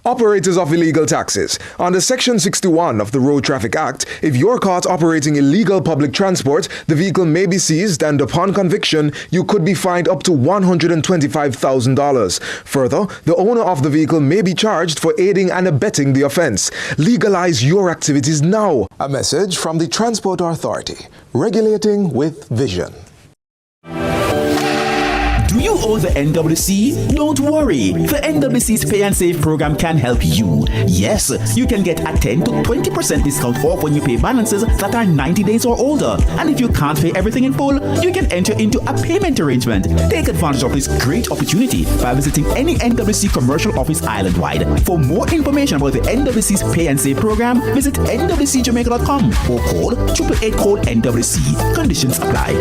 Operators of illegal taxis. Under Section 61 of the Road Traffic Act, if you're caught operating illegal public transport, the vehicle may be seized and upon conviction, you could be fined up to $125,000. Further, the owner of the vehicle may be charged for aiding and abetting the offense. Legalize your activities now. A message from the Transport Authority, regulating with vision. Do you own the NWC? Don't worry. The NWC's Pay and Save program can help you. Yes, you can get a 10 to 20% discount off when you pay balances that are 90 days or older. And if you can't pay everything in full, you can enter into a payment arrangement. Take advantage of this great opportunity by visiting any NWC commercial office island-wide. For more information about the NWC's Pay and Save program, visit nwcjamaica.com or call 888-NWC. Conditions apply.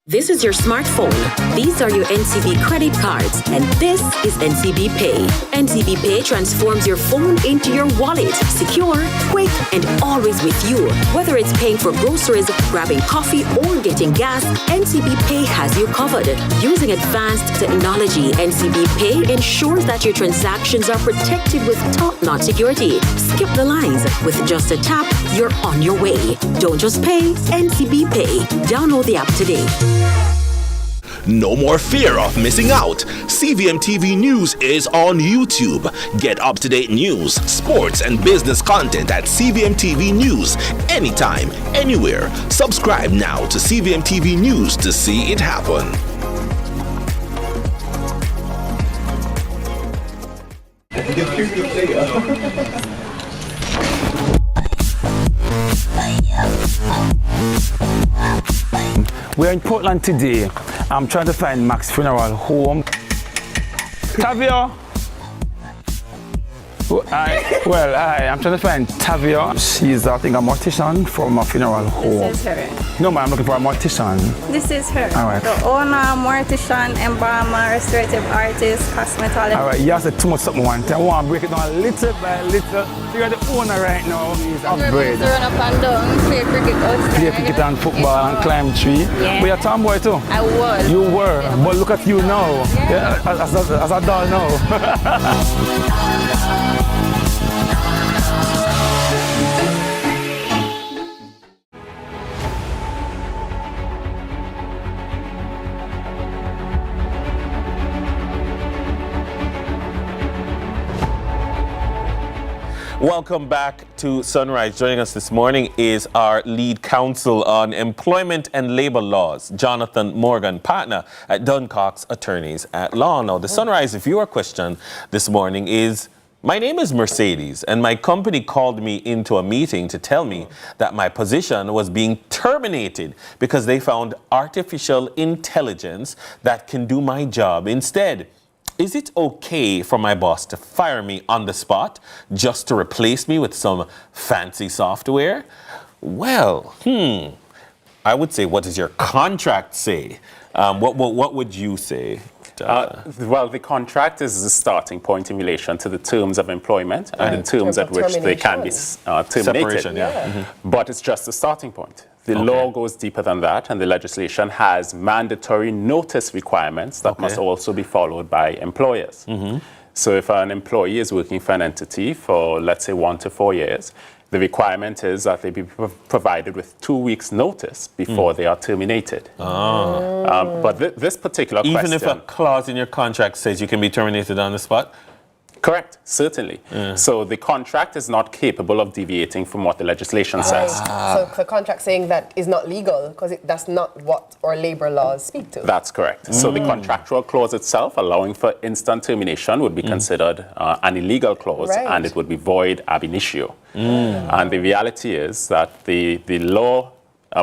This is your smartphone. These are your NCB credit cards. And this is NCB Pay. NCB Pay transforms your phone into your wallet. Secure, quick, and always with you. Whether it's paying for groceries, grabbing coffee, or getting gas, NCB Pay has you covered. Using advanced technology, NCB Pay ensures that your transactions are protected with top-notch security. Skip the lines. With just a tap, you're on your way. Don't just pay, NCB Pay. Download the app today. No more fear of missing out. CVMTV News is on YouTube. Get up-to-date news, sports, and business content at CVMTV News anytime, anywhere. Subscribe now to CVMTV News to see it happen. We're in Portland today. I'm trying to find Mac's funeral home. Tavia! I'm trying to find Tavia. She's, I think, a mortician from a funeral home. This is her. No, man, I'm looking for a mortician. This is her. All right. The owner, mortician, embalmer, restorative artist, cosmetologist. All right, you have to too much something one time. I want to break it down little by little. You're the owner right now. He's upgrade. Run up and down, play cricket outside. Play cricket and football and climb tree. Yeah. But you're a tomboy too. I was. You were, but look at you now. Yeah. As a doll now. Welcome back to Sunrise. Joining us this morning is our lead counsel on employment and labor laws, Jonathan Morgan, partner at Duncox Attorneys at Law. Now, the Sunrise viewer question this morning is, my name is Mercedes, and my company called me into a meeting to tell me that my position was being terminated because they found artificial intelligence that can do my job instead. Is it okay for my boss to fire me on the spot just to replace me with some fancy software? Well, I would say, what does your contract say? What would you say? Well, the contract is the starting point in relation to the terms of employment and the terms at which they can be terminated. Separation, yeah. But it's just a starting point. The law goes deeper than that, and the legislation has mandatory notice requirements that must also be followed by employers. So if an employee is working for an entity for, let's say, 1 to 4 years, the requirement is that they be provided with 2 weeks' notice before they are terminated. But this particular question... Even if a clause in your contract says you can be terminated on the spot? Correct, certainly. So the contract is not capable of deviating from what the legislation says. So the contract saying that is not legal because that's not what our labor laws speak to. That's correct. So the contractual clause itself allowing for instant termination would be considered an illegal clause, and it would be void ab initio. And the reality is that the law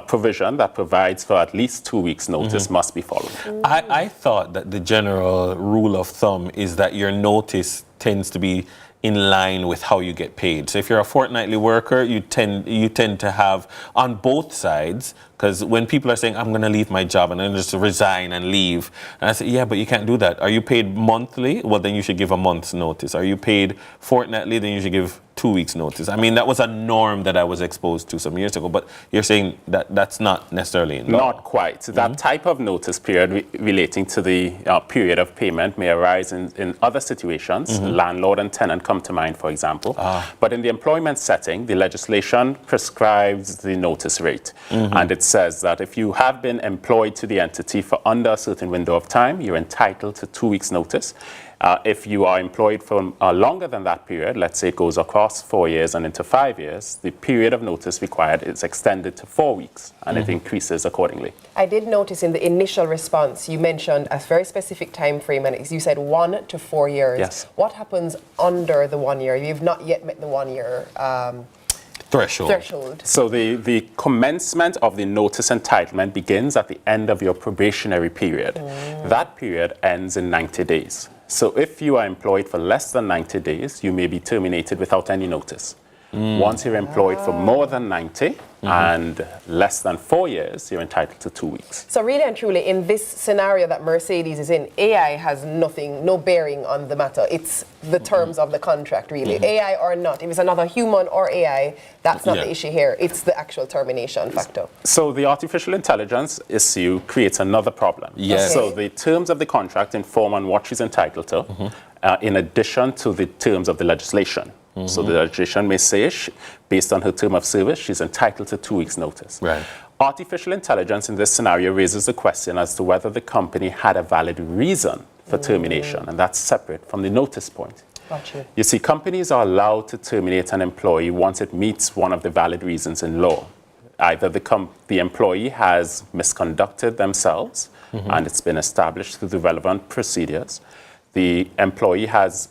provision that provides for at least 2 weeks' notice must be followed. I thought that the general rule of thumb is that your notice tends to be in line with how you get paid. So if you're a fortnightly worker, you tend to have on both sides, because when people are saying, I'm going to leave my job and then just resign and leave, and I say, yeah, but you can't do that. Are you paid monthly? Well, then you should give a month's notice. Are you paid fortnightly? Then you should give 2 weeks' notice. I mean, that was a norm that I was exposed to some years ago, but you're saying that that's not necessarily in law. Not quite. That type of notice period relating to the period of payment may arise in other situations. Landlord and tenant come to mind, for example. But in the employment setting, the legislation prescribes the notice rate. And it says that if you have been employed to the entity for under a certain window of time, you're entitled to 2 weeks' notice. If you are employed for longer than that period, let's say it goes across 4 years and into 5 years, the period of notice required is extended to 4 weeks, and it increases accordingly. I did notice in the initial response, you mentioned a very specific time frame, and you said 1 to 4 years. Yes. What happens under the 1 year? You've not yet met the 1 year threshold. So the commencement of the notice entitlement begins at the end of your probationary period. That period ends in 90 days. So if you are employed for less than 90 days, you may be terminated without any notice. Once you're employed for more than 90 and less than 4 years, you're entitled to 2 weeks. So really and truly, in this scenario that Mercedes is in, AI has no bearing on the matter. It's the terms of the contract, really. AI or not. If it's another human or AI, that's not the issue here. It's the actual termination factor. So the artificial intelligence issue creates another problem. Yes. So the terms of the contract inform on what she's entitled to, in addition to the terms of the legislation. So the legislation may say, based on her term of service, she's entitled to 2 weeks' notice. Right. Artificial intelligence in this scenario raises the question as to whether the company had a valid reason for termination, and that's separate from the notice point. Gotcha. You see, companies are allowed to terminate an employee once it meets one of the valid reasons in law. Either the employee has misconducted themselves, and it's been established through the relevant procedures. The employee has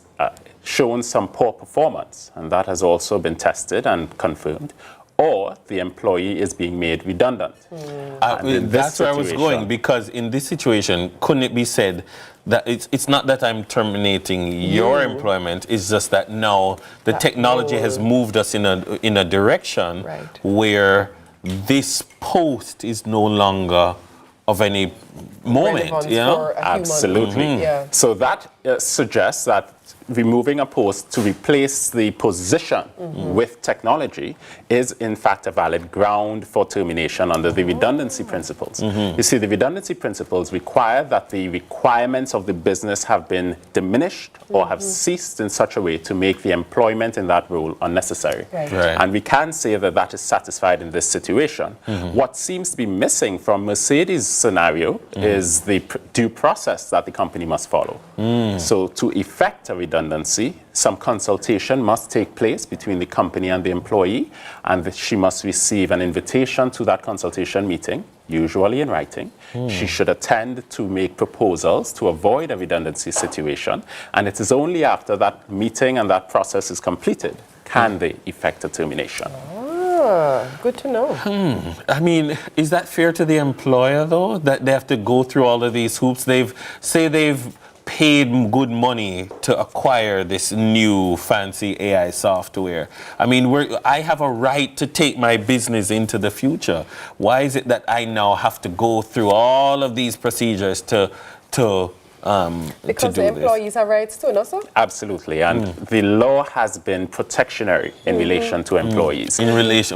shown some poor performance, and that has also been tested and confirmed, or the employee is being made redundant. That's where I was going, because in this situation, couldn't it be said that it's not that I'm terminating your employment, it's just that now the technology has moved us in a direction where this post is no longer of any moment, you know? Absolutely. So that suggests that removing a post to replace the position with technology is in fact a valid ground for termination under the redundancy principles. You see, the redundancy principles require that the requirements of the business have been diminished or have ceased in such a way to make the employment in that role unnecessary. And we can say that that is satisfied in this situation. What seems to be missing from Mercedes' scenario is the due process that the company must follow. So to effect a redundancy, some consultation must take place between the company and the employee, and she must receive an invitation to that consultation meeting, usually in writing. She should attend to make proposals to avoid a redundancy situation, and it is only after that meeting and that process is completed can they effect a termination. Good to know. I mean, is that fair to the employer, though, that they have to go through all of these hoops? They've paid good money to acquire this new fancy AI software. I mean, I have a right to take my business into the future. Why is it that I now have to go through all of these procedures to because the employees have rights too, no, sir? Absolutely, and the law has been protectionary in relation to employees.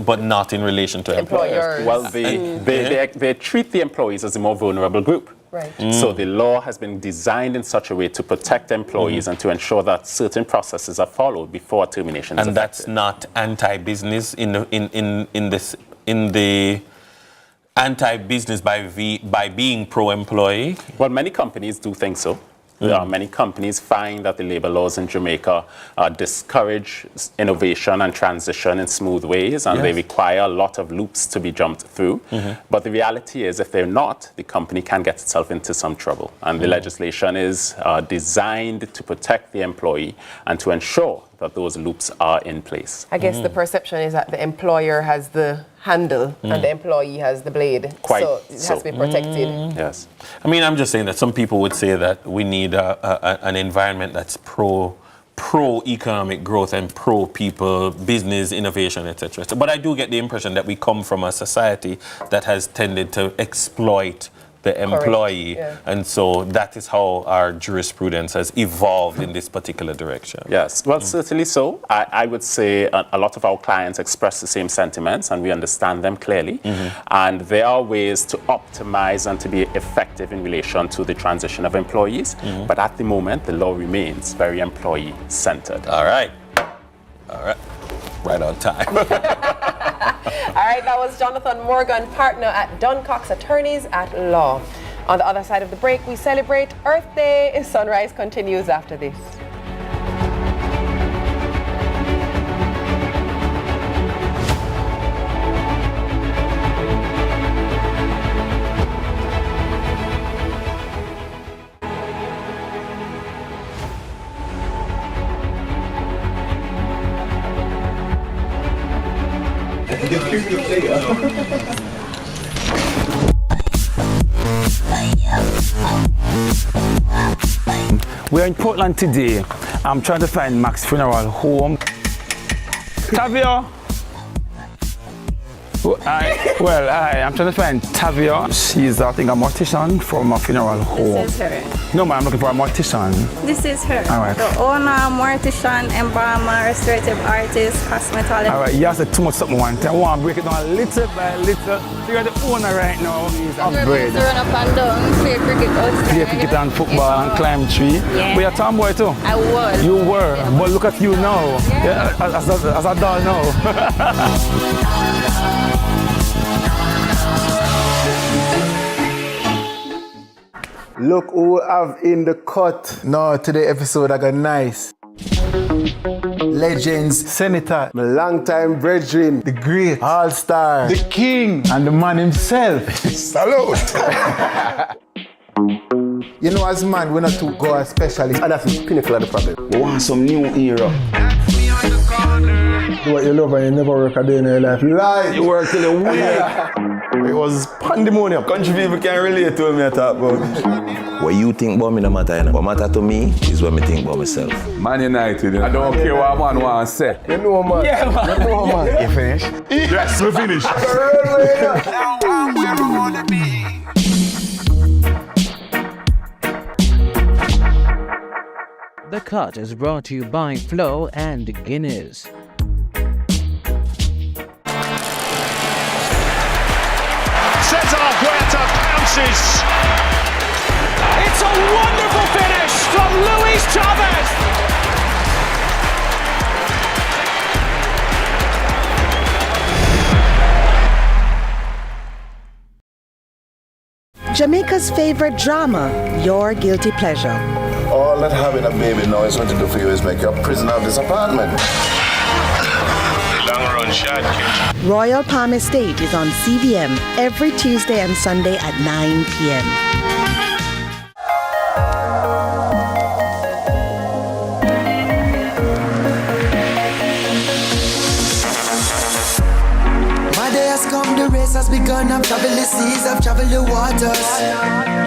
But not in relation to employers. Well, they treat the employees as a more vulnerable group. Right. So the law has been designed in such a way to protect employees and to ensure that certain processes are followed before termination is And effective. that's not anti-business in the anti-business by being pro-employee? Well, many companies do think so. Many companies find that the labor laws in Jamaica discourage innovation and transition in smooth ways, and they require a lot of loops to be jumped through. But the reality is, if they're not, the company can get itself into some trouble. And the legislation is designed to protect the employee and to ensure that those loops are in place. I guess the perception is that the employer has the handle and the employee has the blade. So it has to be protected. Yes. I mean, I'm just saying that some people would say that we need an environment that's pro-economic growth and pro-people, business, innovation, etc. But I do get the impression that we come from a society that has tended to exploit the employee, and so that is how our jurisprudence has evolved in this particular direction. Yes, well, certainly so. I would say a lot of our clients express the same sentiments, and we understand them clearly. And there are ways to optimize and to be effective in relation to the transition of employees. But at the moment, the law remains very employee-centered. All right. Right on time. All right, that was Jonathan Morgan, partner at Duncox Attorneys at Law. On the other side of the break, we celebrate Earth Day. Sunrise continues after this. We're in Portland today. I'm trying to find Mac's funeral home. Tavia! I'm trying to find Tavia. She's, I think, a mortician from a funeral home. This is her. No, ma'am, I'm looking for a mortician. This is her. All right. The owner, mortician, embalmer, restorative artist, cosmetologist. All right, you have said too much something one time. I want to break it down little by little. So you're the owner right now. He's upgrade. Run up and down, play cricket outside. Play cricket and football and climb tree. Yeah. But you're a tomboy too. I was. You were, but look at you now. Yeah. As a doll now. Look who we have in the cut. No, today episode I got nice. Legends, Senator, my longtime brethren, the great, all-star, the king, and the man himself. Salute! You know, as man, we're not too go as specialists, and that's the pinnacle of the problem. We want some new era. Do what you love and you never work a day in your life. Lie! You work till a week. It was pandemonium. Country people can relate to me I talk about. What you think about me no matter, you know. What matter to me is what me think about myself. Man United, you know. I don't care what man want to say. You know, man. Yeah, man. You know, man. You finished? Yes, we finished. The Cut is brought to you by Flo and Guinness. Cesar Huerta pounces. It's a wonderful finish from Luis Chavez. Jamaica's favorite drama, Your Guilty Pleasure. All that having a baby now is going to do for you is make you a prisoner of this apartment. Long run shot, kid. Royal Palm Estate is on CVM every Tuesday and Sunday at 9 p.m. The race has begun, I've traveled the seas, I've traveled the waters.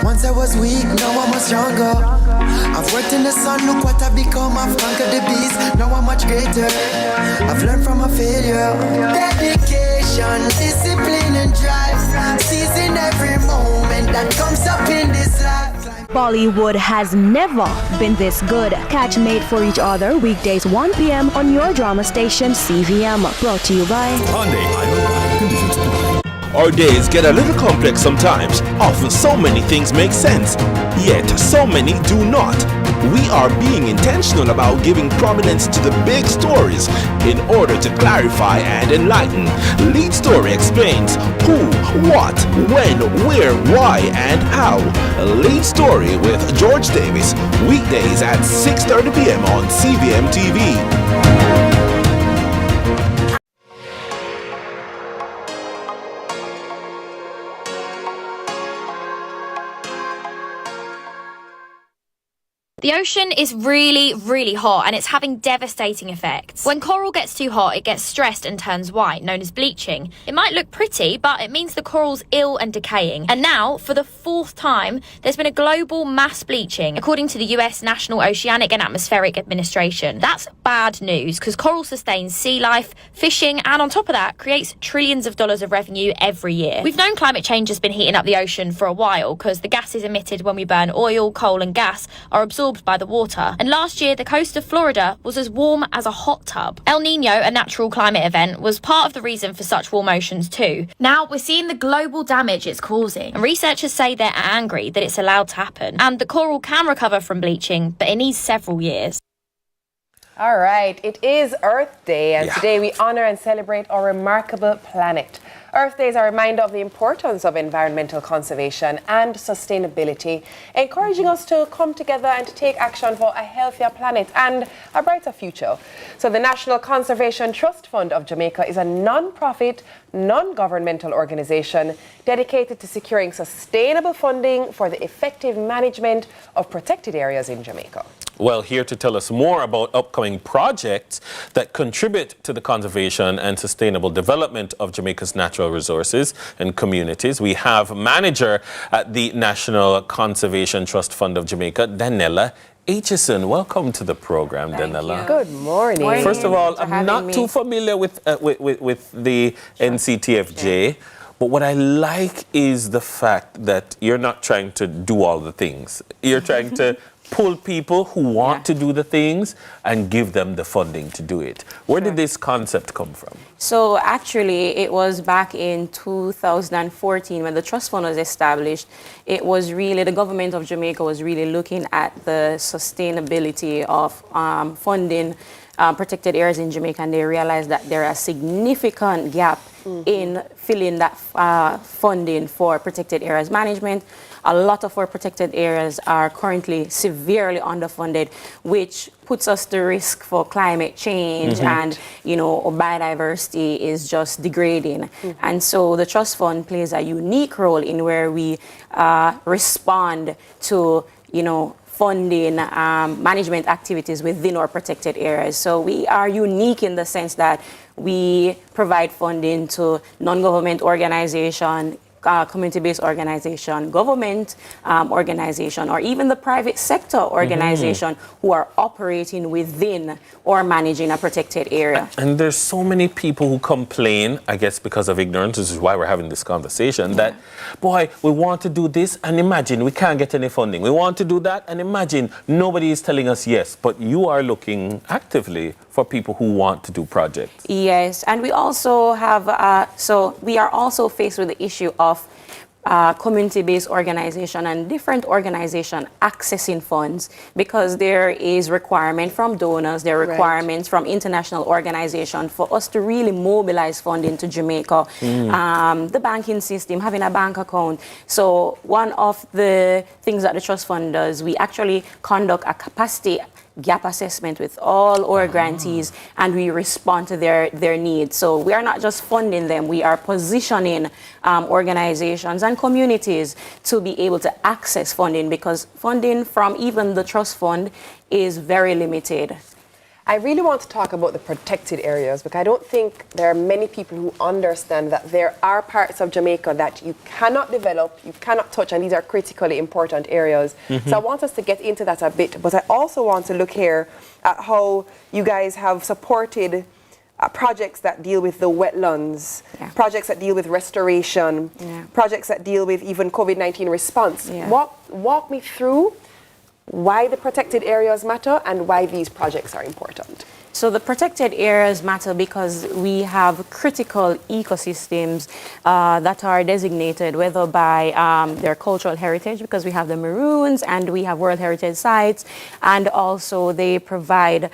Once I was weak, now I'm much stronger. I've worked in the sun, look what I've become. I've conquered the beast, now I'm much greater. I've learned from a failure. Dedication, discipline and drive. Seizing every moment that comes up in this life. Bollywood has never been this good. Catch Made for Each Other weekdays 1 p.m. on your drama station CVM. Brought to you by Hyundai, conditions apply. Our days get a little complex sometimes. Often so many things make sense, yet so many do not. We are being intentional about giving prominence to the big stories in order to clarify and enlighten. Lead Story explains who, what, when, where, why, and how. Lead Story with George Davis, weekdays at 6:30 p.m. on CVMTV. The ocean is really, really hot and it's having devastating effects. When coral gets too hot, it gets stressed and turns white, known as bleaching. It might look pretty, but it means the coral's ill and decaying. And now, for the 4th time, there's been a global mass bleaching, according to the US National Oceanic and Atmospheric Administration. That's bad news, because coral sustains sea life, fishing, and on top of that, creates trillions of dollars of revenue every year. We've known climate change has been heating up the ocean for a while, because the gases emitted when we burn oil, coal, and gas are absorbed by the water. And last year, the coast of Florida was as warm as a hot tub. El Nino, a natural climate event, was part of the reason for such warm oceans too. Now we're seeing the global damage it's causing, and researchers say they're angry that it's allowed to happen. And the coral can recover from bleaching, but it needs several years. All right, it is Earth Day, and today we honor and celebrate our remarkable planet. Earth Day is a reminder of the importance of environmental conservation and sustainability, encouraging us to come together and to take action for a healthier planet and a brighter future. So the National Conservation Trust Fund of Jamaica is a non-profit, non-governmental organization dedicated to securing sustainable funding for the effective management of protected areas in Jamaica. Well, here to tell us more about upcoming projects that contribute to the conservation and sustainable development of Jamaica's natural resources and communities, we have manager at the National Conservation Trust Fund of Jamaica, Danella Aitchison. Welcome to the program, Danella. Good morning. First of all, I'm not too familiar with the NCTFJ. But what I like is the fact that you're not trying to do all the things. You're trying to pull people who want to do the things and give them the funding to do it. Where did this concept come from? So actually, it was back in 2014 when the trust fund was established. It was really, the government of Jamaica was really looking at the sustainability of funding protected areas in Jamaica, and they realized that there are significant gap in filling that funding for protected areas management. A lot of our protected areas are currently severely underfunded, which puts us to risk for climate change and, our biodiversity is just degrading. And so the trust fund plays a unique role in where we respond to, funding management activities within our protected areas. So we are unique in the sense that we provide funding to non-government organization, community-based organization, government organization, or even the private sector organization who are operating within or managing a protected area. And there's so many people who complain, I guess because of ignorance, this is why we're having this conversation, that, boy, we want to do this and imagine we can't get any funding. We want to do that and imagine nobody is telling us yes, but you are looking actively for people who want to do projects. Yes, and we also have, so we are also faced with the issue of community-based organization and different organization accessing funds, because there is requirement from donors, there are requirements from international organizations for us to really mobilize funding to Jamaica. The banking system, having a bank account. So one of the things that the trust fund does, we actually conduct a capacity gap assessment with all our grantees, and we respond to their needs. So we are not just funding them, we are positioning organizations and communities to be able to access funding, because funding from even the trust fund is very limited. I really want to talk about the protected areas, because I don't think there are many people who understand that there are parts of Jamaica that you cannot develop, you cannot touch, and these are critically important areas. So I want us to get into that a bit, but I also want to look here at how you guys have supported projects that deal with the wetlands, projects that deal with restoration, projects that deal with even COVID-19 response. Walk me through why the protected areas matter and why these projects are important. So the protected areas matter because we have critical ecosystems that are designated, whether by their cultural heritage, because we have the Maroons and we have World Heritage Sites, and also they provide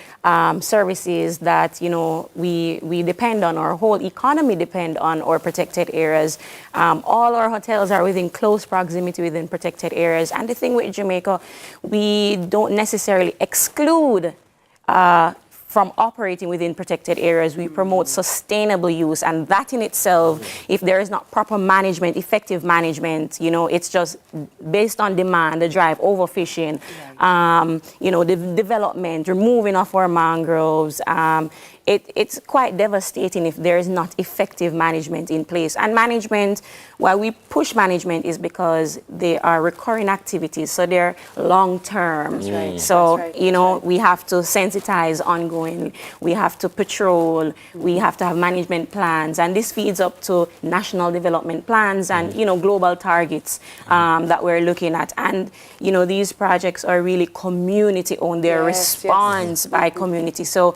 services that, you know, we depend on, our whole economy depend on our protected areas. All our hotels are within close proximity within protected areas. And the thing with Jamaica, we don't necessarily exclude from operating within protected areas. We promote sustainable use, and that in itself, if there is not proper management, effective management, you know, it's just based on demand, the drive, overfishing, you know, the development, removing of our mangroves. It's quite devastating if there is not effective management in place. And management, why we push management is because they are recurring activities, so they're long-term. Right. So, you know, we have to sensitize ongoing, we have to patrol, we have to have management plans, and this feeds up to national development plans and, you know, global targets that we're looking at. And, you know, these projects are really community-owned, they're response by community. So,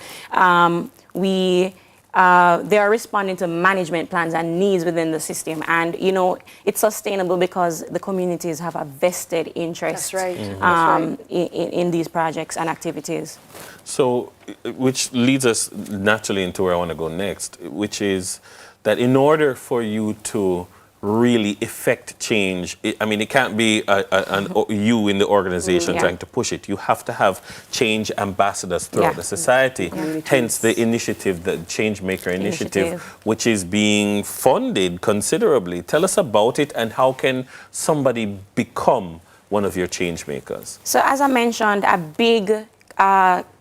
they are responding to management plans and needs within the system. And, you know, it's sustainable because the communities have a vested interest in these projects and activities. So, which leads us naturally into where I want to go next, which is that in order for you to really effect change, I mean, it can't be you in the organization trying to push it. You have to have change ambassadors throughout the society. Hence the initiative, the Changemaker initiative, which is being funded considerably. Tell us about it, and how can somebody become one of your change makers? So as I mentioned, a big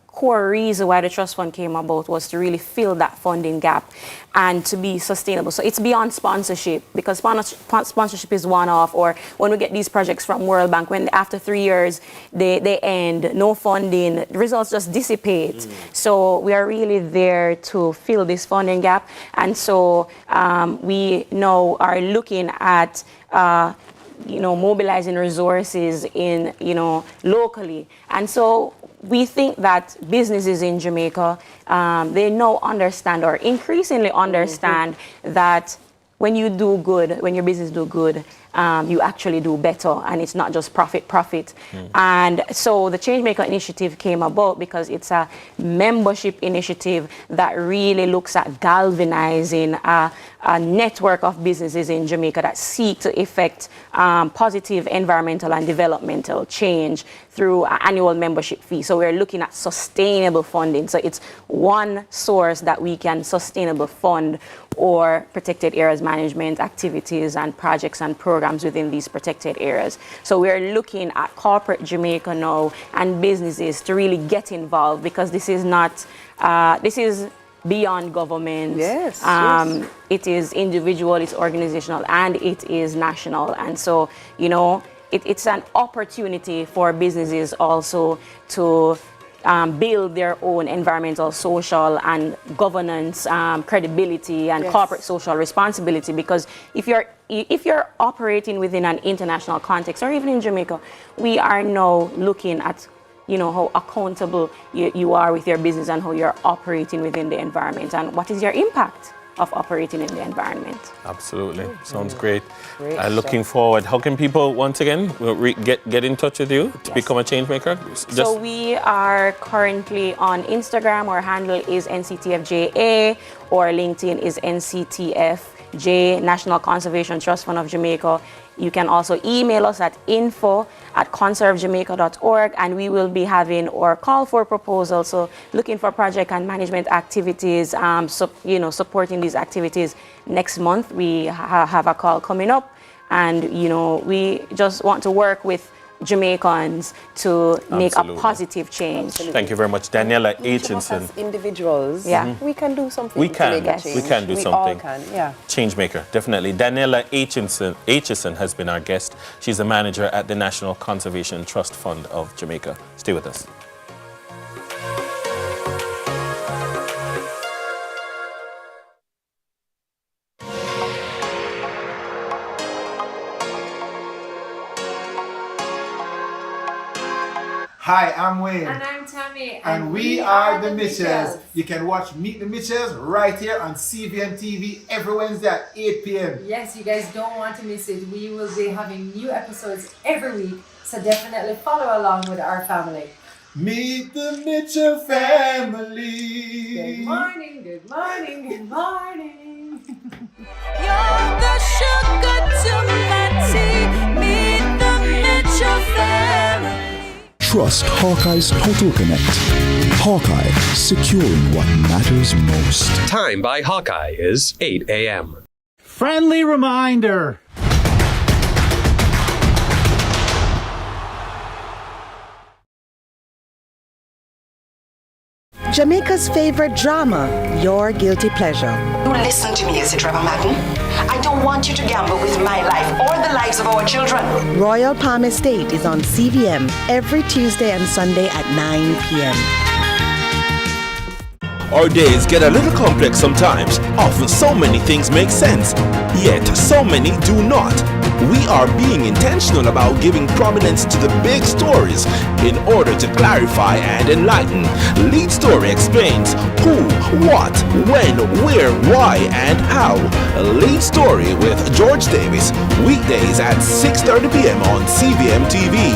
core reason why the trust fund came about was to really fill that funding gap and to be sustainable. So it's beyond sponsorship, because sponsorship is one-off, or when we get these projects from World Bank, when after 3 years they end, no funding, the results just dissipate. So we are really there to fill this funding gap. And so we now are looking at you know, mobilizing resources in, you know, locally. And so we think that businesses in Jamaica, they now understand, or increasingly understand, that when you do good, when your business do good, you actually do better, and it's not just profit. And so the Changemaker initiative came about because it's a membership initiative that really looks at galvanizing a network of businesses in Jamaica that seek to effect positive environmental and developmental change through an annual membership fee. So we're looking at sustainable funding. So it's one source that we can sustainable fund or protected areas management activities and projects and programs within these protected areas. So we're looking at corporate Jamaica now and businesses to really get involved, because this is not, this is beyond government. It is individual, it's organizational, and it is national. And so, you know, it's an opportunity for businesses also to build their own environmental, social, and governance credibility and corporate social responsibility. Because if you're operating within an international context, or even in Jamaica, we are now looking at, you know, how accountable you are with your business and how you're operating within the environment, and what is your impact of operating in the environment. Absolutely. Sounds great. Looking forward. How can people, once again, get in touch with you to become a change maker? So we are currently on Instagram. Our handle is NCTFJA, or LinkedIn is NCTFJ, National Conservation Trust Fund of Jamaica. You can also email us at info@conservejamaica.org, and we will be having our call for proposals. So looking for project and management activities, you know, supporting these activities. Next month we have a call coming up, and, you know, we just want to work with Jamaicans to make a positive change. Thank you very much, Daniela Aitchison. As individuals, we can do something. We can. To make a change. We can do something. We all can. Changemaker, definitely. Daniela Aitchison has been our guest. She's the manager at the National Conservation Trust Fund of Jamaica. Stay with us. Hi, I'm Wayne. And I'm Tami. Tami. And we are the Mitchells. You can watch Meet the Mitchells right here on CVMTV every Wednesday at 8 p.m. Yes, you guys don't want to miss it. We will be having new episodes every week, so definitely follow along with our family. Meet the Mitchell family. Good morning, good morning, good morning. You're the sugar to my tea. Meet the Mitchell family. Trust Hawkeye's Total Connect. Hawkeye, securing what matters most. Time by Hawkeye is 8 a.m. Friendly reminder. Jamaica's favorite drama, Your Guilty Pleasure. You listen to me, is it, Trevor Madden? I don't want you to gamble with my life or the lives of our children. Royal Palm Estate is on CVM every Tuesday and Sunday at 9 p.m. Our days get a little complex sometimes. Often so many things make sense, yet so many do not. We are being intentional about giving prominence to the big stories in order to clarify and enlighten. Lead Story explains who, what, when, where, why, and how. Lead Story with George Davis, weekdays at 6:30 p.m. on CVMTV.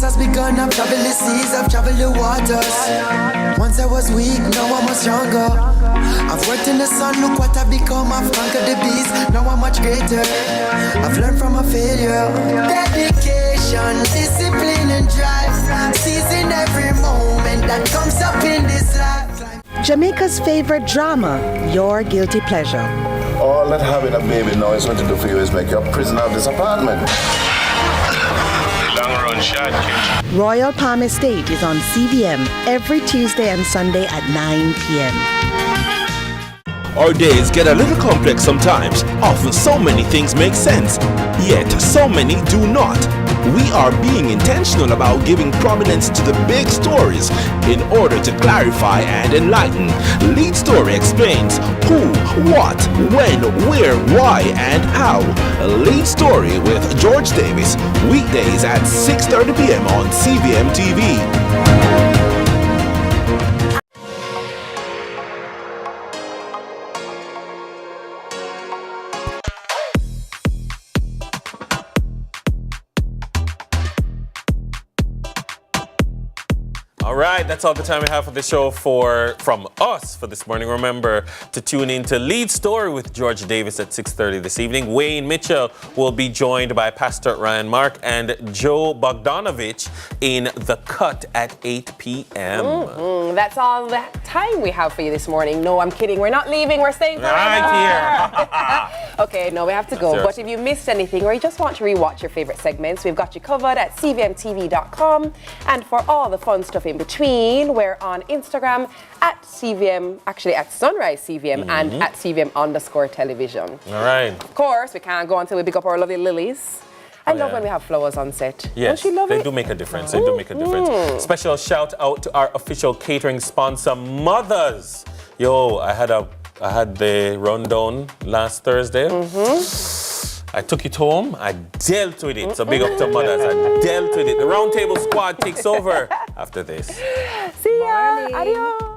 Has begun, I've traveled the seas, I've traveled the waters. Once I was weak, now I'm much stronger. I've worked in the sun, look what I've become. I've conquered the beast, now I'm much greater. I've learned from a failure. Dedication, discipline and drive. Seizing every moment that comes up in this life. Jamaica's favorite drama, Your Guilty Pleasure. All that having a baby now is going to do for you is make you a prisoner of this apartment. Long run shot, kid. Royal Palm Estate is on CVM every Tuesday and Sunday at 9 p.m. Our days get a little complex sometimes. Often so many things make sense, yet so many do not. We are being intentional about giving prominence to the big stories in order to clarify and enlighten. Lead Story explains who, what, when, where, why, and how. Lead Story with George Davis, weekdays at 6:30 p.m. on CVMTV. All right, that's all the time we have for the show from us for this morning. Remember to tune in to Lead Story with George Davis at 6:30 this evening. Wayne Mitchell will be joined by Pastor Ryan Mark and Joe Bogdanovich in The Cut at 8 p.m. That's all the time we have for you this morning. No, I'm kidding. We're not leaving. We're staying forever. Right here. Okay, no, we have to go. Sure. But if you missed anything or you just want to rewatch your favorite segments, we've got you covered at CVMTV.com. And for all the fun stuff in between, we're on Instagram at CVM, actually at Sunrise CVM and at CVM_television. All right. Of course, we can't go until we pick up our lovely lilies. I love when we have flowers on set. Yes, don't you love they it? do make a difference. They do make a difference. Special shout out to our official catering sponsor, Mothers. Yo, I had the rundown last Thursday. I took it home. I dealt with it. So big up to Mothers. I dealt with it. The Roundtable Squad takes over after this. See ya. Adios.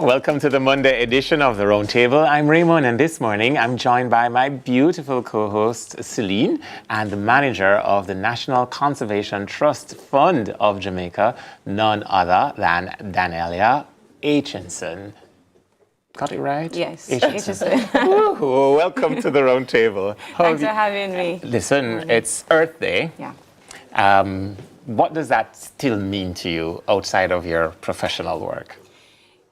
Welcome to the Monday edition of the Roundtable. I'm Raymond, and this morning I'm joined by my beautiful co-host Celine and the manager of the National Conservation Trust Fund of Jamaica, none other than Danelia Aitchison. Got it right? Yes, Aitchison. Welcome to the Roundtable. Thanks for having me. Listen, it's Earth Day. Yeah. What does that still mean to you outside of your professional work?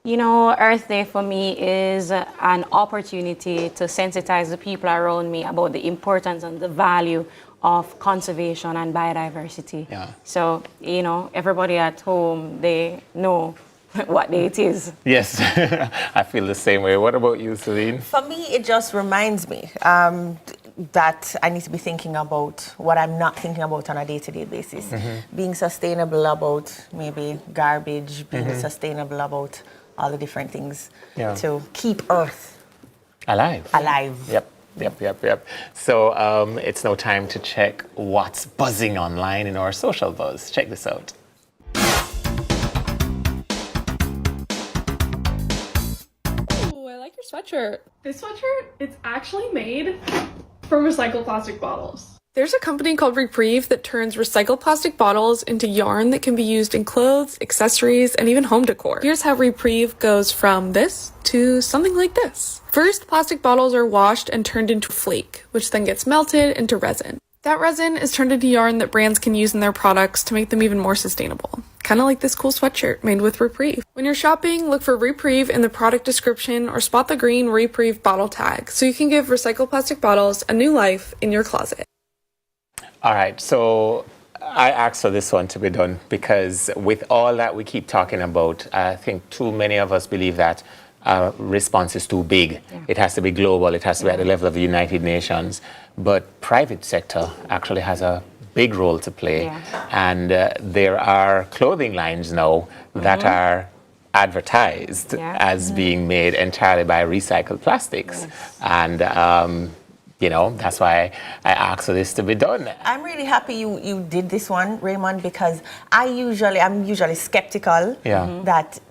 You know, Earth Day for me is an opportunity to sensitize the people around me about the importance and the value of conservation and biodiversity. Yeah. So, you know, everybody at home, they know what day it is. Yes, I feel the same way. What about you, Celine? For me, it just reminds me that I need to be thinking about what I'm not thinking about on a day-to-day basis. Being sustainable about maybe garbage, being sustainable about all the different things to keep Earth alive. Yep. So it's now time to check what's buzzing online in our social buzz. Check this out. Sweatshirt. This sweatshirt, it's actually made from recycled plastic bottles. There's a company called Reprieve that turns recycled plastic bottles into yarn that can be used in clothes, accessories, and even home decor. Here's how Reprieve goes from this to something like this. First, plastic bottles are washed and turned into flake, which then gets melted into resin. That resin is turned into yarn that brands can use in their products to make them even more sustainable. Kind of like this cool sweatshirt made with Reprieve. When you're shopping, look for Reprieve in the product description or spot the green Reprieve bottle tag so you can give recycled plastic bottles a new life in your closet. All right, so I asked for this one to be done because with all that we keep talking about, I think too many of us believe that our response is too big. It has to be global. It has to be at the level of the United Nations. But private sector actually has a big role to play. And there are clothing lines now that are advertised as being made entirely by recycled plastics. And, you know, that's why I asked for this to be done. I'm really happy you did this one, Raymond, because I'm usually skeptical that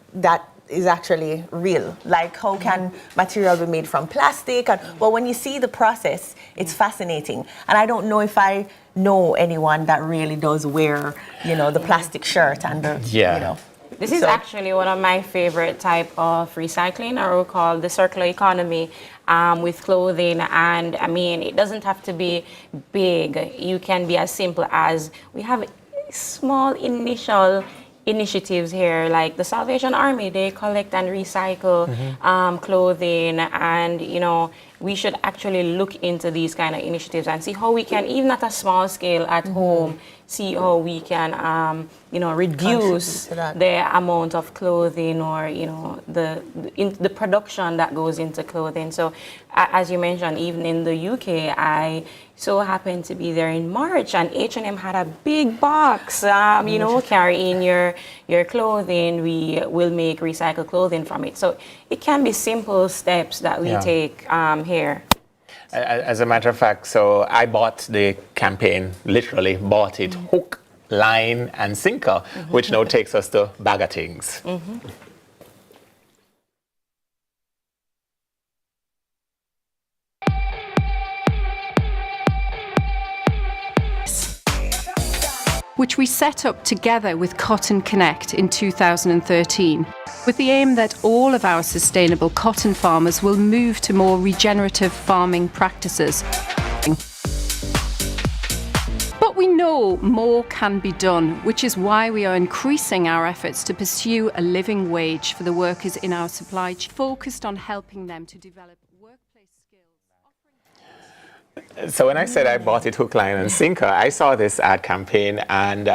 is actually real. Like, how can material be made from plastic? But when you see the process, it's fascinating. And I don't know if I know anyone that really does wear, you know, the plastic shirt and the, you know. This is actually one of my favorite type of recycling, or we call the circular economy, with clothing. And I mean, it doesn't have to be big. You can be as simple as, we have small initial initiatives here, like the Salvation Army. They collect and recycle clothing, and you know, we should actually look into these kind of initiatives and see how we can, even at a small scale at home, see how we can, you know, reduce the amount of clothing, or you know, the production that goes into clothing. So, as you mentioned, even in the UK, I so happened to be there in March, and H&M had a big box, you know, carry in your clothing. We will make recycled clothing from it. So it can be simple steps that we take here. As a matter of fact, so I bought the campaign, literally bought it, hook, line, and sinker, which now takes us to bag of things. Which we set up together with Cotton Connect in 2013, with the aim that all of our sustainable cotton farmers will move to more regenerative farming practices. But we know more can be done, which is why we are increasing our efforts to pursue a living wage for the workers in our supply chain, focused on helping them to develop workplace skills. So when I said I bought it hook, line, and sinker, I saw this ad campaign, and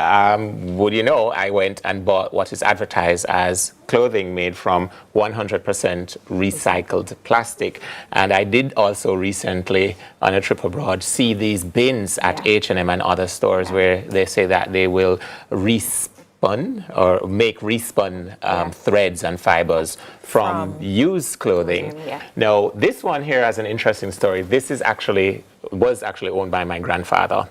would you know, I went and bought what is advertised as clothing made from 100% recycled plastic. And I did also recently, on a trip abroad, see these bins at H&M and other stores where they say that they will respun or make respun threads and fibers from used clothing. Now, this one here has an interesting story. This is was actually owned by my grandfather,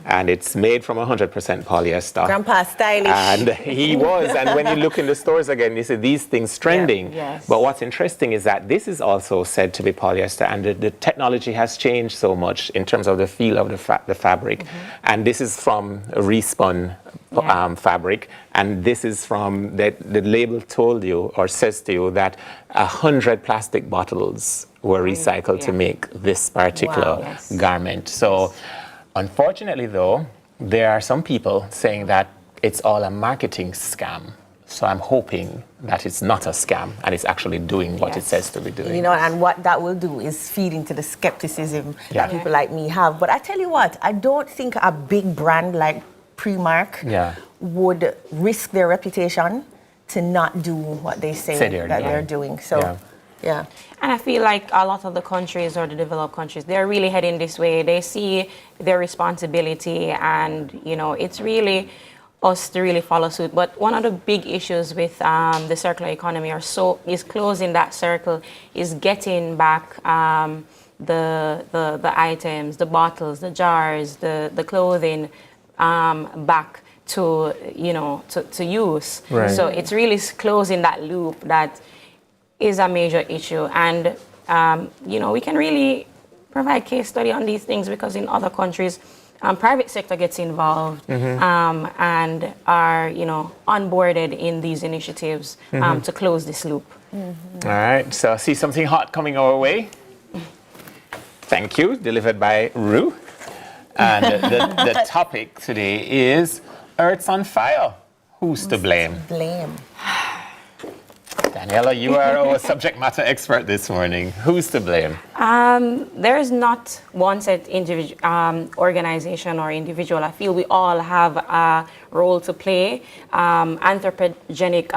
and it's made from 100% polyester. Grandpa stylish. And he was, and when you look in the stores again, you see these things trending. But what's interesting is that this is also said to be polyester, and the technology has changed so much in terms of the feel of the fabric. And this is from a respun fabric, and this is from, the label told you, or says to you, that 100 plastic bottles were recycled to make this particular garment. So unfortunately though, there are some people saying that it's all a marketing scam. So I'm hoping that it's not a scam and it's actually doing what it says to be doing. You know, and what that will do is feed into the skepticism that people like me have. But I tell you what, I don't think a big brand like Primark would risk their reputation to not do what they say they're doing. So, yeah. And I feel like a lot of the countries or the developed countries, they're really heading this way. They see their responsibility, and, you know, it's really us to really follow suit. But one of the big issues with the circular economy is closing that circle, is getting back the items, the bottles, the jars, the clothing back to, you know, to use. Right. So it's really closing that loop that is a major issue. And, you know, we can really provide case study on these things, because in other countries, private sector gets involved and are, you know, onboarded in these initiatives to close this loop. All right, so I see something hot coming our way. Thank you, delivered by Rue. And the topic today is Earth's on fire. Who's to blame? Daniela, you are our subject matter expert this morning. Who's to blame? There is not one set organization or individual. I feel we all have a role to play. Anthropogenic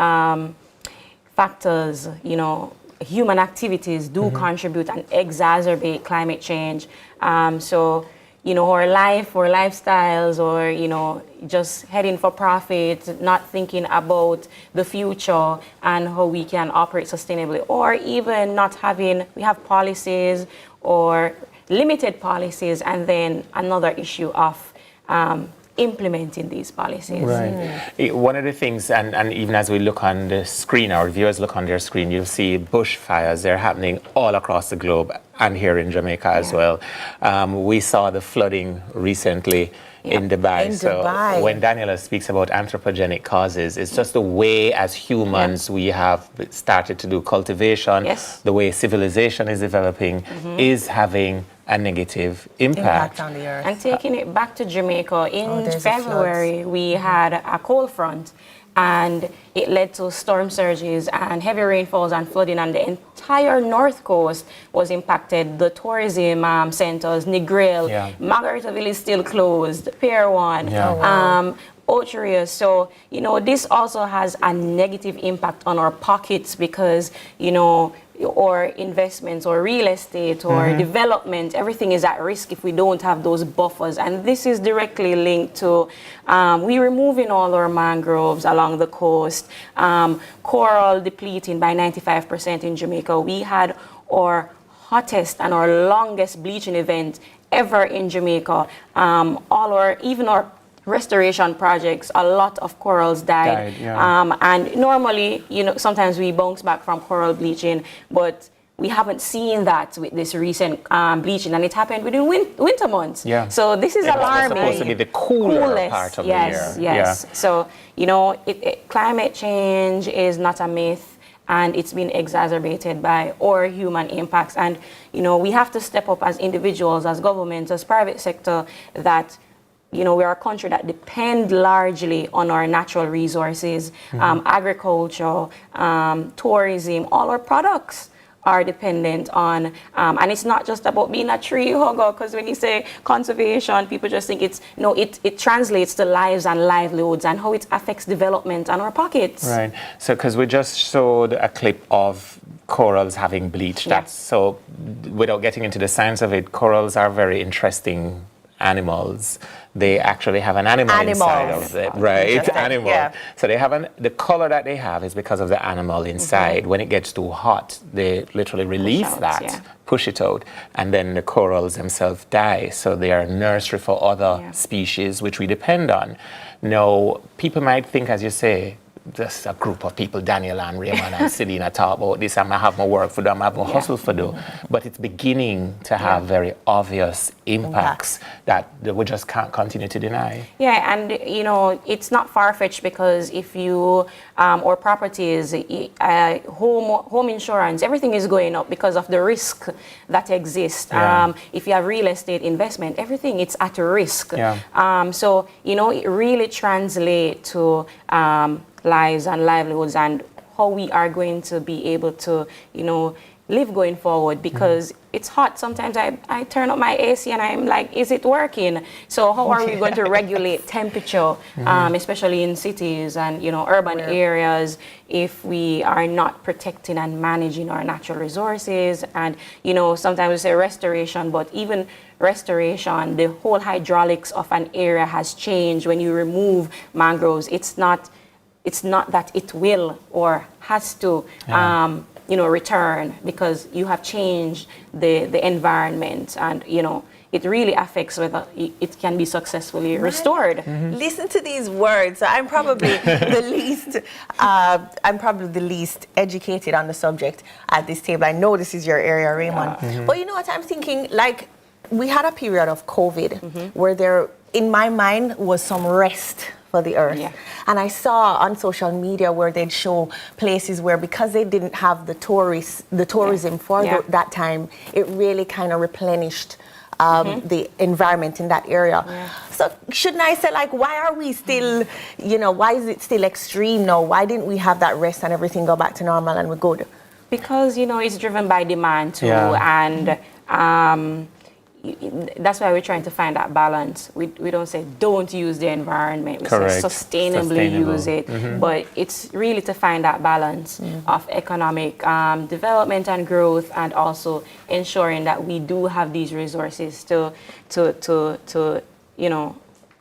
factors, you know, human activities do contribute and exacerbate climate change. So, you know, our lifestyles, or, you know, just heading for profit, not thinking about the future and how we can operate sustainably, or even not having, we have policies or limited policies, and then another issue of implementing these policies. Right. One of the things, and even as we look on the screen, our viewers look on their screen, you'll see bushfires. They're happening all across the globe and here in Jamaica as well. We saw the flooding recently in Dubai. So when Daniela speaks about anthropogenic causes, it's just the way as humans we have started to do cultivation, the way civilization is developing is having a negative impact on the earth. And taking it back to Jamaica, in February, we had a cold front, and it led to storm surges and heavy rainfalls and flooding, and the entire north coast was impacted. The tourism centers, Negril, Margaritaville is still closed, Pier 1, Ochiria. So, you know, this also has a negative impact on our pockets, because, you know, or investments or real estate or development, everything is at risk if we don't have those buffers. And this is directly linked to we removing all our mangroves along the coast, coral depleting by 95% in Jamaica. We had our hottest and our longest bleaching event ever in Jamaica. Even our restoration projects, a lot of corals died. And normally, you know, sometimes we bounce back from coral bleaching, but we haven't seen that with this recent bleaching, and it happened within winter months. So this is alarming. It's supposed to be the cooler part of the year. Yes. So, you know, climate change is not a myth, and it's been exacerbated by our human impacts. And, you know, we have to step up as individuals, as governments, as private sector, that, you know, we're a country that depend largely on our natural resources, agriculture, tourism, all our products are dependent on, and it's not just about being a tree hugger, because when you say conservation, people just think it's, no, it translates to lives and livelihoods and how it affects development and our pockets. Right, so because we just showed a clip of corals having bleached, that's so, without getting into the science of it, corals are very interesting animals. They actually have an animal inside of it, right? So they have the color that they have is because of the animal inside. When it gets too hot, they literally release push it out, and then the corals themselves die. So they are a nursery for other species, which we depend on. Now, people might think, as you say, just a group of people, Daniela and Raymond and Selena, talk about this. I have my work for them, I have my hustle for them. But it's beginning to have very obvious impacts that we just can't continue to deny. Yeah, and you know, it's not far-fetched, because if you, or properties, home insurance, everything is going up because of the risk that exists. If you have real estate investment, everything, it's at risk. So, you know, it really translates to lives and livelihoods and how we are going to be able to, live going forward, because it's hot. Sometimes I turn up my AC and I'm like, is it working? So how are we going to regulate temperature, especially in cities and, urban areas, if we are not protecting and managing our natural resources? And, sometimes we say restoration, but even restoration, the whole hydraulics of an area has changed. When you remove mangroves, it's not that it will or has to return, because you have changed the environment, and it really affects whether it can be successfully restored. Listen to these words. I'm probably the least educated on the subject at this table. I know this is your area, Raymond. But you know what I'm thinking? Like, we had a period of COVID where there, in my mind, was some rest for the earth. And I saw on social media where they'd show places where, because they didn't have the tourism for that time, it really kind of replenished the environment in that area. So shouldn't I say, like, why are we still, why is it still extreme now? Why didn't we have that rest and everything go back to normal and we're good? Because, it's driven by demand too. And that's why we're trying to find that balance. We don't say don't use the environment. We say sustainably use it. But it's really to find that balance of economic development and growth, and also ensuring that we do have these resources to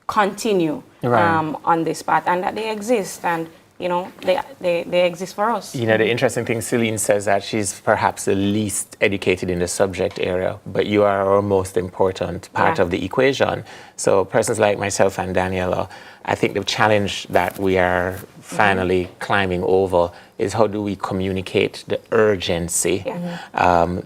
continue on this path, and that they exist, and they exist for us. The interesting thing, Celine says that she's perhaps the least educated in the subject area, but you are our most important part of the equation. So persons like myself and Daniela, I think the challenge that we are finally climbing over is, how do we communicate the urgency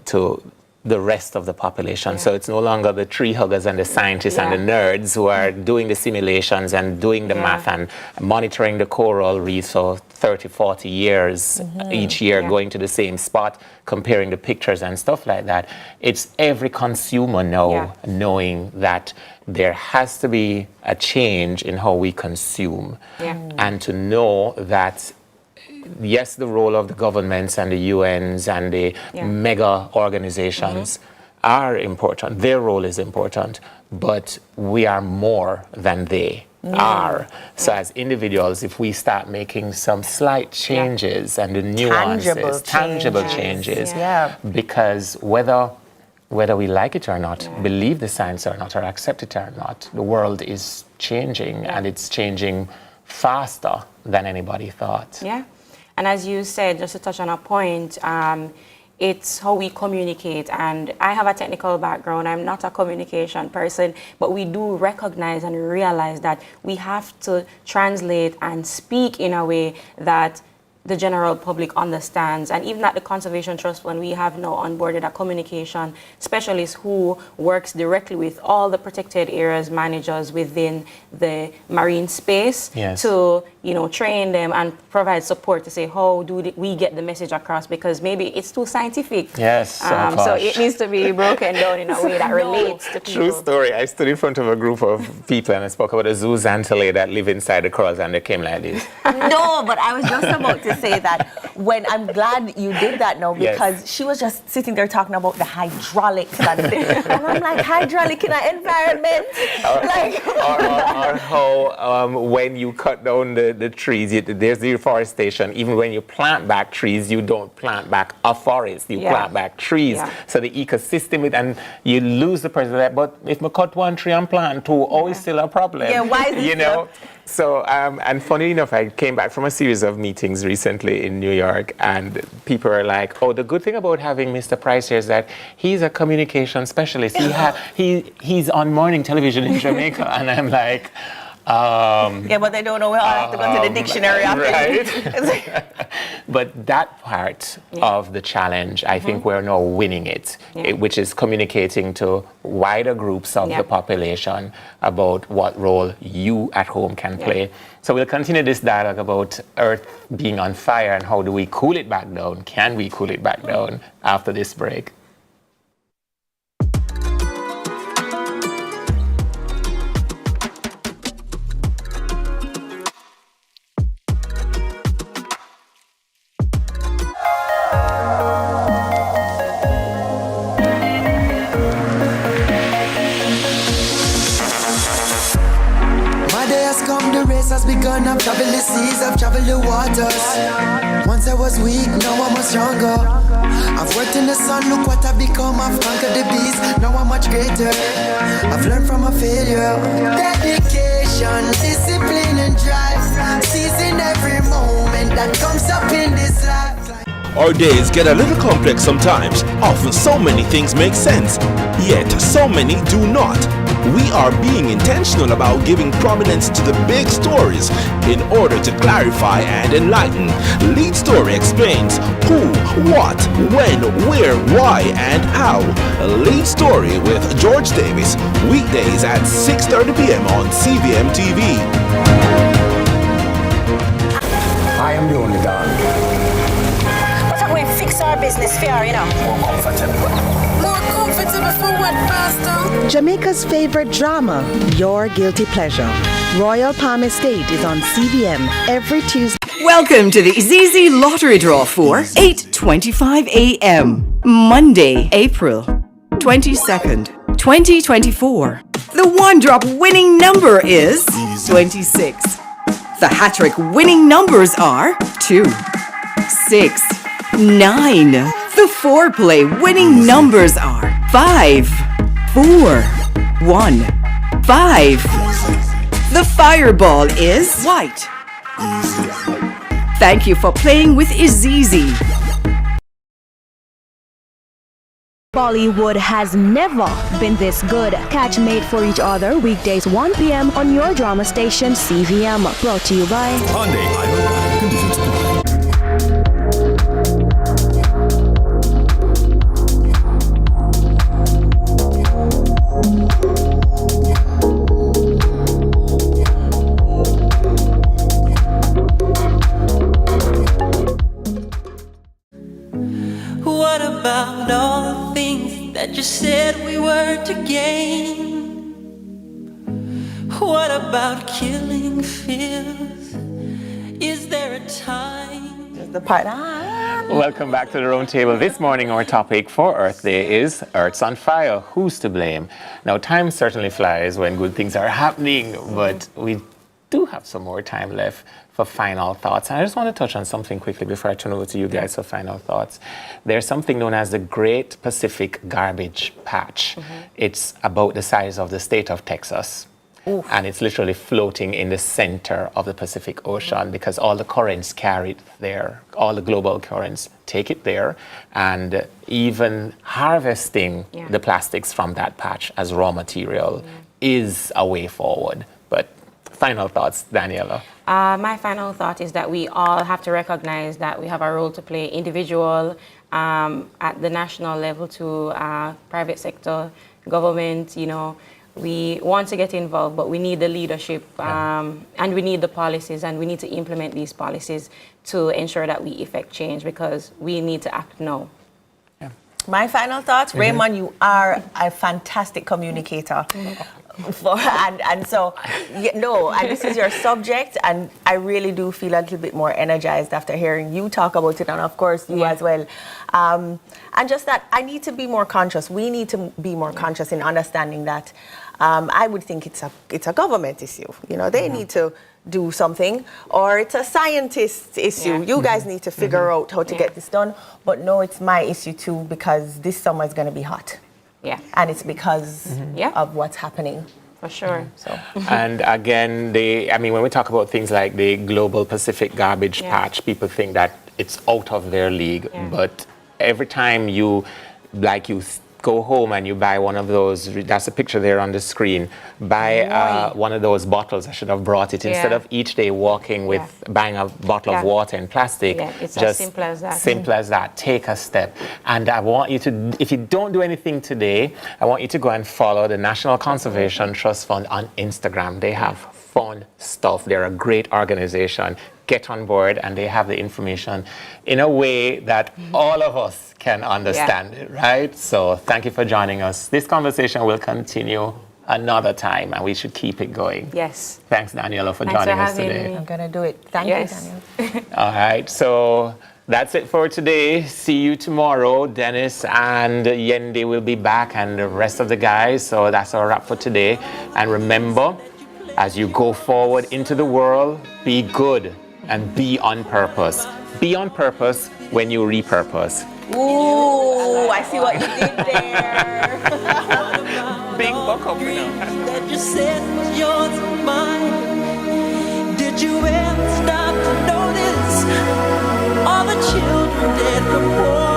to the rest of the population. So it's no longer the tree huggers and the scientists and the nerds who are doing the simulations and doing the math and monitoring the coral reef for 30, 40 years each year, going to the same spot, comparing the pictures and stuff like that. It's every consumer now knowing that there has to be a change in how we consume, and to know that yes, the role of the governments and the UNs and the mega organizations are important. Their role is important, but we are more than they are. So as individuals, if we start making some slight changes and the nuances, tangible changes, because whether we like it or not, believe the science or not, or accept it or not, the world is changing, and it's changing faster than anybody thought. And as you said, just to touch on a point, it's how we communicate. And I have a technical background. I'm not a communication person, but we do recognize and realize that we have to translate and speak in a way that the general public understands. And even at the Conservation Trust, when we have now onboarded a communication specialist who works directly with all the protected areas managers within the marine space to train them and provide support to say, how do we get the message across? Because maybe it's too scientific. So it needs to be broken down in a way that relates to people. True story. I stood in front of a group of people and I spoke about a zooxanthellae that live inside the corals, and they came like this. No, but I was just about to say that when I'm glad you did that now, because she was just sitting there talking about the hydraulics and I'm like, hydraulic in an environment? Or how when you cut down the trees, there's deforestation. Even when you plant back trees, you don't plant back a forest, you plant back trees. So the ecosystem, and you lose the person. But if we cut one tree and plant two, always still a problem. Why is it So, and funny enough, I came back from a series of meetings recently in New York, and people are like, oh, the good thing about having Mr. Price here is that he's a communication specialist. He's on morning television in Jamaica. And I'm like, but they don't know where I have to go to the dictionary after. But that part of the challenge, I think we're now winning it, which is communicating to wider groups of the population about what role you at home can play. So we'll continue this dialogue about Earth being on fire and how do we cool it back down? Can we cool it back down after this break? come, the race has begun. I've traveled the seas, I've traveled the waters. Once I was weak, now I'm much stronger. I've worked in the sun, look what I've become. I've conquered the beast, now I'm much greater. I've learned from a failure. Dedication, discipline and drive. Seizing every moment that comes up in this life. Our days get a little complex sometimes. Often so many things make sense, yet so many do not. We are being intentional about giving prominence to the big stories in order to clarify and enlighten. Lead Story explains who, what, when, where, why, and how. Lead Story with George Davis, weekdays at 6:30 p.m. on CVMTV. I am the only dog. We fix our business fair, you know. More comfortable. More comfortable for what, Pastor? Jamaica's favorite drama, Your Guilty Pleasure. Royal Palm Estate is on CVM every Tuesday. Welcome to the ZZ Lottery Draw for 8:25 a.m. Monday, April 22nd, 2024. The one-drop winning number is 26. The hat-trick winning numbers are 2, 6, 9. The four-play winning numbers are 5, 4, 1, 5. The fireball is white. Thank you for playing with Izizi. Bollywood has never been this good. Catch Made for Each Other weekdays 1 p.m. on your drama station CVM. Brought to you by Hyundai. Conditions apply. What about all the things that you said we were to gain? What about killing fears? Is there a time? The part. Welcome back to the round table. This morning our topic for Earth Day is Earth's on fire. Who's to blame? Now time certainly flies when good things are happening, but we do have some more time left for final thoughts. And I just want to touch on something quickly before I turn over to you guys for final thoughts. There's something known as the Great Pacific Garbage Patch. It's about the size of the state of Texas. Oof. And it's literally floating in the center of the Pacific Ocean because all the currents carry it there. All the global currents take it there. And even harvesting the plastics from that patch as raw material is a way forward. But final thoughts, Daniela. My final thought is that we all have to recognize that we have a role to play, individual, at the national level to private sector, government, you know. We want to get involved, but we need the leadership and we need the policies, and we need to implement these policies to ensure that we effect change because we need to act now. My final thoughts, Raymond, you are a fantastic communicator. And so, and this is your subject, and I really do feel a little bit more energized after hearing you talk about it, and of course you as well. And just that I need to be more conscious. We need to be more conscious in understanding that I would think it's a government issue. You know, they need to do something, or it's a scientist issue. You guys need to figure out how to get this done. But no, it's my issue too, because this summer is going to be hot. Yeah. And it's because of what's happening. For sure. So. And again, when we talk about things like the Global Pacific Garbage Patch, people think that it's out of their league. But every time you go home and you buy one of those, that's a picture there on the screen, buy one of those bottles. I should have brought it. Instead of each day walking with buying a bottle of water in plastic, it's just as simple as that. Simple as that. Take a step. And I want you to, if you don't do anything today, I want you to go and follow the National Conservation Trust Fund on Instagram. They have fun stuff. They're a great organization. Get on board, and they have the information in a way that all of us can understand it, right? So thank you for joining us. This conversation will continue another time, and we should keep it going. Yes. Thanks, Daniela, for joining us today. I'm going to do it. Thank you, Daniel. All right, so that's it for today. See you tomorrow. Dennis and Yende will be back, and the rest of the guys. So that's our wrap for today. And remember, As you go forward into the world, be good and be on purpose. Be on purpose when you repurpose. Ooh, I see what you did there. Big buck up, you know. That you said was yours and mine. Did you ever stop to notice all the children dead from war?